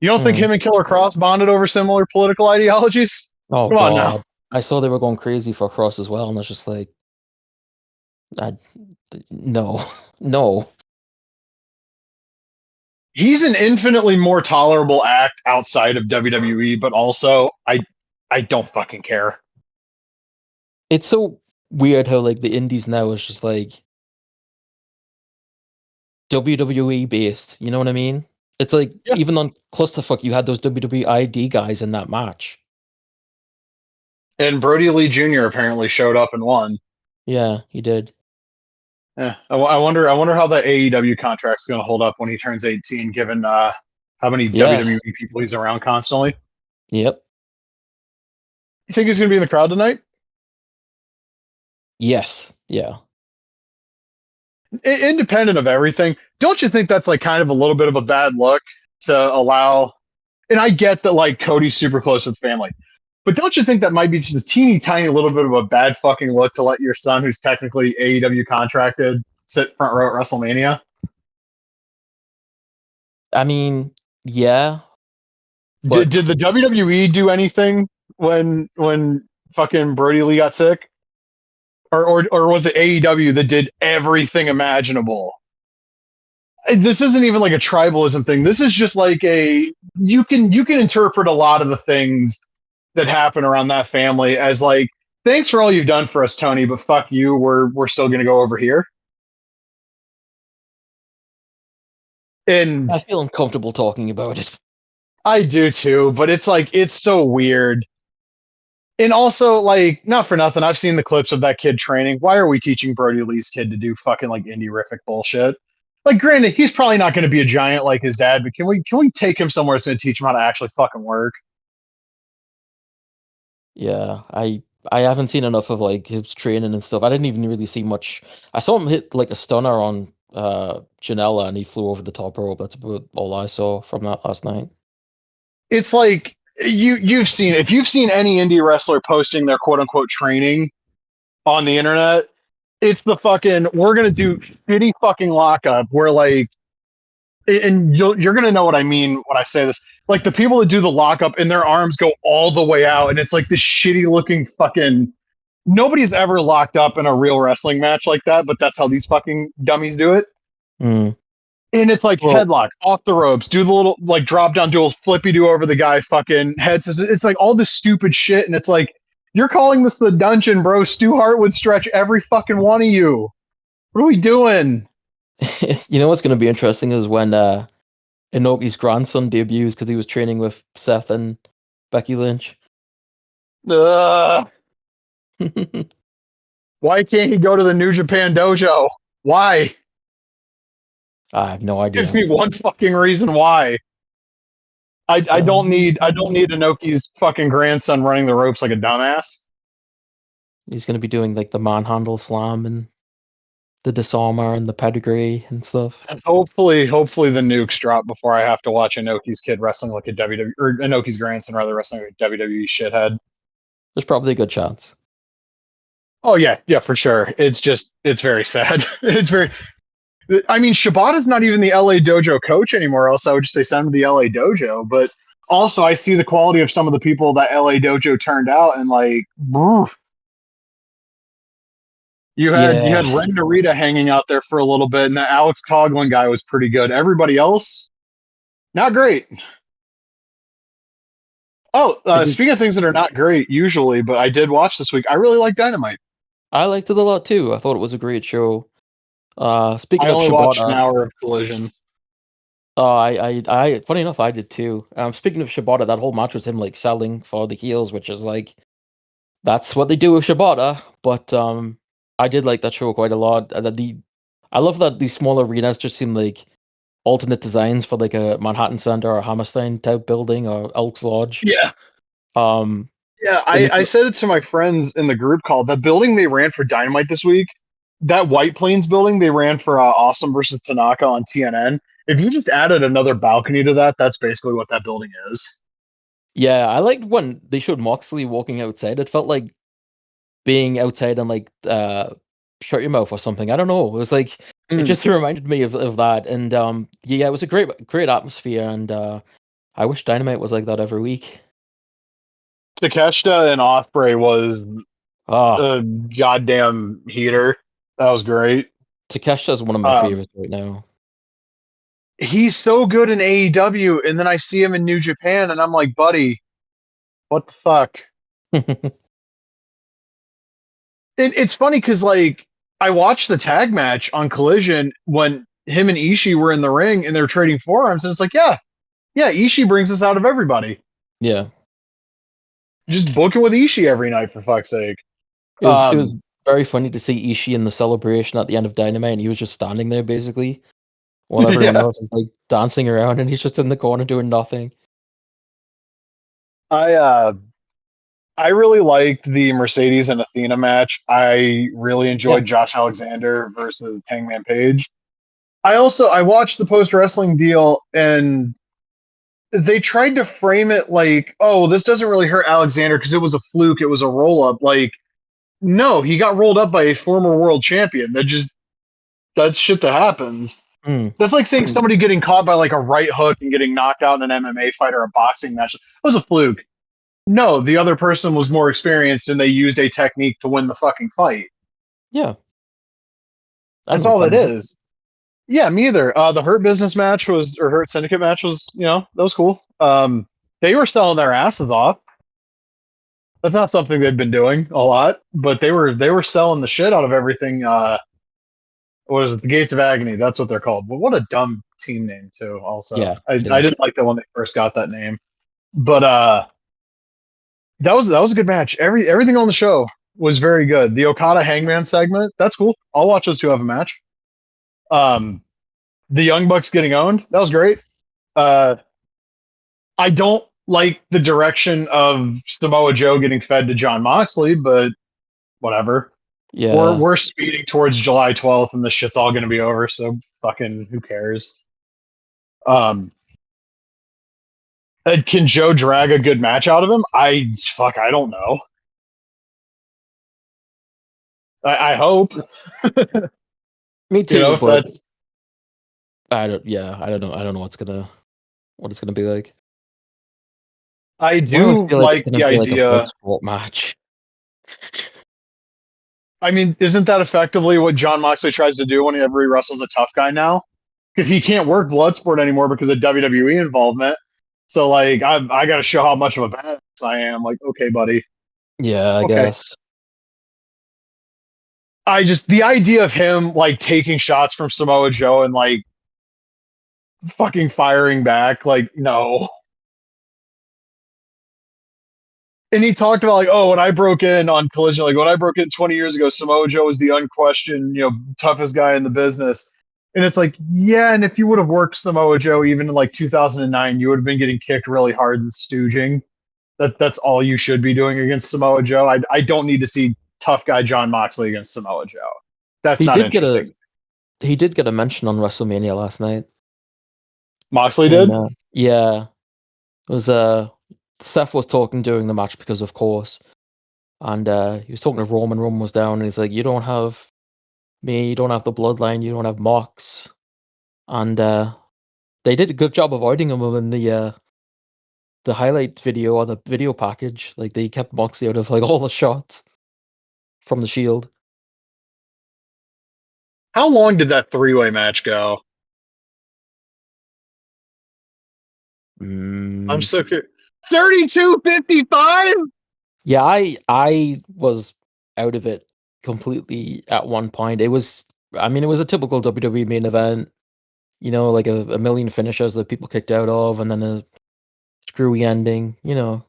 You don't think Hmm. him and Killer Cross bonded over similar political ideologies? Oh Come on now. God, I saw they were going crazy for Cross as well, and I was just like, I, no, no. He's an infinitely more tolerable act outside of WWE, but also I don't fucking care. It's so weird how like the indies now is just like WWE based. You know what I mean? It's like Yeah. even on Clusterfuck, you had those WWE ID guys in that match. And Brody Lee Jr. apparently showed up and won. Yeah, he did. Yeah. I wonder how that AEW contract's going to hold up when he turns 18, given how many Yeah. WWE people he's around constantly. Yep. You think he's going to be in the crowd tonight? Yes. Yeah. Independent of everything, don't you think that's like kind of a little bit of a bad look to allow? And I get that like Cody's super close with family, but don't you think that might be just a teeny tiny little bit of a bad fucking look to let your son, who's technically AEW contracted, sit front row at WrestleMania? I mean, yeah, Did but the WWE do anything when fucking Brody Lee got sick, or was it AEW that did everything imaginable? This isn't even like a tribalism thing. This is just like a you can interpret a lot of the things that happen around that family as like thanks for all you've done for us, Tony, but fuck you. We're still gonna go over here. And I feel uncomfortable talking about it. I do too, but it's like it's so weird. And also, like, not for nothing, I've seen the clips of that kid training. Why are we teaching Brody Lee's kid to do fucking like indie-rific bullshit? Like, granted, he's probably not going to be a giant like his dad, but can we take him somewhere that's going to teach him how to actually fucking work? Yeah, I haven't seen enough of like his training and stuff. I didn't even really see much. I saw him hit like a stunner on Janela and he flew over the top rope. That's about all I saw from that last night. It's like you've seen, if you've seen any indie wrestler posting their quote unquote training on the internet, it's the fucking, we're gonna do shitty fucking lockup where like, and you're gonna know what I mean when I say this. Like the people that do the lockup and their arms go all the way out, and it's like this shitty looking fucking. Nobody's ever locked up in a real wrestling match like that, but that's how these fucking dummies do it. Mm. And it's like Well, headlock off the ropes, do the little like drop down duels, flippy do over the guy, fucking heads. It's like all this stupid shit, and it's like you're calling this the dungeon, bro. Stu Hart would stretch every fucking one of you. What are we doing? you know what's going to be interesting is when Inoki's grandson debuts because he was training with Seth and Becky Lynch. Ugh. Why can't he go to the New Japan dojo? Why? I have no Give idea. me one fucking reason why. I don't need Inoki's fucking grandson running the ropes like a dumbass. He's going to be doing like the manhandle slam and the disarmer and the pedigree and stuff. And hopefully the nukes drop before I have to watch Inoki's kid wrestling like a WWE or Inoki's grandson rather wrestling like a WWE shithead. There's probably a good chance. Oh yeah, for sure. It's very sad. It's very. I mean, Shibata's not even the LA Dojo coach anymore. Else I would just say send him to the LA Dojo. But also, I see the quality of some of the people that LA Dojo turned out, and like, oof. You Yeah, had Ren Narita hanging out there for a little bit, and that Alex Coughlin guy was pretty good. Everybody else, not great. Oh, I did. speaking of things that are not great usually, but I did watch this week. I really like Dynamite. I liked it a lot too. I thought it was a great show. I Speaking of only watched an Shibata, hour of Collision. funny enough, I did too. Speaking of Shibata, that whole match was him like selling for the heels, which is like that's what they do with Shibata. But I did like that show quite a lot. I love that these small arenas just seem like alternate designs for like a Manhattan Center or Hammerstein type building or Elks Lodge. Yeah, Um, yeah. and I said it to my friends in the group call. The building they ran for Dynamite this week, that White Plains building they ran for Awesome versus Tanaka on TNN. If you just added another balcony to that, that's basically what that building is. yeah, I liked when they showed Moxley walking outside. It felt like being outside and like shut your mouth or something. I don't know. It was like it Mm. just reminded me of that. And yeah, it was a great atmosphere. And I wish Dynamite was like that every week. Takeshita and Osprey was Ah, a goddamn heater. That was great. Takesha's one of my Um, favorites right now. he's so good in AEW, and then I see him in New Japan, and I'm like, buddy, what the fuck? It's funny because like I watched the tag match on Collision when him and Ishii were in the ring and they're trading forearms, and it's like, yeah, Ishii brings us out of everybody. Yeah, Just booking with Ishii every night for fuck's sake. it was very funny to see Ishii in the celebration at the end of Dynamite, and he was just standing there basically while everyone Yeah, else is like dancing around, and he's just in the corner doing nothing. I uh, I really liked the Mercedes and Athena match. I really Yeah, enjoyed Josh Alexander versus Hangman Page. I watched the post wrestling deal and they tried to frame it like, oh, this doesn't really hurt Alexander because it was a fluke, it was a roll up. Like, no, he got rolled up by a former world champion. That's shit that happens. mm, That's like saying somebody getting caught by like a right hook and getting knocked out in an MMA fight or a boxing match. It was a fluke. No, the other person was more experienced and they used a technique to win the fucking fight. yeah. I have That's no all it problem with it. is. Yeah, me either. The Hurt Business match was, or Hurt Syndicate match was, that was cool. They were selling their asses off. That's not something they've been doing a lot, but they were selling the shit out of everything. What is it? The Gates of Agony. That's what they're called. But what a dumb team name too. Also, Yeah, it I is. didn't like that when they first got that name, but that was a good match. Everything on the show was very good. The Okada Hangman segment. That's cool. I'll watch those two have a match. Um, the Young Bucks getting owned. That was great. Uh, I don't like the direction of Samoa Joe getting fed to John Moxley, but whatever. We're Yeah, we're speeding towards July 12th, and this shit's all gonna be over. So fucking who cares? Um, Can Joe drag a good match out of him? I don't know. I hope. Me You know, too, if but that's I don't. Yeah, I don't know. I don't know what it's gonna be like. I Why do I do feel like it's like gonna the be like a idea. Bloodsport match? I mean, isn't that effectively what John Moxley tries to do whenever he wrestles a tough guy now? Because he can't work Bloodsport anymore because of WWE involvement. So like, I got to show how much of a badass I am. Like, okay, buddy, Yeah, I okay. guess. I just the idea of him like taking shots from Samoa Joe and like fucking firing back, like no. And he talked about like, oh, when I broke in on Collision, like when I broke in 20 years ago, Samoa Joe was the unquestioned, toughest guy in the business. And it's like, yeah, and if you would have worked Samoa Joe even in like 2009, you would have been getting kicked really hard and stooging. That's all you should be doing against Samoa Joe. I don't need to see tough guy John Moxley against Samoa Joe. That's He not did get interesting. a he did get a mention on WrestleMania last night. Moxley And did. yeah, it was Seth was talking during the match because of course, and he was talking to Roman. Roman was down, and he's like, "You don't have me. You don't have the bloodline. You don't have Mox." And they did a good job avoiding him in the highlight video or the video package. Like they kept Moxley out of like all the shots from the Shield. How long did that three-way match go? I'm Mm, so curious. 32:55. yeah, I was out of it completely at one point. I mean, it was a typical WWE main event. You know, like a million finishers that people kicked out of, and then a screwy ending. You know,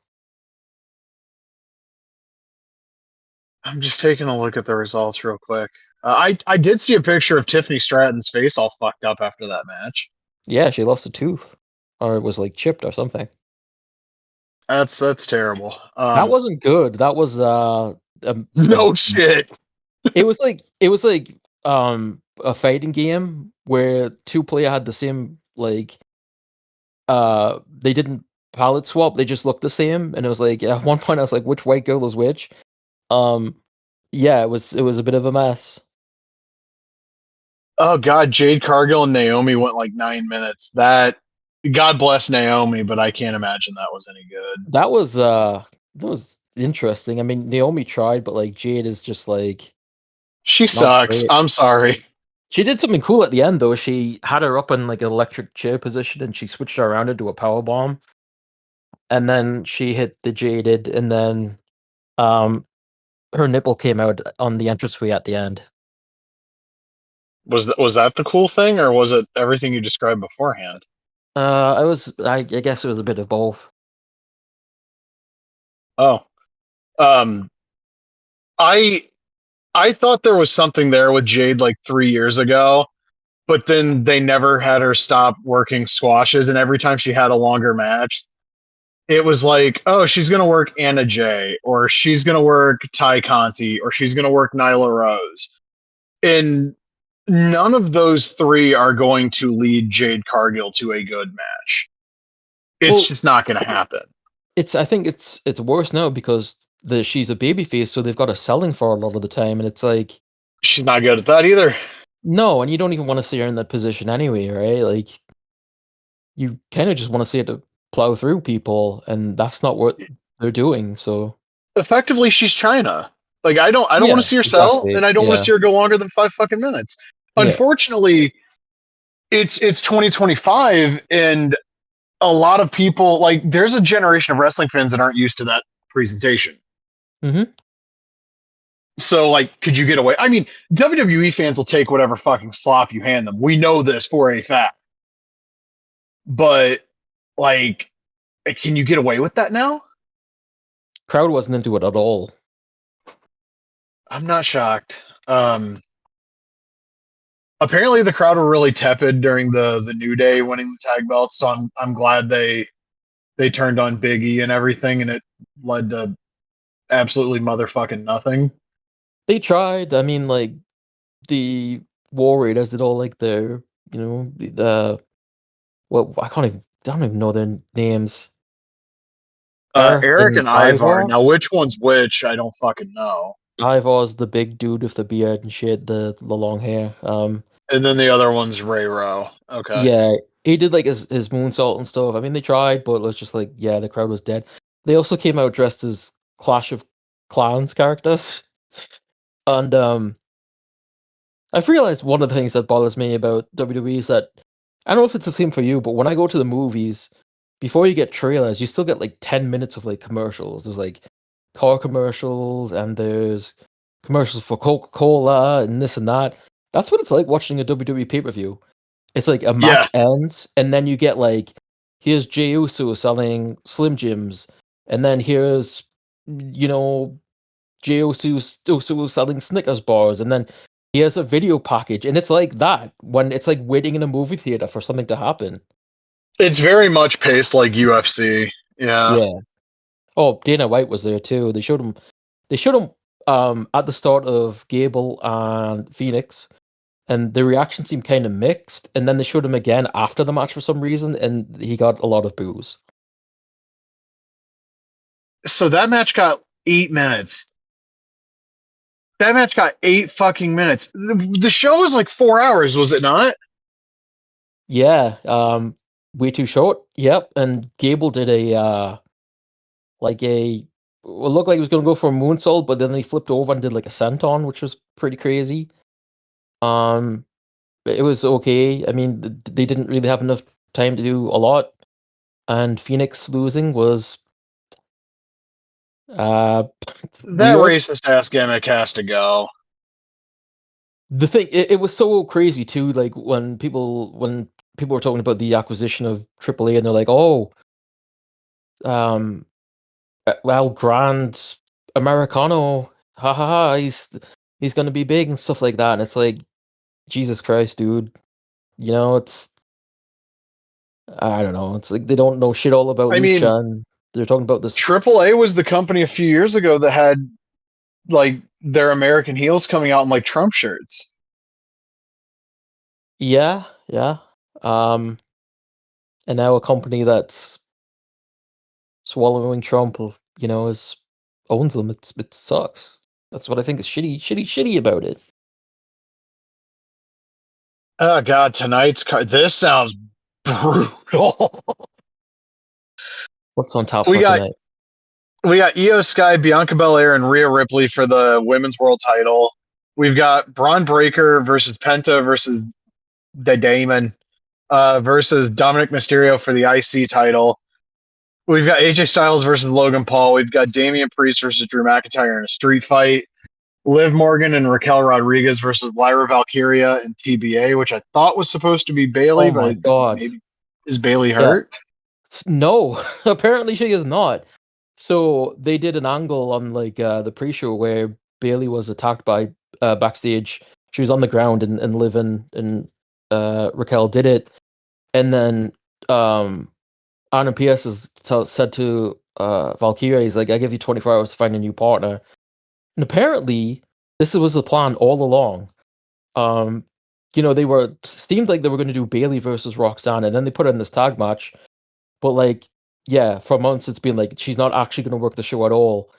I'm just taking a look at the results real quick. I did see a picture of Tiffany Stratton's face all fucked up after that match. yeah, she lost a tooth, or it was like chipped or something. That's terrible. That wasn't good. That was a No shit. it was like a fighting game where two player had the same like they didn't palette swap, they just looked the same, and it was like at one point I was like, which white girl is which? Um yeah, it was a bit of a mess. Oh god, Jade Cargill and Naomi went like 9 minutes. That God bless Naomi, but I can't imagine that was any good. That was interesting. I mean, Naomi tried, but like Jade is just like She not sucks. great. I'm sorry. She did something cool at the end though. She had her up in like an electric chair position and she switched her around into a power bomb, and then she hit the Jaded, and then um her nipple came out on the entranceway at the end. Was that the cool thing, or was it everything you described beforehand? I guess it was a bit of both. Oh, um, I I thought there was something there with Jade like 3 years ago, but then they never had her stop working squashes, and every time she had a longer match, it was like, oh, she's gonna work Anna Jay, or she's gonna work Ty Conti, or she's gonna work Nyla Rose, and none of those three are going to lead Jade Cargill to a good match. It's Well, just not going to happen. I think it's worse now because she's a babyface, so they've got her selling for a lot of the time, and it's like She's not good at that either. no, and you don't even want to see her in that position anyway, right? Like you kind of just want to see her to plow through people, and that's not what they're doing. So Effectively, she's China. Like I don't want yeah, to see her sell, exactly. and I don't want to Yeah, see her go longer than 5 fucking minutes. yeah. Unfortunately, it's 2025, and a lot of people like there's a generation of wrestling fans that aren't used to that presentation. Hmm. So like, could you get away? I mean, WWE fans will take whatever fucking slop you hand them. We know this for a fact. But like, can you get away with that now? Crowd wasn't into it at all. I'm not shocked. Apparently the crowd were really tepid during the New Day winning the tag belts, so I'm glad they turned on Big E and everything, and it led to absolutely motherfucking nothing. They tried. I mean, like the War Raiders did all like their, the well, I don't even know their names. Eric And and Ivar. Now, which one's which? I don't fucking know. Ivar's the big dude with the beard and shit, the long hair. And then the other one's Ray Rowe. Okay. Yeah, he did like his moonsault and stuff. I mean, they tried, but it was just like, yeah, the crowd was dead. They also came out dressed as Clash of Clans characters, and I've realized one of the things that bothers me about WWE is that I don't know if it's the same for you, but when I go to the movies, before you get trailers, you still get like 10 minutes of like commercials. There's like car commercials and there's commercials for Coca-Cola and this and that. That's what it's like watching a WWE pay-per-view. It's like a Yeah. match ends, and then you get like, here's Jey Uso selling Slim Jims, and then here's, you know, Jey Uso selling Snickers bars, and then here's a video package, and it's like that when it's like waiting in a movie theater for something to happen. It's very much paced like UFC. Yeah. Yeah. Oh, Dana White was there too. They showed him. They showed him at the start of Gable and Phoenix, and the reaction seemed kind of mixed. And then they showed him again after the match for some reason, and he got a lot of boos. So that match got 8 minutes. That match got 8 fucking minutes. The show was like 4 hours, was it not? Yeah, way too short. Yep, and Gable did a like a well, looked like he was gonna go for a moonsault, but then he flipped over and did like a senton, which was pretty crazy. Um, it was okay. I mean, they didn't really have enough time to do a lot, and Phoenix losing was uh That weird. racist ass gimmick has to go. The thing, it was so crazy too. Like when people were talking about the acquisition of AAA, and they're like, "Oh, um, well, Grand Americano, ha ha ha, he's gonna be big and stuff like that." And it's like, Jesus Christ, dude. It's I don't know. It's like they don't know shit all about I mean, Lucha, and they're talking about this. AAA was the company a few years ago that had like their American heels coming out in like Trump shirts. Yeah, yeah. Um, and now a company that's swallowing Trump, is owns them. It sucks. That's what I think is shitty about it. Oh god, tonight's card. This sounds brutal. What's on top we for got tonight? we got Io Sky, Bianca Belair, and Rhea Ripley for the women's world title. We've got Braun Breaker versus Penta versus the Damon versus Dominic Mysterio for the IC title. We've got AJ Styles versus Logan Paul. We've got Damian Priest versus Drew McIntyre in a street fight. Liv Morgan and Raquel Rodriguez versus Lyra Valkyria and TBA, which I thought was supposed to be Bailey, Oh but my god. maybe is Bailey Yeah. hurt? No, apparently she is not. So they did an angle on like the pre-show where Bailey was attacked by backstage. She was on the ground and Liv and Raquel did it, and then Aaron Pierce said to Valkyria, he's like, "I give you 24 hours to find a new partner." And apparently, this was the plan all along. Um, they were seemed like they were going to do Bailey versus Roxanne, and then they put her in this tag match. But like, yeah, for months it's been like she's not actually going to work the show at all.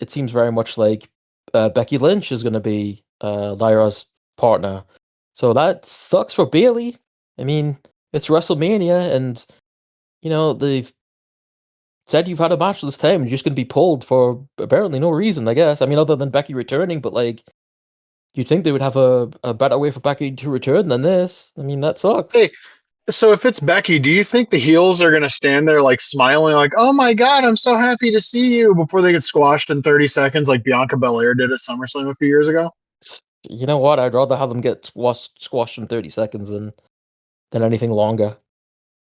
It seems very much like Becky Lynch is going to be Lyra's partner. So that sucks for Bailey. I mean, it's WrestleMania, and they've said you've had a match this time, and you're just going to be pulled for apparently no reason. I guess. I mean, other than Becky returning, but like, you'd think they would have a better way for Becky to return than this. I mean, that sucks. Hey, so if it's Becky, do you think the heels are going to stand there like smiling, like, oh my God, I'm so happy to see you before they get squashed in 30 seconds like Bianca Belair did at SummerSlam a few years ago? You know what? I'd rather have them get squashed in 30 seconds than anything longer.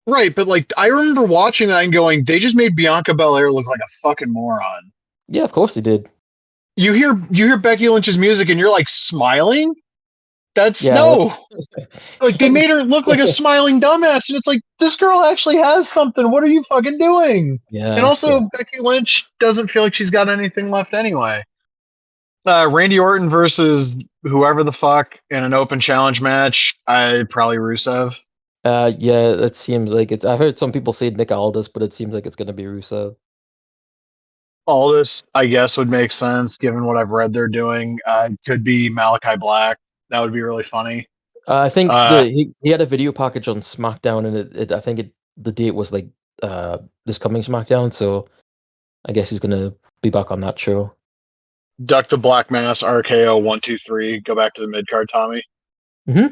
Right, but like I remember watching that and going, they just made Bianca Belair look like a fucking moron. Yeah, of course they did. You hear Becky Lynch's music and you're like smiling? That's Yeah, no. Like they made her look like a smiling dumbass, and it's like this girl actually has something. What are you fucking doing? And yeah, yeah. also, Becky Lynch doesn't feel like she's got anything left anyway. Randy Orton versus whoever the fuck in an open challenge match. I probably Rusev. Yeah, it seems like it. I've heard some people say Nick Aldis, but it seems like it's gonna be Rusev. All this, I guess, would make sense given what I've read they're doing. Could be Malachi Black. That would be really funny. I think Uh, he had a video package on SmackDown, and I think the date was like this coming SmackDown, so I guess he's gonna be back on that show. Duck to Black Mass, RKO 1 2 3. Go back to the mid card, Tommy. Hmm.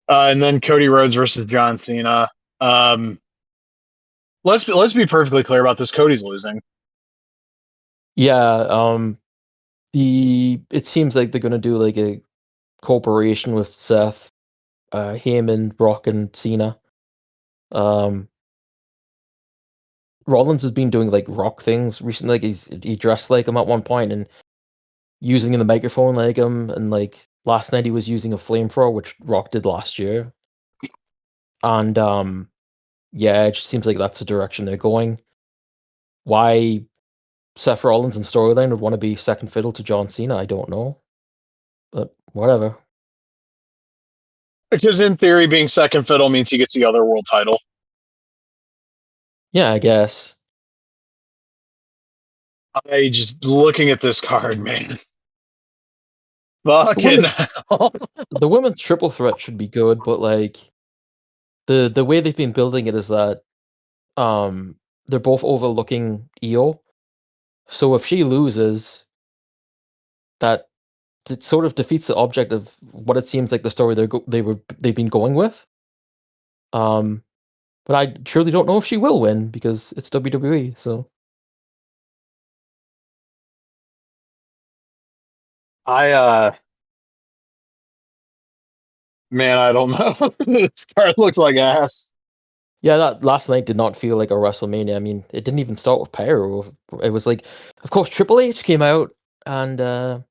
And then Cody Rhodes versus John Cena. Um, let's be perfectly clear about this. Cody's losing. Yeah, it seems like they're gonna do like a cooperation with Seth, Heyman, Brock, and Cena. Um, Rollins has been doing like rock things recently. Like he dressed like him at one point and using the microphone like him, and like last night he was using a flamethrower, which Rock did last year. And yeah, it just seems like that's the direction they're going. Why Seth Rollins and storyline would want to be second fiddle to John Cena, I don't know, but whatever. Because in theory, being second fiddle means he gets the other world title. Yeah, I guess I just looking at this card, man. the Fucking women hell. the women's triple threat should be good, but like the way they've been building it is that they're both overlooking Io. So if she loses, that it sort of defeats the object of what it seems like the story they've been going with. Um, but I truly don't know if she will win because it's WWE. So I man, I don't know. This card looks like ass. yeah, that last night did not feel like a WrestleMania. I mean, it didn't even start with pyro. It was like, of course, Triple H came out, and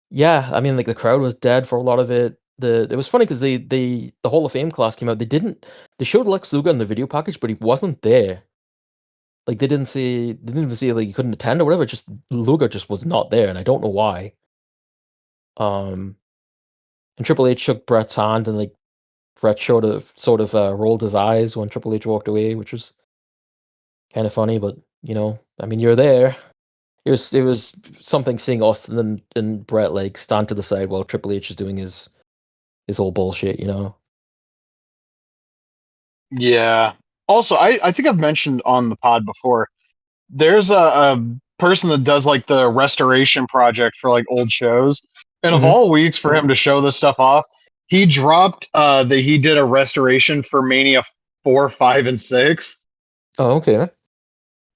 yeah, I mean, like the crowd was dead for a lot of it. It was funny because the Hall of Fame class came out. They showed Lex Luger in the video package, but he wasn't there. Like they didn't even say like he couldn't attend or whatever. Just Luger just was not there, and I don't know why. Um, and Triple H shook Brett's hand, and like Brett sort of rolled his eyes when Triple H walked away, which was kind of funny. But I mean, you're there. It was something seeing Austin and Brett like stand to the side while Triple H is doing his whole bullshit. Yeah. Also, I think I've mentioned on the pod before. There's a person that does like the restoration project for like old shows, and of Hmm. all weeks for him to show this stuff off, he dropped that he did a restoration for Mania 4, 5, and 6, Oh, okay.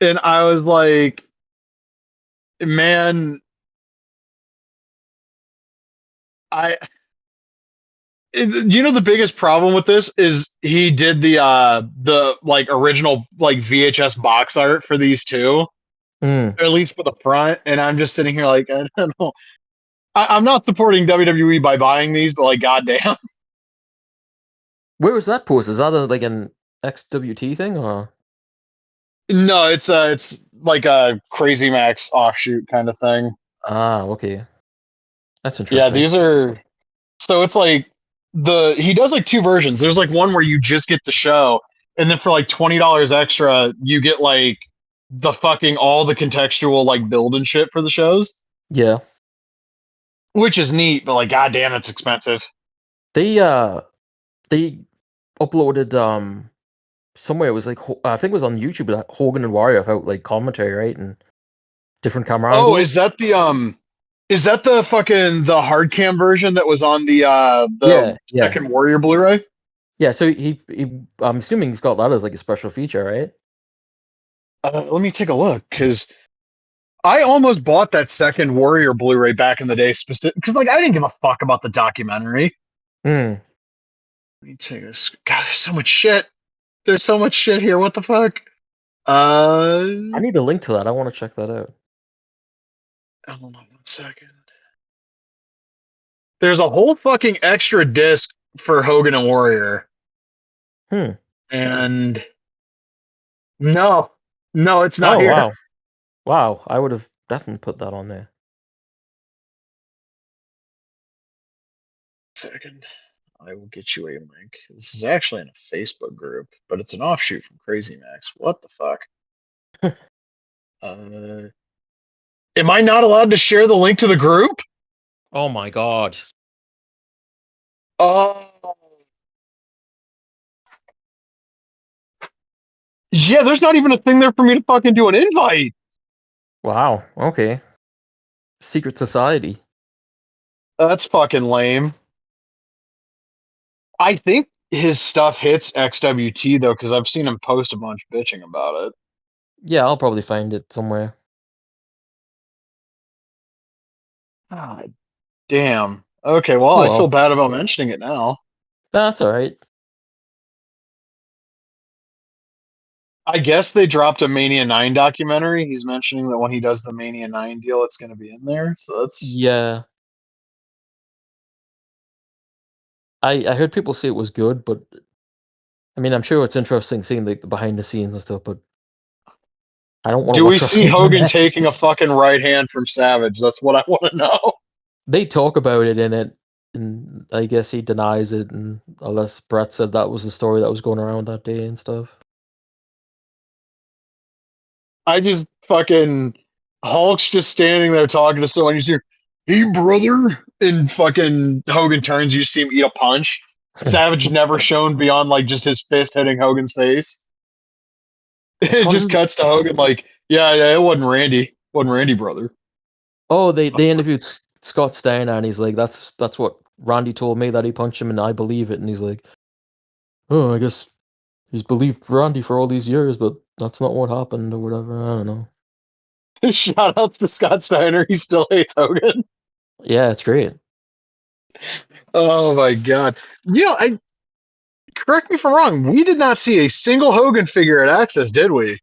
and I was like, man, I. The biggest problem with this is he did the like original like VHS box art for these two, Mm. or at least for the front, and I'm just sitting here like I don't know. I'm not supporting WWE by buying these, but like goddamn. Where was that post? Is that like an XWT thing or? No, it's like a Crazy Max offshoot kind of thing. Ah, okay. That's Yeah, interesting. these are so it's like he does like two versions. There's like one where you just get the show, and then for like $20 extra, you get like the fucking all the contextual like build and shit for the shows, Yeah. which is neat, but like goddamn, it's expensive. They they uploaded somewhere it was like I think it was on YouTube that Hogan and Warrior out like commentary, right? And different camera Oh, angles. is that the fucking the hard cam version that was on the Yeah, yeah. second Warrior Blu-ray? Yeah, so he I'm assuming he's got that as like a special feature, right? Let me take a look because I almost bought that second Warrior Blu-ray back in the day, specific because like I didn't give a fuck about the documentary. Hmm. Let me take this. God, there's so much shit. There's so much shit here. What the fuck? Uh, I need a link to that. I want to check that out. hold on 1 second. There's a whole fucking extra disc for Hogan and Warrior, Hmm. and no, no, it's not Oh here. wow. Wow. I would have definitely put that on there. Second. I will get you a link. This is actually in a Facebook group, but it's an offshoot from Crazy Max. What the fuck? Uh, am I not allowed to share the link to the group? Oh my god. Oh, yeah. There's not even a thing there for me to fucking do an invite. Wow. Okay. Secret society. That's fucking lame. I think his stuff hits XWT though, because I've seen him post a bunch bitching about it. Yeah, I'll probably find it somewhere. God damn. Okay, well, Oh I feel well. bad about mentioning it now. That's alright. I guess they dropped a Mania 9 documentary. He's mentioning that when he does the Mania 9 deal, it's going to be in there. So that's. Yeah. I heard people say it was good, but I mean I'm sure it's interesting seeing like the behind the scenes and stuff, but I don't want to Do we watch see WrestleMania Hogan next. taking a fucking right hand from Savage? That's what I want to know. They talk about it in it, and I guess he denies it, and unless Brett said that was the story that was going around that day and stuff. I just fucking. Hulk's just standing there talking to someone. You hear, hey, brother. And fucking Hogan turns, you see him eat a punch. Savage never shown beyond like just his fist hitting Hogan's face. I It thought just it, cuts to Hogan like, yeah, it wasn't Randy. Wasn't Randy, brother. oh, they interviewed Scott Steiner, and he's like, that's what Randy told me, that he punched him, and I believe it. And he's like, oh, I guess he's believed Randy for all these years, but that's not what happened or whatever. I don't know. Shout out to Scott Steiner. He still hates Hogan. Yeah, it's great. Oh my god. I correct me if I'm wrong. We did not see a single Hogan figure at Access, did we?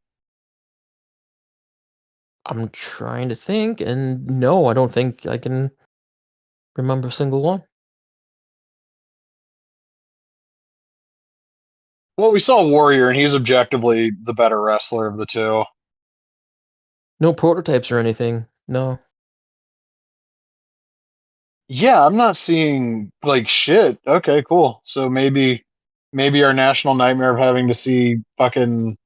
I'm trying to think, and no, I don't think I can remember a single one. Well, we saw Warrior, and he's objectively the better wrestler of the two. No prototypes or anything. No. Yeah, I'm not seeing like shit. Okay, cool. So maybe our national nightmare of having to see fucking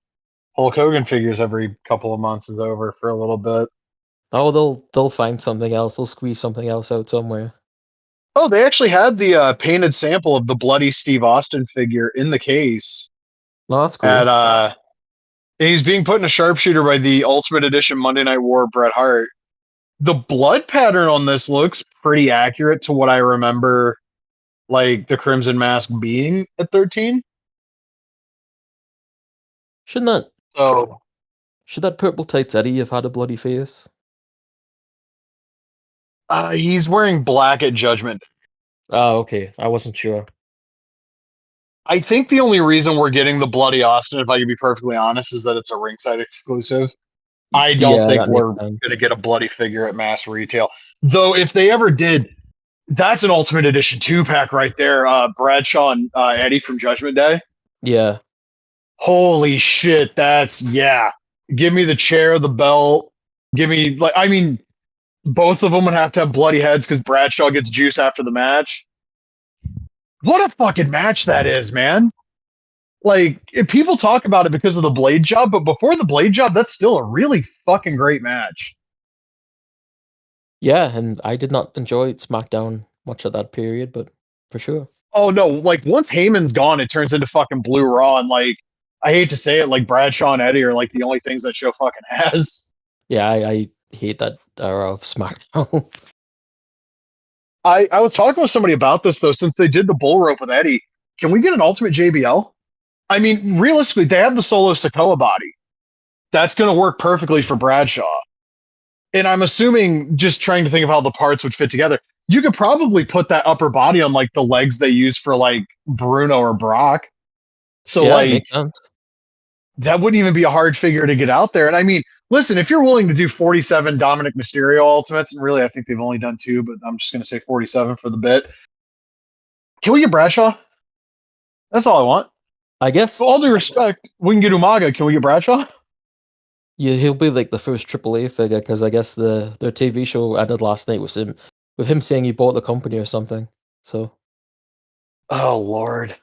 Hulk Hogan figures every couple of months is over for a little bit. Oh, they'll find something else. They'll squeeze something else out somewhere. Oh, they actually had the painted sample of the bloody Steve Austin figure in the case Oh, that's at cool. and he's being put in a sharpshooter by the Ultimate Edition Monday Night War Bret Hart. The blood pattern on this looks pretty accurate to what I remember like the Crimson Mask being at 13. Shouldn't that So should that purple tights Eddie have had a bloody face? he's wearing black at Judgment. Oh, okay. I wasn't sure. I think the only reason we're getting the bloody Austin, if I can be perfectly honest, is that it's a ringside exclusive. I don't Yeah, think that makes we're sense. going to get a bloody figure at mass retail. Though, if they ever did, that's an Ultimate Edition 2 pack right there. Bradshaw and Eddie from Judgment Day. Yeah. Holy shit, that's, yeah. Give me the chair, the belt. Give me, like, I mean, both of them would have to have bloody heads because Bradshaw gets juice after the match. What a fucking match that is, man. Like, if people talk about it because of the blade job, but before the blade job, that's still a really fucking great match. Yeah, and I did not enjoy SmackDown much at that period, but for sure. Oh no, like once Heyman's gone, it turns into fucking Blue Raw, and like I hate to say it, like Bradshaw and Eddie are like the only things that show fucking has. Yeah, I hate that era of SmackDown. I was talking with somebody about this though, since they did the bull rope with Eddie. Can we get an Ultimate JBL? I mean, realistically, they have the Solo Sokoa body. That's going to work perfectly for Bradshaw. And I'm assuming, just trying to think of how the parts would fit together, you could probably put that upper body on like the legs they use for like Bruno or Brock. So Yeah, it like makes sense. that wouldn't even be a hard figure to get out there. And I mean, listen, if you're willing to do 47 Dominic Mysterio Ultimates, and really I think they've only done 2, but I'm just going to say 47 for the bit. Can we get Bradshaw? That's all I want. I With guess all due respect, we can get Umaga. Can we get Bradshaw? yeah, he'll be like the first AAA figure because I guess their TV show ended last night with him saying he bought the company or something. So Oh Lord.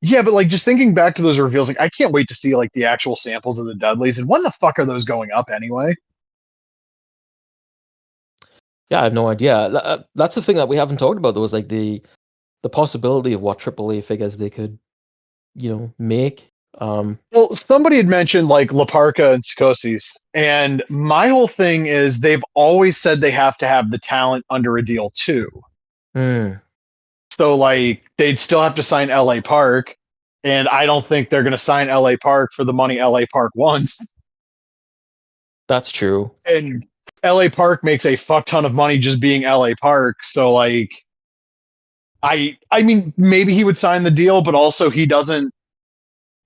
Yeah, but like just thinking back to those reveals, like I can't wait to see like the actual samples of the Dudleys. And when the fuck are those going up anyway? Yeah, I have no idea. That's the thing that we haven't talked about, though, is like the possibility of what AAA figures they could, make. Well, somebody had mentioned like Laparca and Sikosis, and my whole thing is they've always said they have to have the talent under a deal too. hmm, So like they'd still have to sign LA Park, and I don't think they're going to sign LA Park for the money LA Park wants. that's true. And LA Park makes a fuck ton of money just being LA Park. So like I mean maybe he would sign the deal, but also he doesn't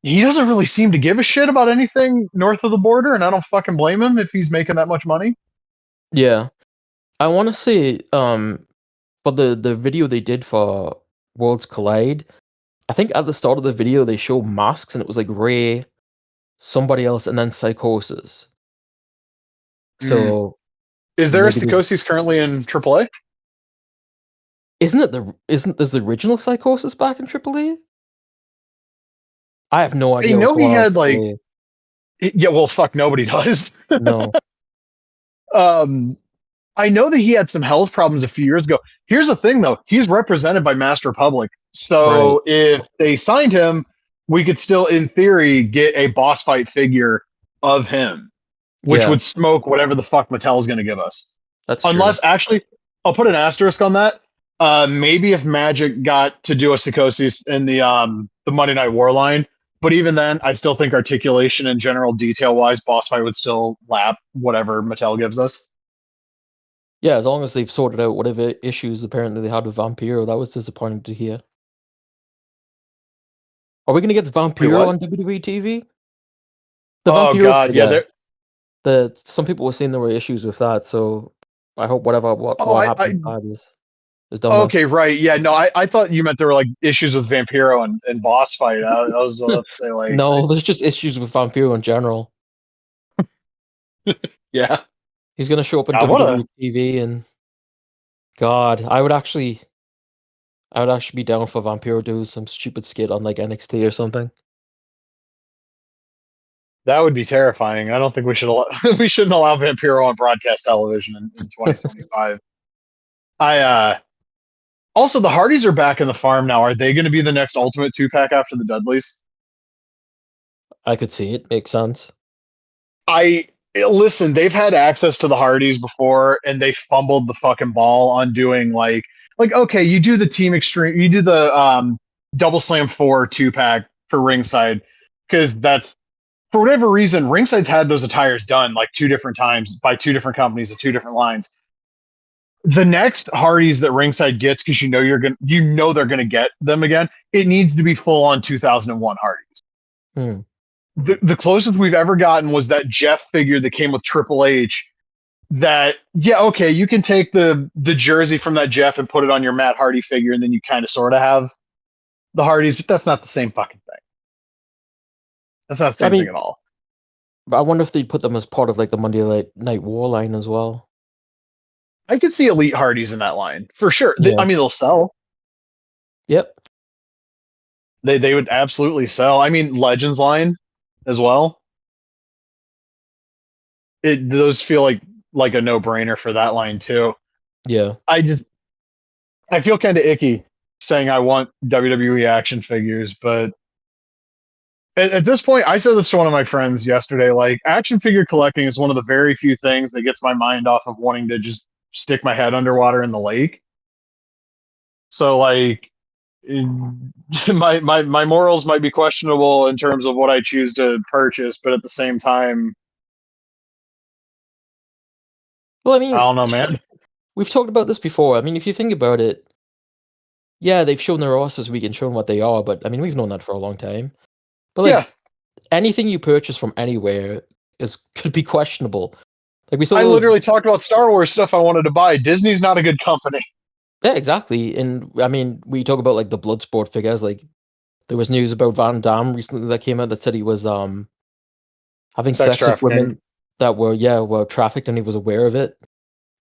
really seem to give a shit about anything north of the border, and I don't fucking blame him if he's making that much money. Yeah, I want to say, but the video they did for Worlds Collide, I think at the start of the video they show masks and it was like Ray, somebody else, and then Psychosis. Mm. So Is there a maybe there's Sikosis currently in AAA? isn't there's the original Psychosis back in AAA? I have no I idea what's know going he on had in like AAA. yeah, well, fuck, nobody does. No, um, I know that he had some health problems a few years ago. Here's the thing, though: he's represented by Master Public, right? so if they signed him, we could still, in theory, get a boss fight figure of him, which Yeah, would smoke whatever the fuck Mattel's going to give us. that's true. Unless, actually, I'll put an asterisk on that. Maybe if Magic got to do a Psychosis in the Monday Night War line, but even then, I still think articulation and general detail wise, boss fight would still lap whatever Mattel gives us. Yeah, as long as they've sorted out whatever issues apparently they had with Vampiro, that was disappointing to hear. Are we gonna get Wait, Vampiro what? on WWE TV? The Oh Vampiro God, yeah. figure. There. Some people were saying there were issues with that, so I hope whatever Oh, what happened with that is done with. okay, right. Yeah, no, I thought you meant there were like issues with Vampiro and boss fight. I was about to say like, No, there's just issues with Vampiro in general. yeah. He's gonna show up on What a WWE TV, and God, I would actually be down for Vampiro do some stupid skit on like NXT or something. that would be terrifying. I don't think we should we shouldn't allow Vampiro on broadcast television in 2025. I Also, the Hardys are back in the farm now. Are they going to be the next Ultimate 2 pack after the Dudleys? I could see it. Makes sense. I Listen. They've had access to the Hardys before, and they fumbled the fucking ball on doing like okay, you do the Team Extreme, you do the Double Slam 4 2 pack for Ringside because that's for whatever reason Ringside's had those attires done like 2 different times by 2 different companies of 2 different lines. The next Hardys that Ringside gets, because they're gonna get them again. It needs to be full on 2001 Hardys. Hmm. The closest we've ever gotten was that Jeff figure that came with Triple H. That yeah, okay, you can take the jersey from that Jeff and put it on your Matt Hardy figure, and then you kind of sort of have the Hardys, but that's not the same fucking thing. That's not the I same thing mean, at all. I wonder if they'd put them as part of like the Night War line as well. I could see Elite Hardys in that line for sure. I Yeah. mean, they'll sell. Yep. They would absolutely sell. I mean, Legends line as well. Those feel like a no brainer for that line too. Yeah. I feel kind of icky saying I want WWE action figures, but at this point, I said this to one of my friends yesterday. Like, action figure collecting is one of the very few things that gets my mind off of wanting to just stick my head underwater in the lake. So, like, my morals might be questionable in terms of what I choose to purchase, but at the same time, Well, I I mean, don't know, man. we've talked about this before. I mean, if you think about it, yeah, they've shown their ass this week and shown what they are, but I mean, we've known that for a long time. But like Yeah, anything you purchase from anywhere is could be questionable. Like we saw I those. literally talked about Star Wars stuff I wanted to buy. Disney's not a good company. Yeah, exactly. And I mean, we talk about like the Bloodsport figures. Like there was news about Van Damme recently that came out that said he was having Sex sex with trafficking. women that were trafficked and he was aware of it.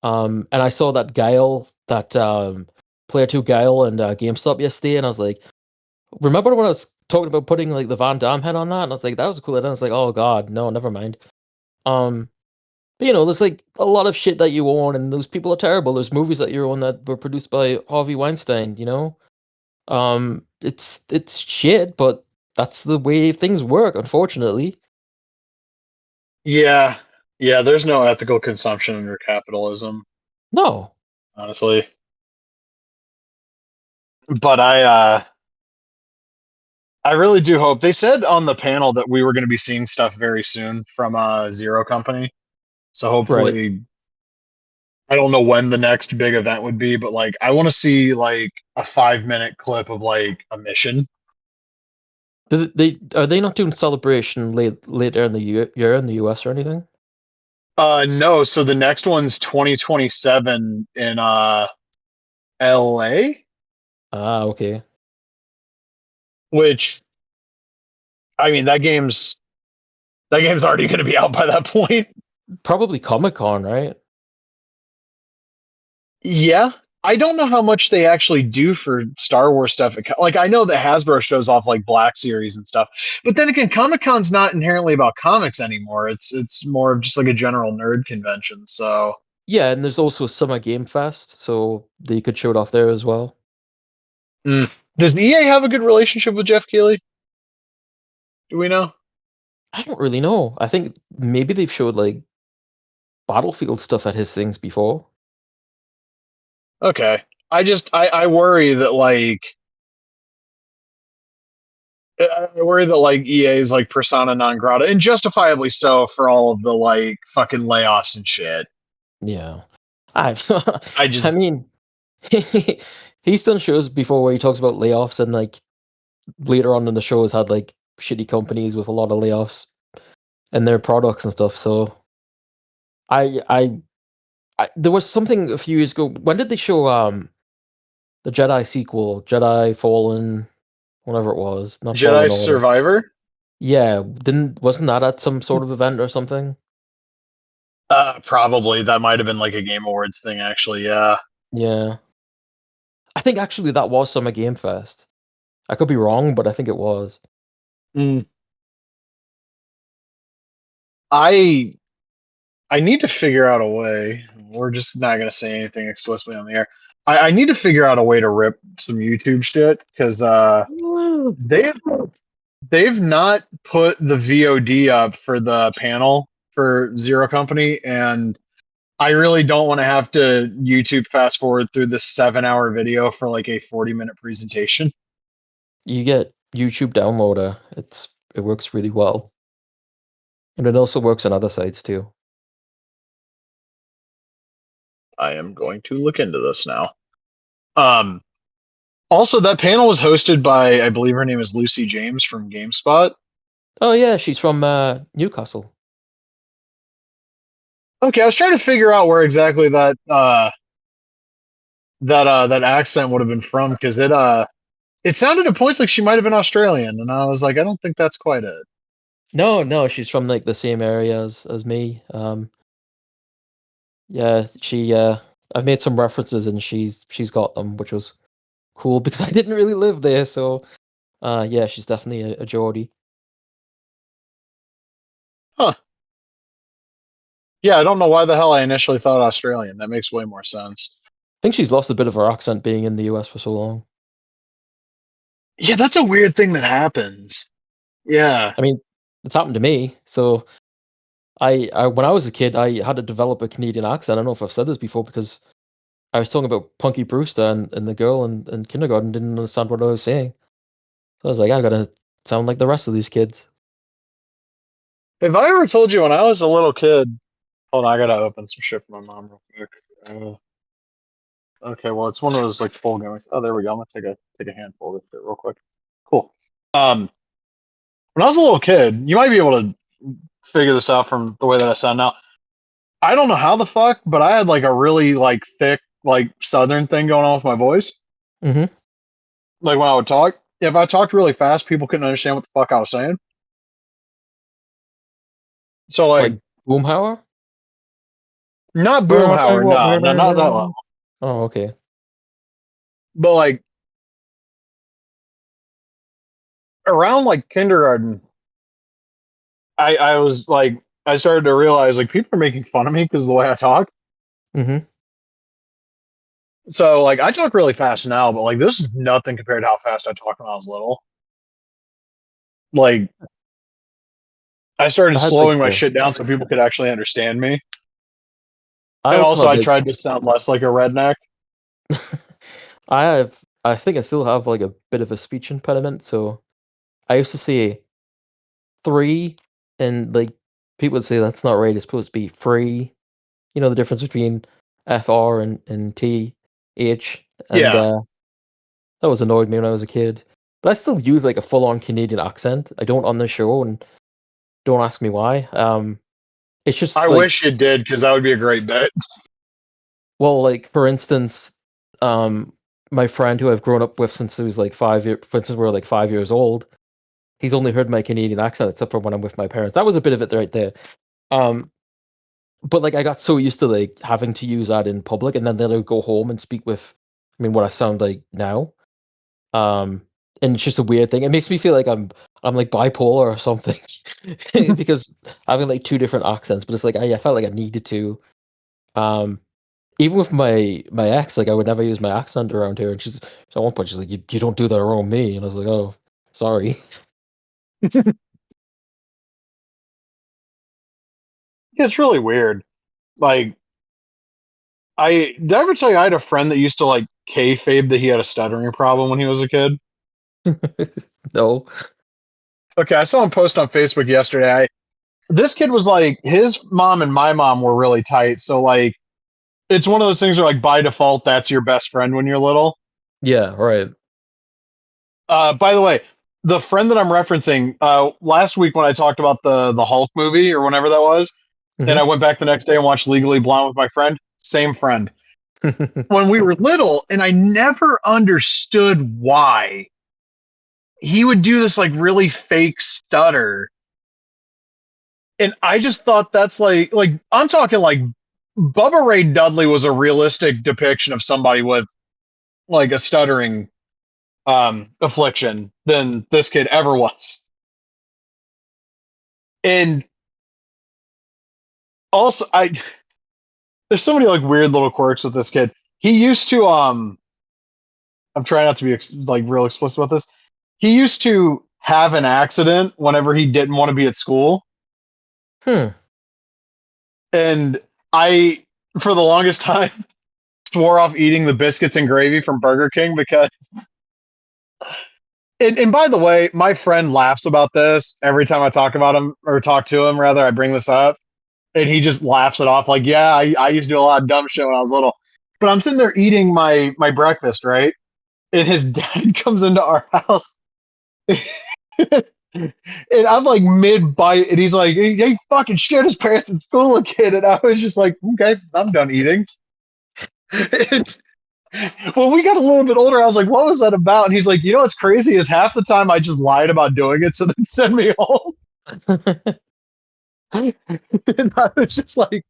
And I saw that Guile, that Player 2 Guile and GameStop yesterday, and I was like, remember when I was talking about putting like the Van Damme head on that? And I was like, that was a cool idea. I was like, oh god, no, never mind. Um, but there's like a lot of shit that you own, and those people are terrible. There's movies that you own that were produced by Harvey Weinstein. It's shit, but that's the way things work, unfortunately. Yeah, yeah. There's no ethical consumption under capitalism, No. honestly. But I really do hope. They said on the panel that we were going to be seeing stuff very soon from Zero Company. So Right. hopefully, I don't know when the next big event would be, but like I want to see like a 5 minute clip of like a mission. They are they not doing celebration later in the year in the US or anything? No, so the next one's 2027 in LA, Ah, okay. which I mean that game's already going to be out by that point. Probably Comic-Con, right? Yeah. I don't know how much they actually do for Star Wars stuff. Like I know that Hasbro shows off like Black Series and stuff, but then again, Comic Con's not inherently about comics anymore. It's more of just like a general nerd convention. So, Yeah, and there's also a Summer Game Fest, so they could show it off there as well. mm. Does EA have a good relationship with Jeff Keighley? Do we know? I don't really know. I think maybe they've showed like Battlefield stuff at his things before. Okay. I worry that like I worry that like EA is like persona non grata, and justifiably so for all of the like fucking layoffs and shit. Yeah. I I I just mean, he's done shows before where he talks about layoffs, and like later on in the show has had like shitty companies with a lot of layoffs and their products and stuff. So I I, there was something a few years ago. When did they show the Jedi sequel, Jedi Fallen, whatever it was, not Jedi Fallen Order. Survivor. Yeah, didn't wasn't that at some sort of event or something? Probably that might have been like a Game Awards thing, actually. Yeah. Yeah. I think actually that was Summer Game Fest. I could be wrong, but I think it was. Mm. I I need to figure out a way. We're just not gonna say anything explicitly on the air. I need to figure out a way to rip some YouTube shit because they've they've not put the VOD up for the panel for Zero Company, and I really don't want to have to YouTube fast forward through this 7 hour video for like a 40-minute presentation. You get YouTube Downloader. It works really well. And it also works on other sites too. I am going to look into this now. Um, Also, that panel was hosted by, I believe her name is Lucy James from GameSpot. Oh yeah, she's from Newcastle. Okay, I was trying to figure out where exactly that accent would have been from because it sounded at points like she might have been Australian, and I was like, I don't think that's quite it. No, no, she's from like the same area as me. Yeah, she I've made some references and she's got them, which was cool because I didn't really live there, so yeah, she's definitely a Geordie. Huh. Yeah, I don't know why the hell I initially thought Australian. That makes way more sense. I think she's lost a bit of her accent being in the US for so long. Yeah, that's a weird thing that happens. Yeah. I mean, it's happened to me. So I when I was a kid, I had to develop a Canadian accent. I don't know if I've said this before because I was talking about Punky Brewster and the girl in kindergarten didn't understand what I was saying. So I was like, I gotta sound like the rest of these kids. Have I ever told you when I was a little kid? Hold on, I gotta open some shit for my mom real quick. Okay, well, it's one of those like full gimmicks. Oh, there we go. I'm gonna take a handful of this shit real quick. Cool. Um, when I was a little kid, you might be able to figure this out from the way that I sound now. I don't know how the fuck, but I had like a really like thick like southern thing going on with my voice. Mm-hmm. Like when I would talk, if I talked really fast, people couldn't understand what the fuck I was saying. So Like like, Boomhauer? not Boomhauer, no, no, not that level. Oh, okay. But like around like kindergarten, I was like I started to realize like people are making fun of me because of the way I talk. Hmm. So like I talk really fast now, but like this is nothing compared to how fast I talked when I was little. Like I started I had like slowing my shit down so people could actually understand me. I And also also had I like tried to sound less like a redneck. I think I still have like a bit of a speech impediment, so I used to say three, and like people would say that's not right. It's supposed to be free. You know the difference between FR and TH, and Yeah. that was annoyed me when I was a kid. But I still use like a full on Canadian accent. I don't on the show, and don't ask me why. It's I just like, wish you did because that would be a great bit. well, like for instance, um, my friend who I've grown up with since he was like 5 years, since we were like 5 years old. He's only heard my Canadian accent except for when I'm with my parents. That was a bit of it right there. Um, but like I got so used to like having to use that in public, and then I would go home and speak with, I mean, what I sound like now. Um, and it's just a weird thing. It makes me feel like I'm like bipolar or something because having like two different accents. But it's like I felt like I needed to. Um, Even with my ex, like I would never use my accent around here, and she's so at one point she's like, you don't do that around me," and I was like, "Oh, sorry." It's really weird. Like did I ever tell you I had a friend that used to like kayfabe that he had a stuttering problem when he was a kid? No. Okay, I saw him post on Facebook yesterday. This kid was like his mom and my mom were really tight, so like it's one of those things where like by default that's your best friend when you're little. Yeah, right. By the way, the friend that I'm referencing, last week when I talked about the Hulk movie or whenever that was, and I Mhm. went back the next day and watched Legally Blonde with my friend, same friend. When we were little, and I never understood why he would do this like really fake stutter. And I just thought that's like I'm talking like Bubba Ray Dudley was a realistic depiction of somebody with like a stuttering affliction than this kid ever was. And also I there's so many like weird little quirks with this kid. He used to I'm trying not to be like real explicit about this. He used to have an accident whenever he didn't want to be at school. Hmm. And I for the longest time swore off eating the biscuits and gravy from Burger King because and by the way, my friend laughs about this every time I talk about him or talk to him rather I bring this up. And he just laughs it off like, yeah, I used to do a lot of dumb shit when I was little. But I'm sitting there eating my breakfast, right? And his dad comes into our house. And I'm like mid bite, and he's like, he fucking shit his pants in school again. And I was just like, okay, I'm done eating. And when we got a little bit older, I was like, what was that about? And he's like, you know what's crazy is half the time I just lied about doing it so they send me home. And I was just like,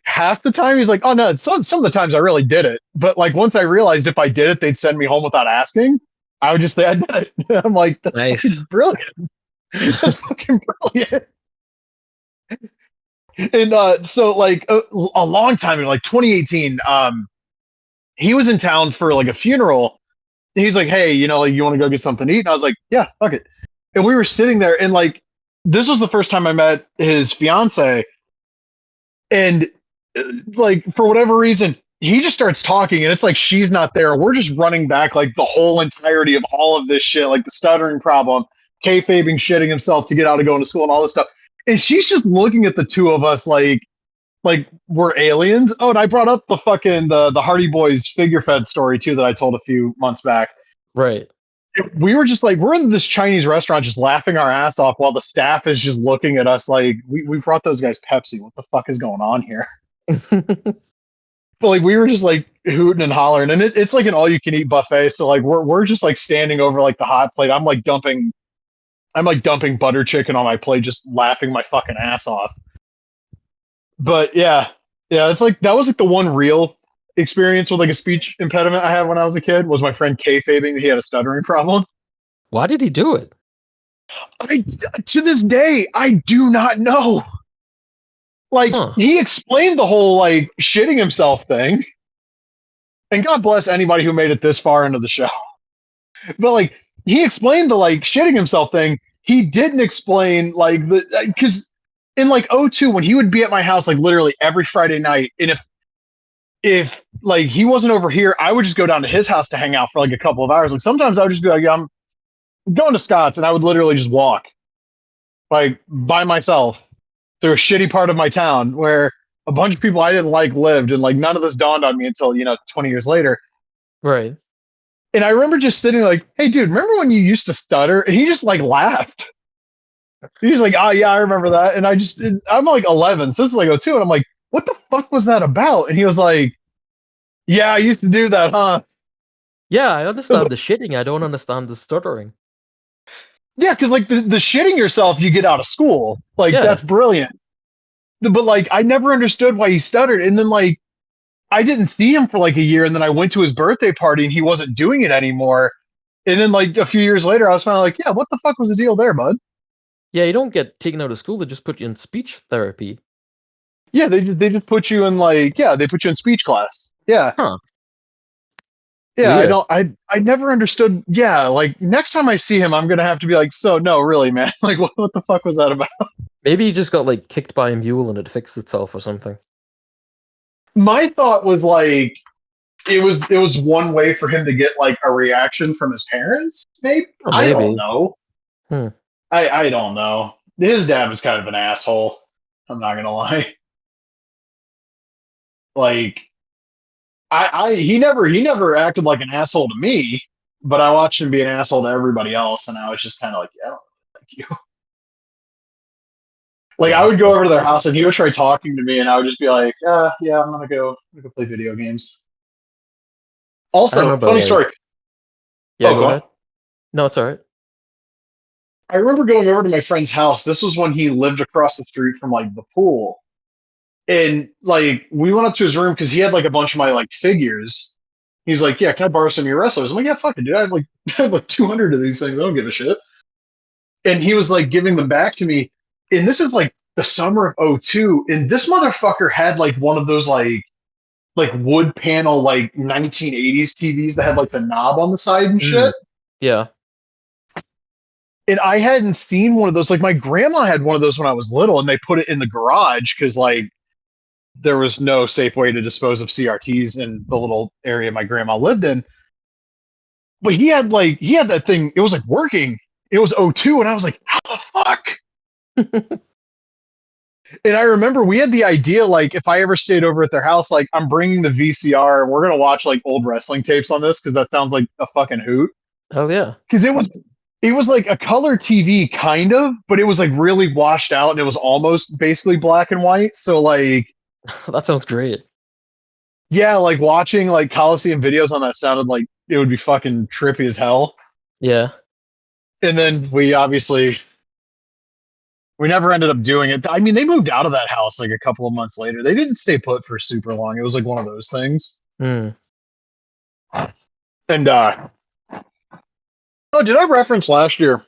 half the time he's like, oh no, some of the times I really did it. But like once I realized if I did it, they'd send me home without asking. I would just say I did it. I'm like, that's Nice. fucking brilliant. That's fucking brilliant. And so like a long time ago, like 2018, he was in town for like a funeral. He's like, hey, you know, like you want to go get something to eat? And I was like, yeah, fuck it. And we were sitting there, and like this was the first time I met his fiance, and like for whatever reason he just starts talking and it's like she's not there. We're just running back like the whole entirety of all of this shit, like the stuttering problem, kayfabing shitting himself to get out of going to school and all this stuff, and she's just looking at the two of us like we're aliens. Oh, and I brought up the fucking the Hardy Boys figure fed story too that I told a few months back. Right. We were just like we're in this Chinese restaurant just laughing our ass off while the staff is just looking at us like we brought those guys Pepsi. What the fuck is going on here? But like we were just like hooting and hollering, and it's like an all you can eat buffet. So like we're just like standing over like the hot plate. I'm like dumping butter chicken on my plate, just laughing my fucking ass off. But yeah, it's like that was like the one real experience with like a speech impediment I had when I was a kid was my friend kayfabing that he had a stuttering problem. Why did he do it? I to this day I do not know. Like Huh. he explained the whole like shitting himself thing, and God bless anybody who made it this far into the show. But like he explained the like shitting himself thing. He didn't explain like the because in like '02 when he would be at my house like literally every Friday night, and if like he wasn't over here, I would just go down to his house to hang out for like a couple of hours. Like sometimes I would just be like, yeah, I'm going to Scott's, and I would literally just walk like by myself through a shitty part of my town where a bunch of people I didn't like lived, and like none of this dawned on me until 20 years later. Right. And I remember just sitting like, hey, dude, remember when you used to stutter? And he just like laughed. He's like, oh, yeah, I remember that. And I'm like 11. So this is like '02. And I'm like, what the fuck was that about? And he was like, yeah, I used to do that, huh? Yeah, I understand the shitting. I don't understand the stuttering. Yeah, because like the shitting yourself you get out of school. Like, Yeah. that's brilliant. But like, I never understood why he stuttered. And then like, I didn't see him for like a year. And then I went to his birthday party and he wasn't doing it anymore. And then like a few years later, I was finally like, yeah, what the fuck was the deal there, bud? Yeah, you don't get taken out of school. They just put you in speech therapy. Yeah, they just put you in like they put you in speech class. Yeah. Huh. Yeah, I Weird. don't I never understood. Yeah, like next time I see him I'm going to have to be like, "So, no, really, man. Like what the fuck was that about?" Maybe he just got like kicked by a mule and it fixed itself or something. My thought was like it was one way for him to get like a reaction from his parents, maybe. Oh, I don't maybe. know. Hmm. I don't know. His dad was kind of an asshole. I'm not going to lie. Like he never acted like an asshole to me, but I watched him be an asshole to everybody else, and I was just kind of like, yeah, I don't like you. Like I Yeah. would go over to their house and he would try talking to me, and I would just be like, yeah, I'm gonna go play video games. I Also, remember funny like story. yeah, Oh, go go on. ahead. No, it's all right. I remember going over to my friend's house. This was when he lived across the street from like the pool, and like we went up to his room because he had like a bunch of my like figures. He's like, yeah, can I borrow some of your wrestlers? I'm like, yeah, fucking dude. I have like I have like 200 of these things. I don't give a shit. And he was like giving them back to me. And this is like the summer of '02, and this motherfucker had like one of those like wood panel like 1980s TVs that had like the knob on the side and Mm. shit. Yeah. And I hadn't seen one of those. Like my grandma had one of those when I was little, and they put it in the garage because like there was no safe way to dispose of CRTs in the little area my grandma lived in. But he had that thing. It was like working. It was '02, and I was like, how the fuck? And I remember we had the idea like if I ever stayed over at their house, like I'm bringing the VCR and we're gonna watch like old wrestling tapes on this because that sounds like a fucking hoot. Oh yeah. Because it was like a color TV kind of, but it was like really washed out and it was almost basically black and white. So like That sounds great. yeah, like watching like Coliseum videos on that sounded like it would be fucking trippy as hell. Yeah. And then we never ended up doing it. I mean, they moved out of that house like a couple of months later. They didn't stay put for super long. It was like one of those things. Mm. And oh, did I reference last year?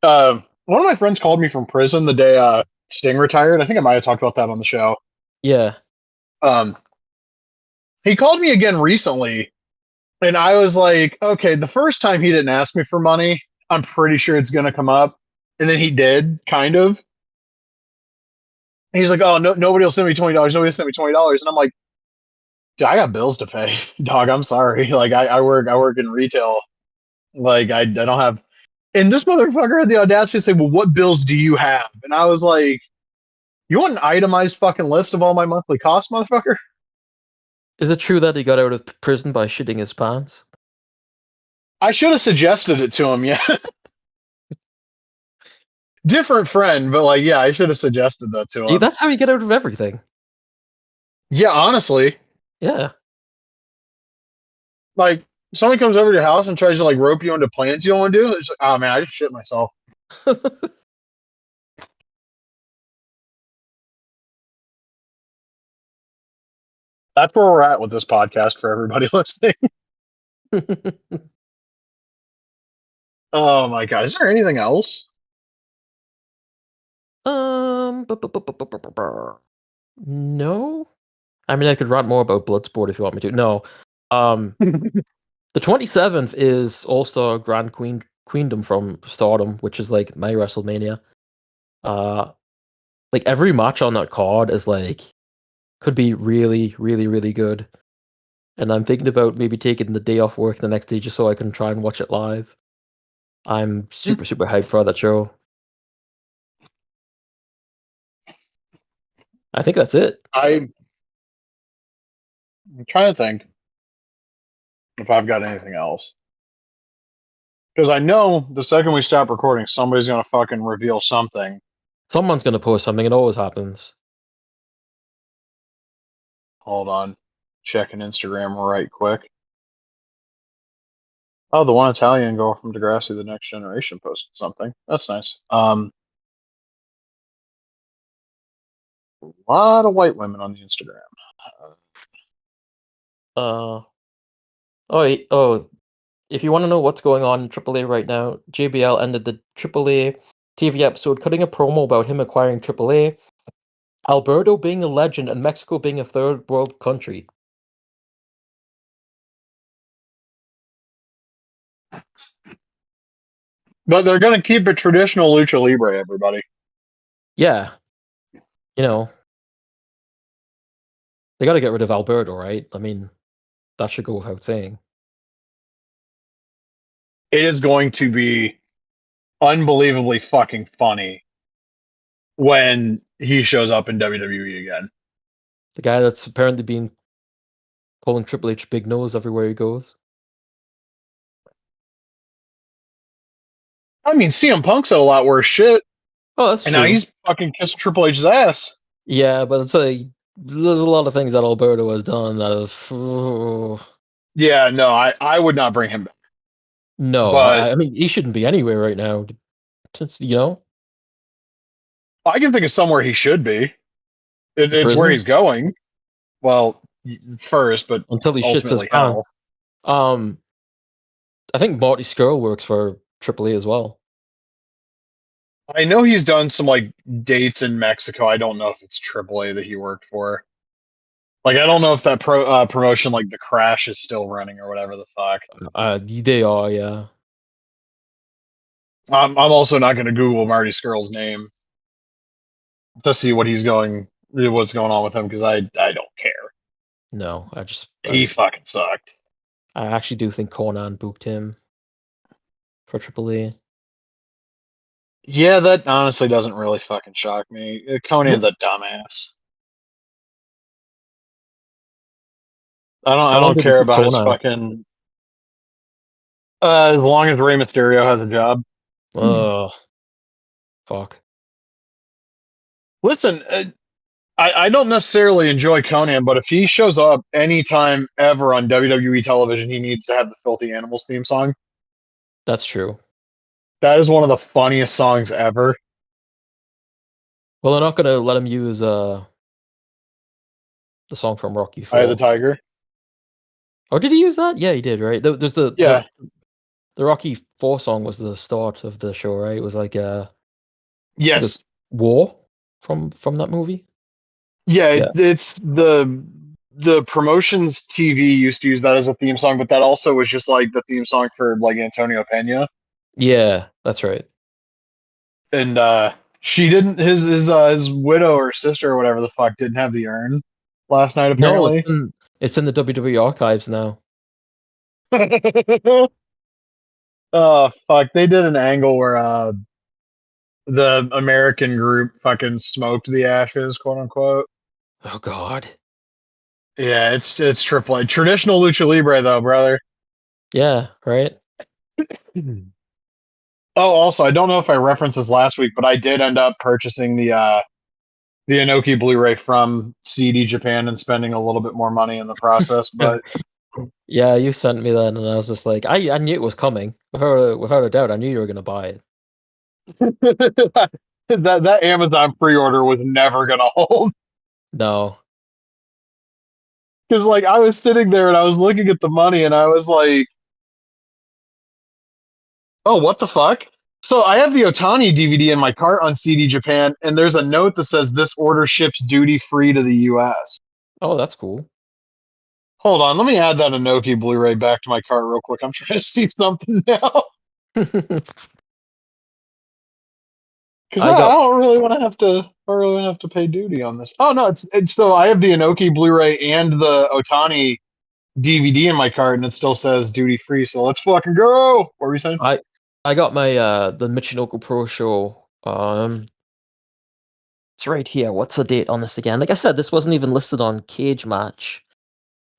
One of my friends called me from prison the day Sting retired. I think I might have talked about that on the show. Yeah. Um, he called me again recently, and I was like, okay, the first time he didn't ask me for money, I'm pretty sure it's gonna come up, and then he did, kind of. And he's like, oh, no, nobody will send me $20. Nobody will send me $20, and I'm like, dude, I got bills to pay, dog. I'm sorry. Like I work in retail. Like I don't have. And this motherfucker had the audacity to say, well, what bills do you have? And I was like, you want an itemized fucking list of all my monthly costs, motherfucker? Is it true that he got out of prison by shitting his pants? I should have suggested it to him. Yeah, different friend, but like, yeah, I should have suggested that to him. That's how you get out of everything. Yeah, honestly, Yeah. like, somebody comes over to your house and tries to like rope you into plans you don't want to do. It's like, oh man, I just shit myself. That's where we're at with this podcast for everybody listening. Oh my god, is there anything else? No. I mean, I could rant more about Bloodsport if you want me to. No. The 27th is All Star Grand Queendom from Stardom, which is like my WrestleMania. Uh, like every match on that card is like could be really, really, really good. And I'm thinking about maybe taking the day off work the next day just so I can try and watch it live. I'm super, super hyped for that show. I think that's it. I'm trying to think if I've got anything else. Because I know the second we stop recording, somebody's gonna fucking reveal something. Someone's gonna post something. It always happens. Hold on. Checking Instagram right quick. Oh, the one Italian girl from Degrassi, The Next Generation, posted something. That's nice. A lot of white women on the Instagram. Uh oh, if you want to know what's going on in AAA right now, JBL ended the AAA TV episode cutting a promo about him acquiring AAA, Alberto being a legend, and Mexico being a third world country. But they're gonna keep it traditional lucha libre, everybody. Yeah, you know, they got to get rid of Alberto, right? I mean, that should go without saying. It is going to be unbelievably fucking funny when he shows up in WWE again. The guy that's apparently been calling Triple H big nose everywhere he goes. I mean, CM Punk's had a lot worse shit, Oh, that's and now true. he's fucking kissing Triple H's ass. Yeah, but it's like there's a lot of things that Alberto has done that have. Yeah, no, I would not bring him back. No, But I mean he shouldn't be anywhere right now. You know, I can think of somewhere he should be. It's where prison he's going. Well, first, but until he shits his ultimately pants. hell. Um, I think Marty Skrull works for AAA as well. I know he's done some like dates in Mexico. I don't know if it's AAA that he worked for. Like, I don't know if that promotion, like the Crash, is still running or whatever the fuck. They are, yeah. I'm also not going to Google Marty Skrull's name to see what's going on with him because I don't care. No, He fucking sucked. I actually do think Conan booked him for AAA. Yeah, that honestly doesn't really fucking shock me. Conan's a dumbass. I How long don't did it care take about his Conan? fucking. As long as Rey Mysterio has a job. Oh, fuck. Listen, I don't necessarily enjoy Conan, but if he shows up anytime ever on WWE television, he needs to have the Filthy Animals theme song. That's true. That is one of the funniest songs ever. Well, they're not gonna let him use the song from Rocky Eye of the 4. Tiger. Oh, did he use that? Yeah, he did, right? There's Yeah. the Rocky 4 song was the start of the show, right? It was like the Yes. war from that movie. Yeah. Yeah. It's the promotions TV used to use that as a theme song, but that also was just like the theme song for like Antonio Pena. Yeah, that's right. And she didn't. His widow or sister or whatever the fuck didn't have the urn last night No, apparently. it's in the WWE archives now. Oh fuck! They did an angle where the American group fucking smoked the ashes, quote unquote. Oh God. Yeah, it's Triple A. Traditional lucha libre though, brother. Yeah, right. Oh, also, I don't know if I referenced this last week, but I did end up purchasing the Inoki Blu-ray from CD Japan and spending a little bit more money in the process. But Yeah, you sent me that, and I was just like, I knew it was coming. Without a doubt, I knew you were gonna buy it. that Amazon pre-order was never gonna hold. No. Because like I was sitting there and I was looking at the money and I was like, oh, what the fuck? So I have the Otani DVD in my cart on CD Japan, and there's a note that says this order ships duty free to the U.S. Oh, that's cool. Hold on, let me add that Inoki Blu-ray back to my cart real quick. I'm trying to see something now because I I got don't really want to have to. I don't really have to pay duty on this. Oh no, it's so I have the Inoki Blu-ray and the Otani DVD in my cart, and it still says duty free. So let's fucking go. What were you saying? I I got my the Michinoku Pro Show. It's right here. What's the date on this again? Like I said, this wasn't even listed on Cage Match.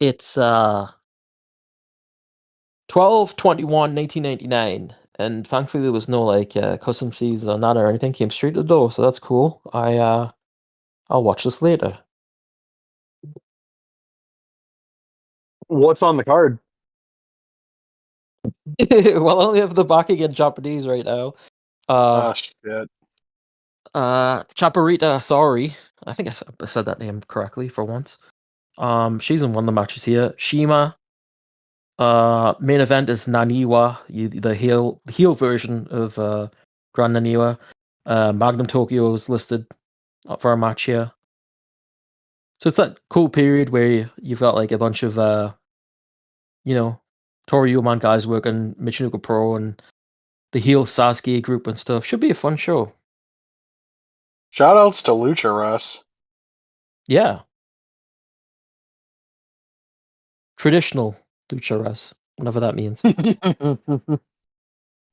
It's 12/21/1999, and thankfully there was no like custom fees on that or anything. Came straight to the door, so that's cool. I'll watch this later. What's on the card? Well, I only have the backing in Japanese right now. Uh, Oh shit. Chaparita, sorry, I think I said that name correctly for once. She's in one of the matches here. Shima. Main event is Naniwa, the heel version of Grand Naniwa. Magnum Tokyo is listed for a match here. So it's that cool period where you've got like a bunch of Toru Yuma guys working Michinoku Pro and the heel Sasuke group and stuff. Should be a fun show. Shout outs to Lucha Russ. Yeah. Traditional lucha res, whatever that means.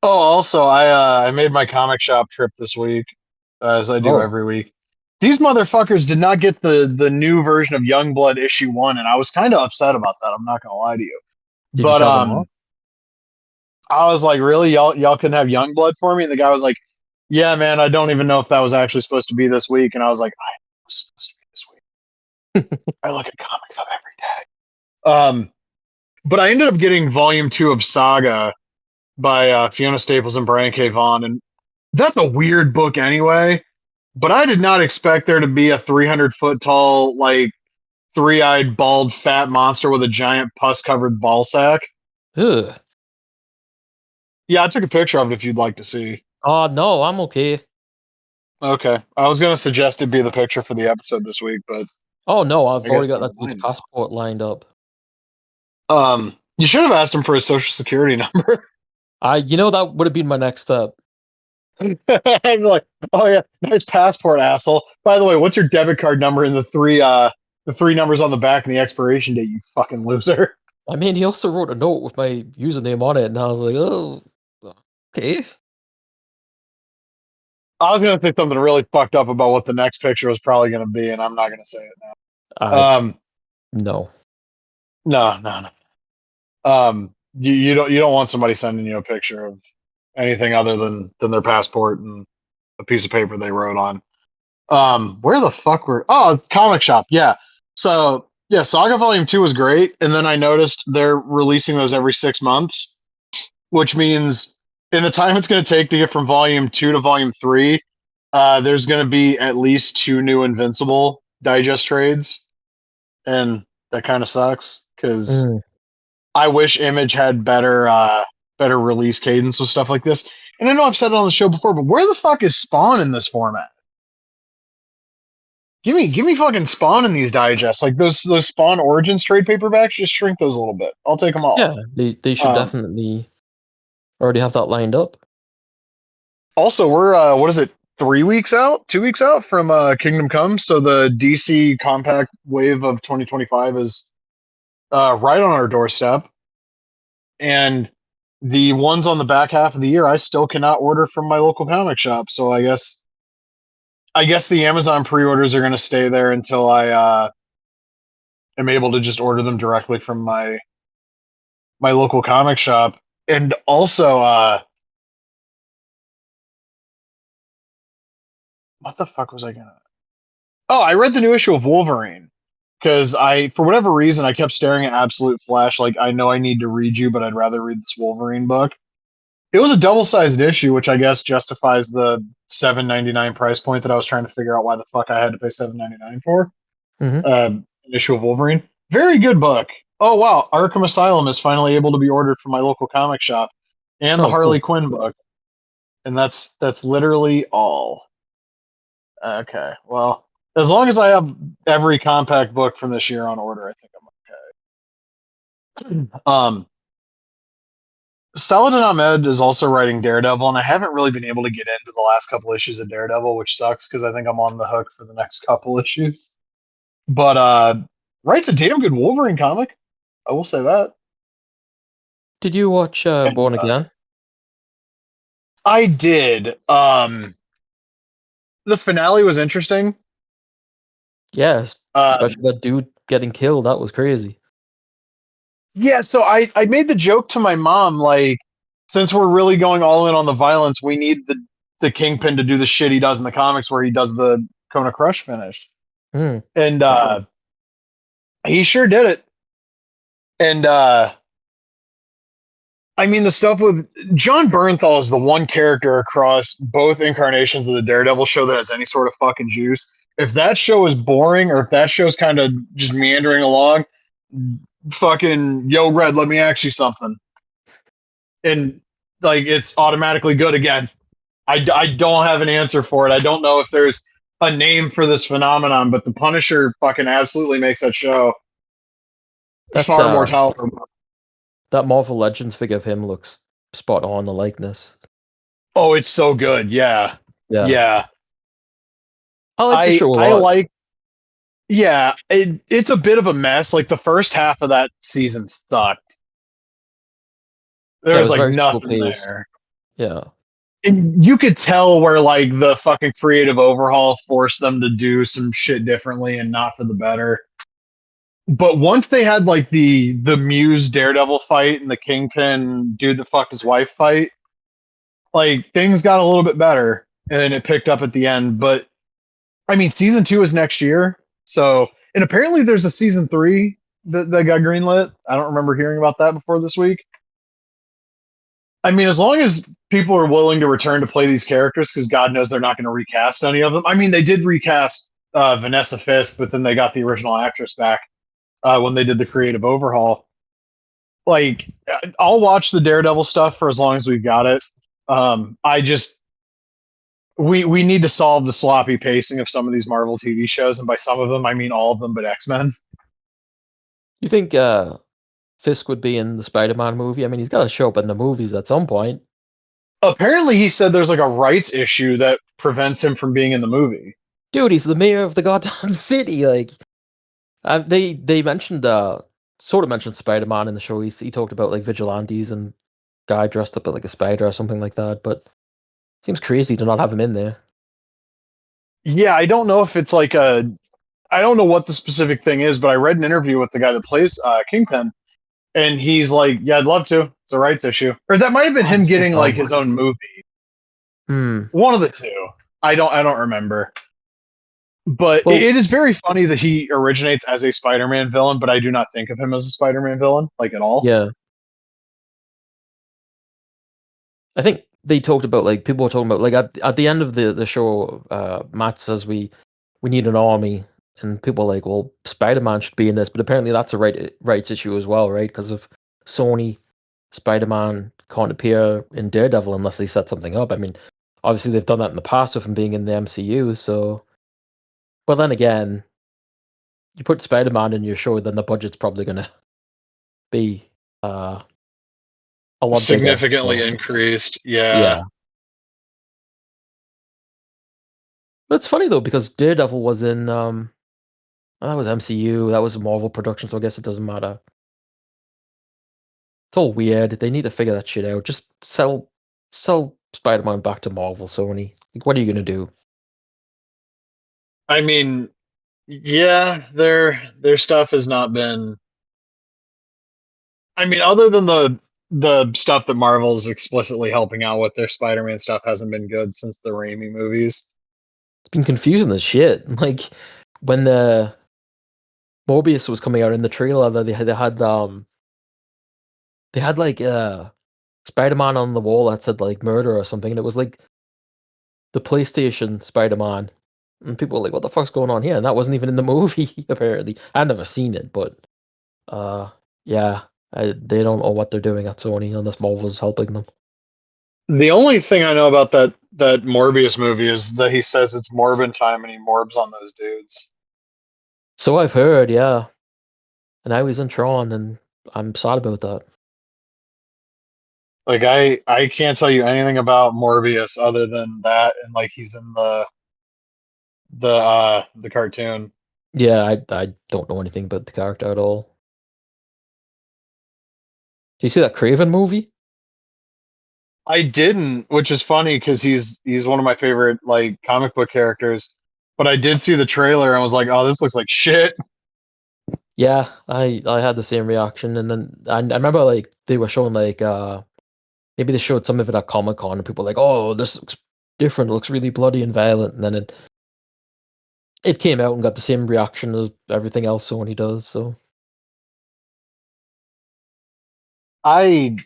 Oh, also, I made my comic shop trip this week, as I do Oh, every week. These motherfuckers did not get the new version of Youngblood issue 1, and I was kind of upset about that. I'm not gonna lie to you, did you but tell them off? I was like, really, y'all couldn't have Youngblood for me? And the guy was like, yeah, man, I don't even know if that was actually supposed to be this week. And I was like, I know it was supposed to be this week. I look at comics up every day. But I ended up getting volume 2 of Saga by Fiona Staples and Brian K. Vaughan, and that's a weird book anyway. But I did not expect there to be a 300-foot tall, like three-eyed, bald, fat monster with a giant pus-covered ball sack. Ugh. Yeah, I took a picture of it if you'd like to see. Oh no, I'm okay. Okay, I was gonna suggest it be the picture for the episode this week, but Oh no, I I've guess already got never that dude's mind now. passport lined up. You should have asked him for his social security number. That would have been my next step. I'm like, oh yeah, nice passport, asshole. By the way, what's your debit card number and the three numbers on the back and the expiration date, you fucking loser. I mean, he also wrote a note with my username on it, and I was like, oh, okay. I was gonna say something really fucked up about what the next picture was probably gonna be, and I'm not gonna say it now. I No. No, no, no. You don't want somebody sending you a picture of anything other than their passport and a piece of paper they wrote on. Where the fuck were? Oh, comic shop. Yeah. So yeah, Saga Volume 2 was great, and then I noticed they're releasing those every 6 months, which means in the time it's going to take to get from Volume 2 to Volume 3, there's going to be at least 2 new Invincible digest trades, and that kind of sucks because Mm. I wish Image had better release cadence with stuff like this. And I know I've said it on the show before, but where the fuck is Spawn in this format? Give me fucking Spawn in these digests. Like those Spawn Origins trade paperbacks, just shrink those a little bit. I'll take them all. Yeah, they should Um, definitely already have that lined up. Also, we're what is it? 3 weeks out, 2 weeks out from Kingdom Come. So the DC Compact Wave of 2025 is right on our doorstep, and the ones on the back half of the year, I still cannot order from my local comic shop. So I guess the Amazon pre-orders are going to stay there until I am able to just order them directly from my local comic shop. And also, what the fuck was I gonna? Oh, I read the new issue of Wolverine because for whatever reason, I kept staring at Absolute Flash. Like, I know I need to read you, but I'd rather read this Wolverine book. It was a double-sized issue, which I guess justifies the $7.99 price point that I was trying to figure out why the fuck I had to pay $7.99 for. Hmm. An issue of Wolverine. Very good book. Oh wow, Arkham Asylum is finally able to be ordered from my local comic shop, and the Oh, Harley cool. Quinn book, and that's literally all. Okay, well, as long as I have every compact book from this year on order, I think I'm okay. Saladin Ahmed is also writing Daredevil, and I haven't really been able to get into the last couple issues of Daredevil, which sucks because I think I'm on the hook for the next couple issues. But writes a damn good Wolverine comic. I will say that. Did you watch And Born Again? I did. The finale was interesting. Yes, Uh, especially that dude getting killed. That was crazy. yeah, so I made the joke to my mom, like, since we're really going all in on the violence, we need the Kingpin to do the shit he does in the comics where he does the Kona Crush finish. Hmm. And he sure did it. And I mean, the stuff with John Bernthal is the one character across both incarnations of the Daredevil show that has any sort of fucking juice. If that show is boring or if that show's kind of just meandering along, fucking yo, Red, let me ask you something. And like, it's automatically good again. I don't have an answer for it. I don't know if there's a name for this phenomenon, but the Punisher fucking absolutely makes that show That far more tolerable. that Marvel Legends figure of him looks spot on the likeness. Oh, it's so good. Yeah. Yeah, Yeah. I like the show a I lot. like it's a bit of a mess. Like the first half of that season sucked. There Yeah, it was was like very slow nothing paced. there. Yeah, And you could tell where like the fucking creative overhaul forced them to do some shit differently and not for the better. But once they had like the Muse Daredevil fight and the Kingpin dude that fucked his wife fight, like things got a little bit better and it picked up at the end. But I mean, season two is next year, so and apparently there's a season three that got greenlit. I don't remember hearing about that before this week. I mean, as long as people are willing to return to play these characters, because God knows they're not going to recast any of them. I mean, they did recast Vanessa Fisk, but then they got the original actress back when they did the creative overhaul. Like, I'll watch the Daredevil stuff for as long as we've got it. I just we need to solve the sloppy pacing of some of these Marvel TV shows, and by some of them, I mean all of them, but X Men. you think Fisk would be in the Spider-Man movie? I mean, he's got to show up in the movies at some point. Apparently, he said there's like a rights issue that prevents him from being in the movie. Dude, he's the mayor of the goddamn city. Like, they mentioned sort of mentioned Spider-Man in the show. He talked about like vigilantes and guy dressed up like a spider or something like that. But seems crazy to not have him in there. Yeah, I don't know if it's like a I don't know what the specific thing is, but I read an interview with the guy that plays Kingpin, and he's like, "Yeah, I'd love to. It's a rights issue." Or that might have been God, him that's so getting like dumb. his own movie. Hmm. One of the two. I don't remember. But Well, it is very funny that he originates as a Spider-Man villain, but I do not think of him as a Spider-Man villain, like at all. yeah. I think they talked about like people were talking about like at the end of the show, Matt says we need an army, and people are like, well, Spider-Man should be in this, but apparently that's a rights issue as well, right? Because of Sony, Spider-Man can't appear in Daredevil unless they set something up. I mean, obviously they've done that in the past with him being in the MCU, so. But then again, you put Spider-Man in your show, then the budget's probably gonna be a lot bigger. Significantly So increased. Yeah. yeah. But it's funny though because Daredevil was in that was MCU, that was a Marvel production, so I guess it doesn't matter. It's all weird. They need to figure that shit out. Just sell Spider-Man back to Marvel, Sony. Like, what are you gonna do? I mean, yeah, their stuff has not been I mean, other than the stuff that Marvel's explicitly helping out with, their Spider-Man stuff hasn't been good since the Raimi movies. It's been confusing as shit. Like when the Morbius was coming out in the trailer, they had like Spider-Man on the wall that said like murder or something, and it was like the PlayStation Spider-Man. And people were like, what the fuck's going on here? And that wasn't even in the movie, apparently. I've never seen it, but Uh, yeah, they don't know what they're doing at Sony unless Marvel's helping them. The only thing I know about that Morbius movie is that he says it's Morbin time and he morbs on those dudes. So I've heard, yeah. And I was in Tron, and I'm sad about that. Like I can't tell you anything about Morbius other than that and like he's in the cartoon. Yeah, I don't know anything about the character at all. Do you see that Craven movie? I didn't, which is funny because he's one of my favorite like comic book characters. But I did see the trailer and was like, oh, this looks like shit. Yeah, I had the same reaction, and then I remember like they were showing like maybe they showed some of it at Comic Con, and people were like, oh, this looks different. It looks really bloody and violent, and then it came out and got the same reaction as everything else Sony does. So I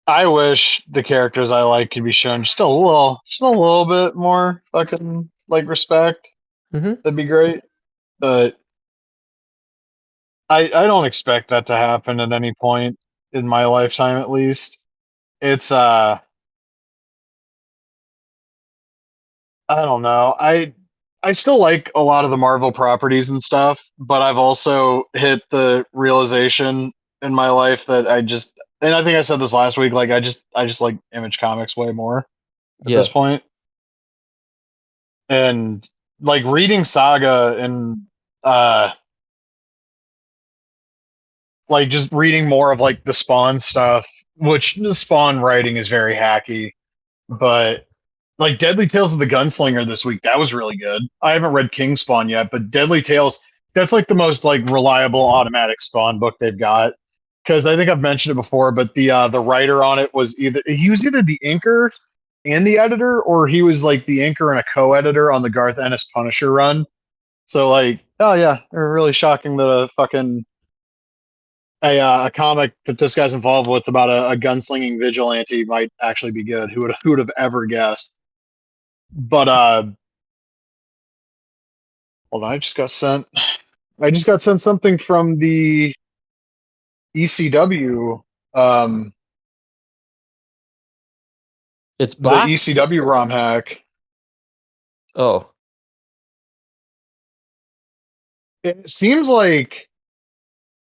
I wish the characters I like could be shown just a little bit more fucking like respect. hmm That'd be great. But I don't expect that to happen at any point in my lifetime at least. It's I don't know. I still like a lot of the Marvel properties and stuff, but I've also hit the realization in my life that and I think I said this last week, like I just like Image Comics way more at this yeah, point. And like reading Saga and uh like just reading more of like the Spawn stuff, which the Spawn writing is very hacky, but like Deadly Tales of the Gunslinger this week, that was really good. I haven't read King Spawn yet, but Deadly Tales, that's like the most like reliable automatic Spawn book they've got. Because I think I've mentioned it before, but the writer on it was either the inker and the editor, or he was like the inker and a co-editor on the Garth Ennis Punisher run. So like, oh yeah, really shocking that a fucking a comic that this guy's involved with about a gunslinging vigilante might actually be good. Who would have ever guessed? But hold on, I just got sent something from the ECW, um, it's the back. ECW ROM hack. Oh, It seems like,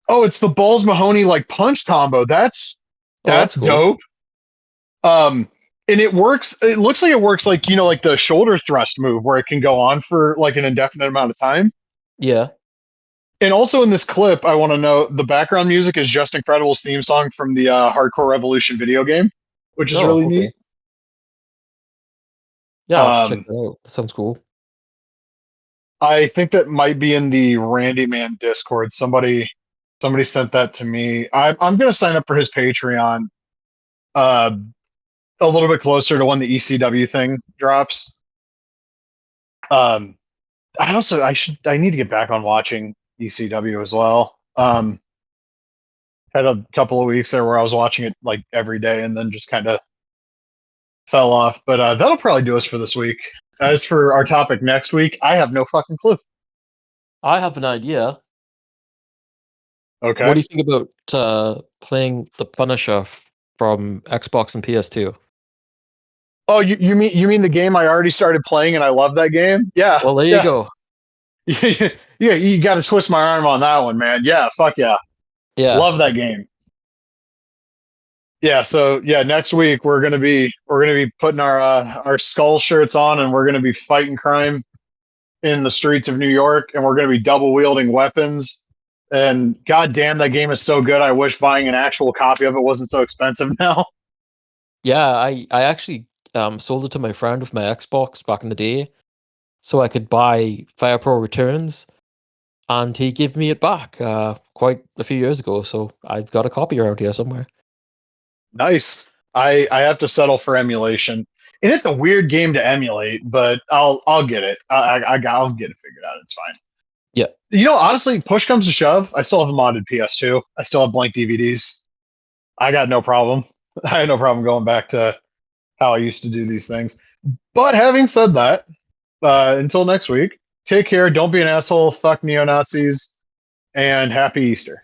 oh, it's the Balls Mahoney like punch combo. oh, That's that's cool. dope. Um, and it works. It looks like it works like like the shoulder thrust move where it can go on for like an indefinite amount of time. Yeah. And also in this clip, I want to know the background music is Just Incredible's theme song from the Hardcore Revolution video game, which is Oh, really okay. neat. Yeah, I'll have to check Um, that out. That sounds cool. I think that might be in the Randy Man Discord. Somebody sent that to me. I'm gonna sign up for his Patreon uh, a little bit closer to when the ECW thing drops. Um, I need to get back on watching ECW as well. Had a couple of weeks there where I was watching it like every day and then just kind of fell off. But that'll probably do us for this week. As for our topic next week, I have no fucking clue. I have an idea. What Okay. do you think about playing the Punisher from Xbox and PS2? Oh, you mean the game I already started playing and I love that game? Yeah, Well, there you yeah, go. yeah. You got to twist my arm on that one, man. Yeah, fuck yeah, Yeah. love that game. Yeah, so yeah, next week we're gonna be putting our skull shirts on and we're gonna be fighting crime in the streets of New York and we're gonna be double wielding weapons. And god damn, that game is so good. I wish buying an actual copy of it wasn't so expensive now. Yeah, I actually sold it to my friend with my Xbox back in the day so I could buy Fire Pro Returns, and he gave me it back quite a few years ago, so I've got a copy around here somewhere. Nice. I have to settle for emulation, and it's a weird game to emulate, but I'll get it. I'll get it figured out. It's fine. Yeah. Honestly, push comes to shove, I still have a modded PS2. I still have blank DVDs. I got no problem. I had no problem going back to how I used to do these things. But having said that, until next week, take care. Don't be an asshole. Fuck neo Nazis, and happy Easter.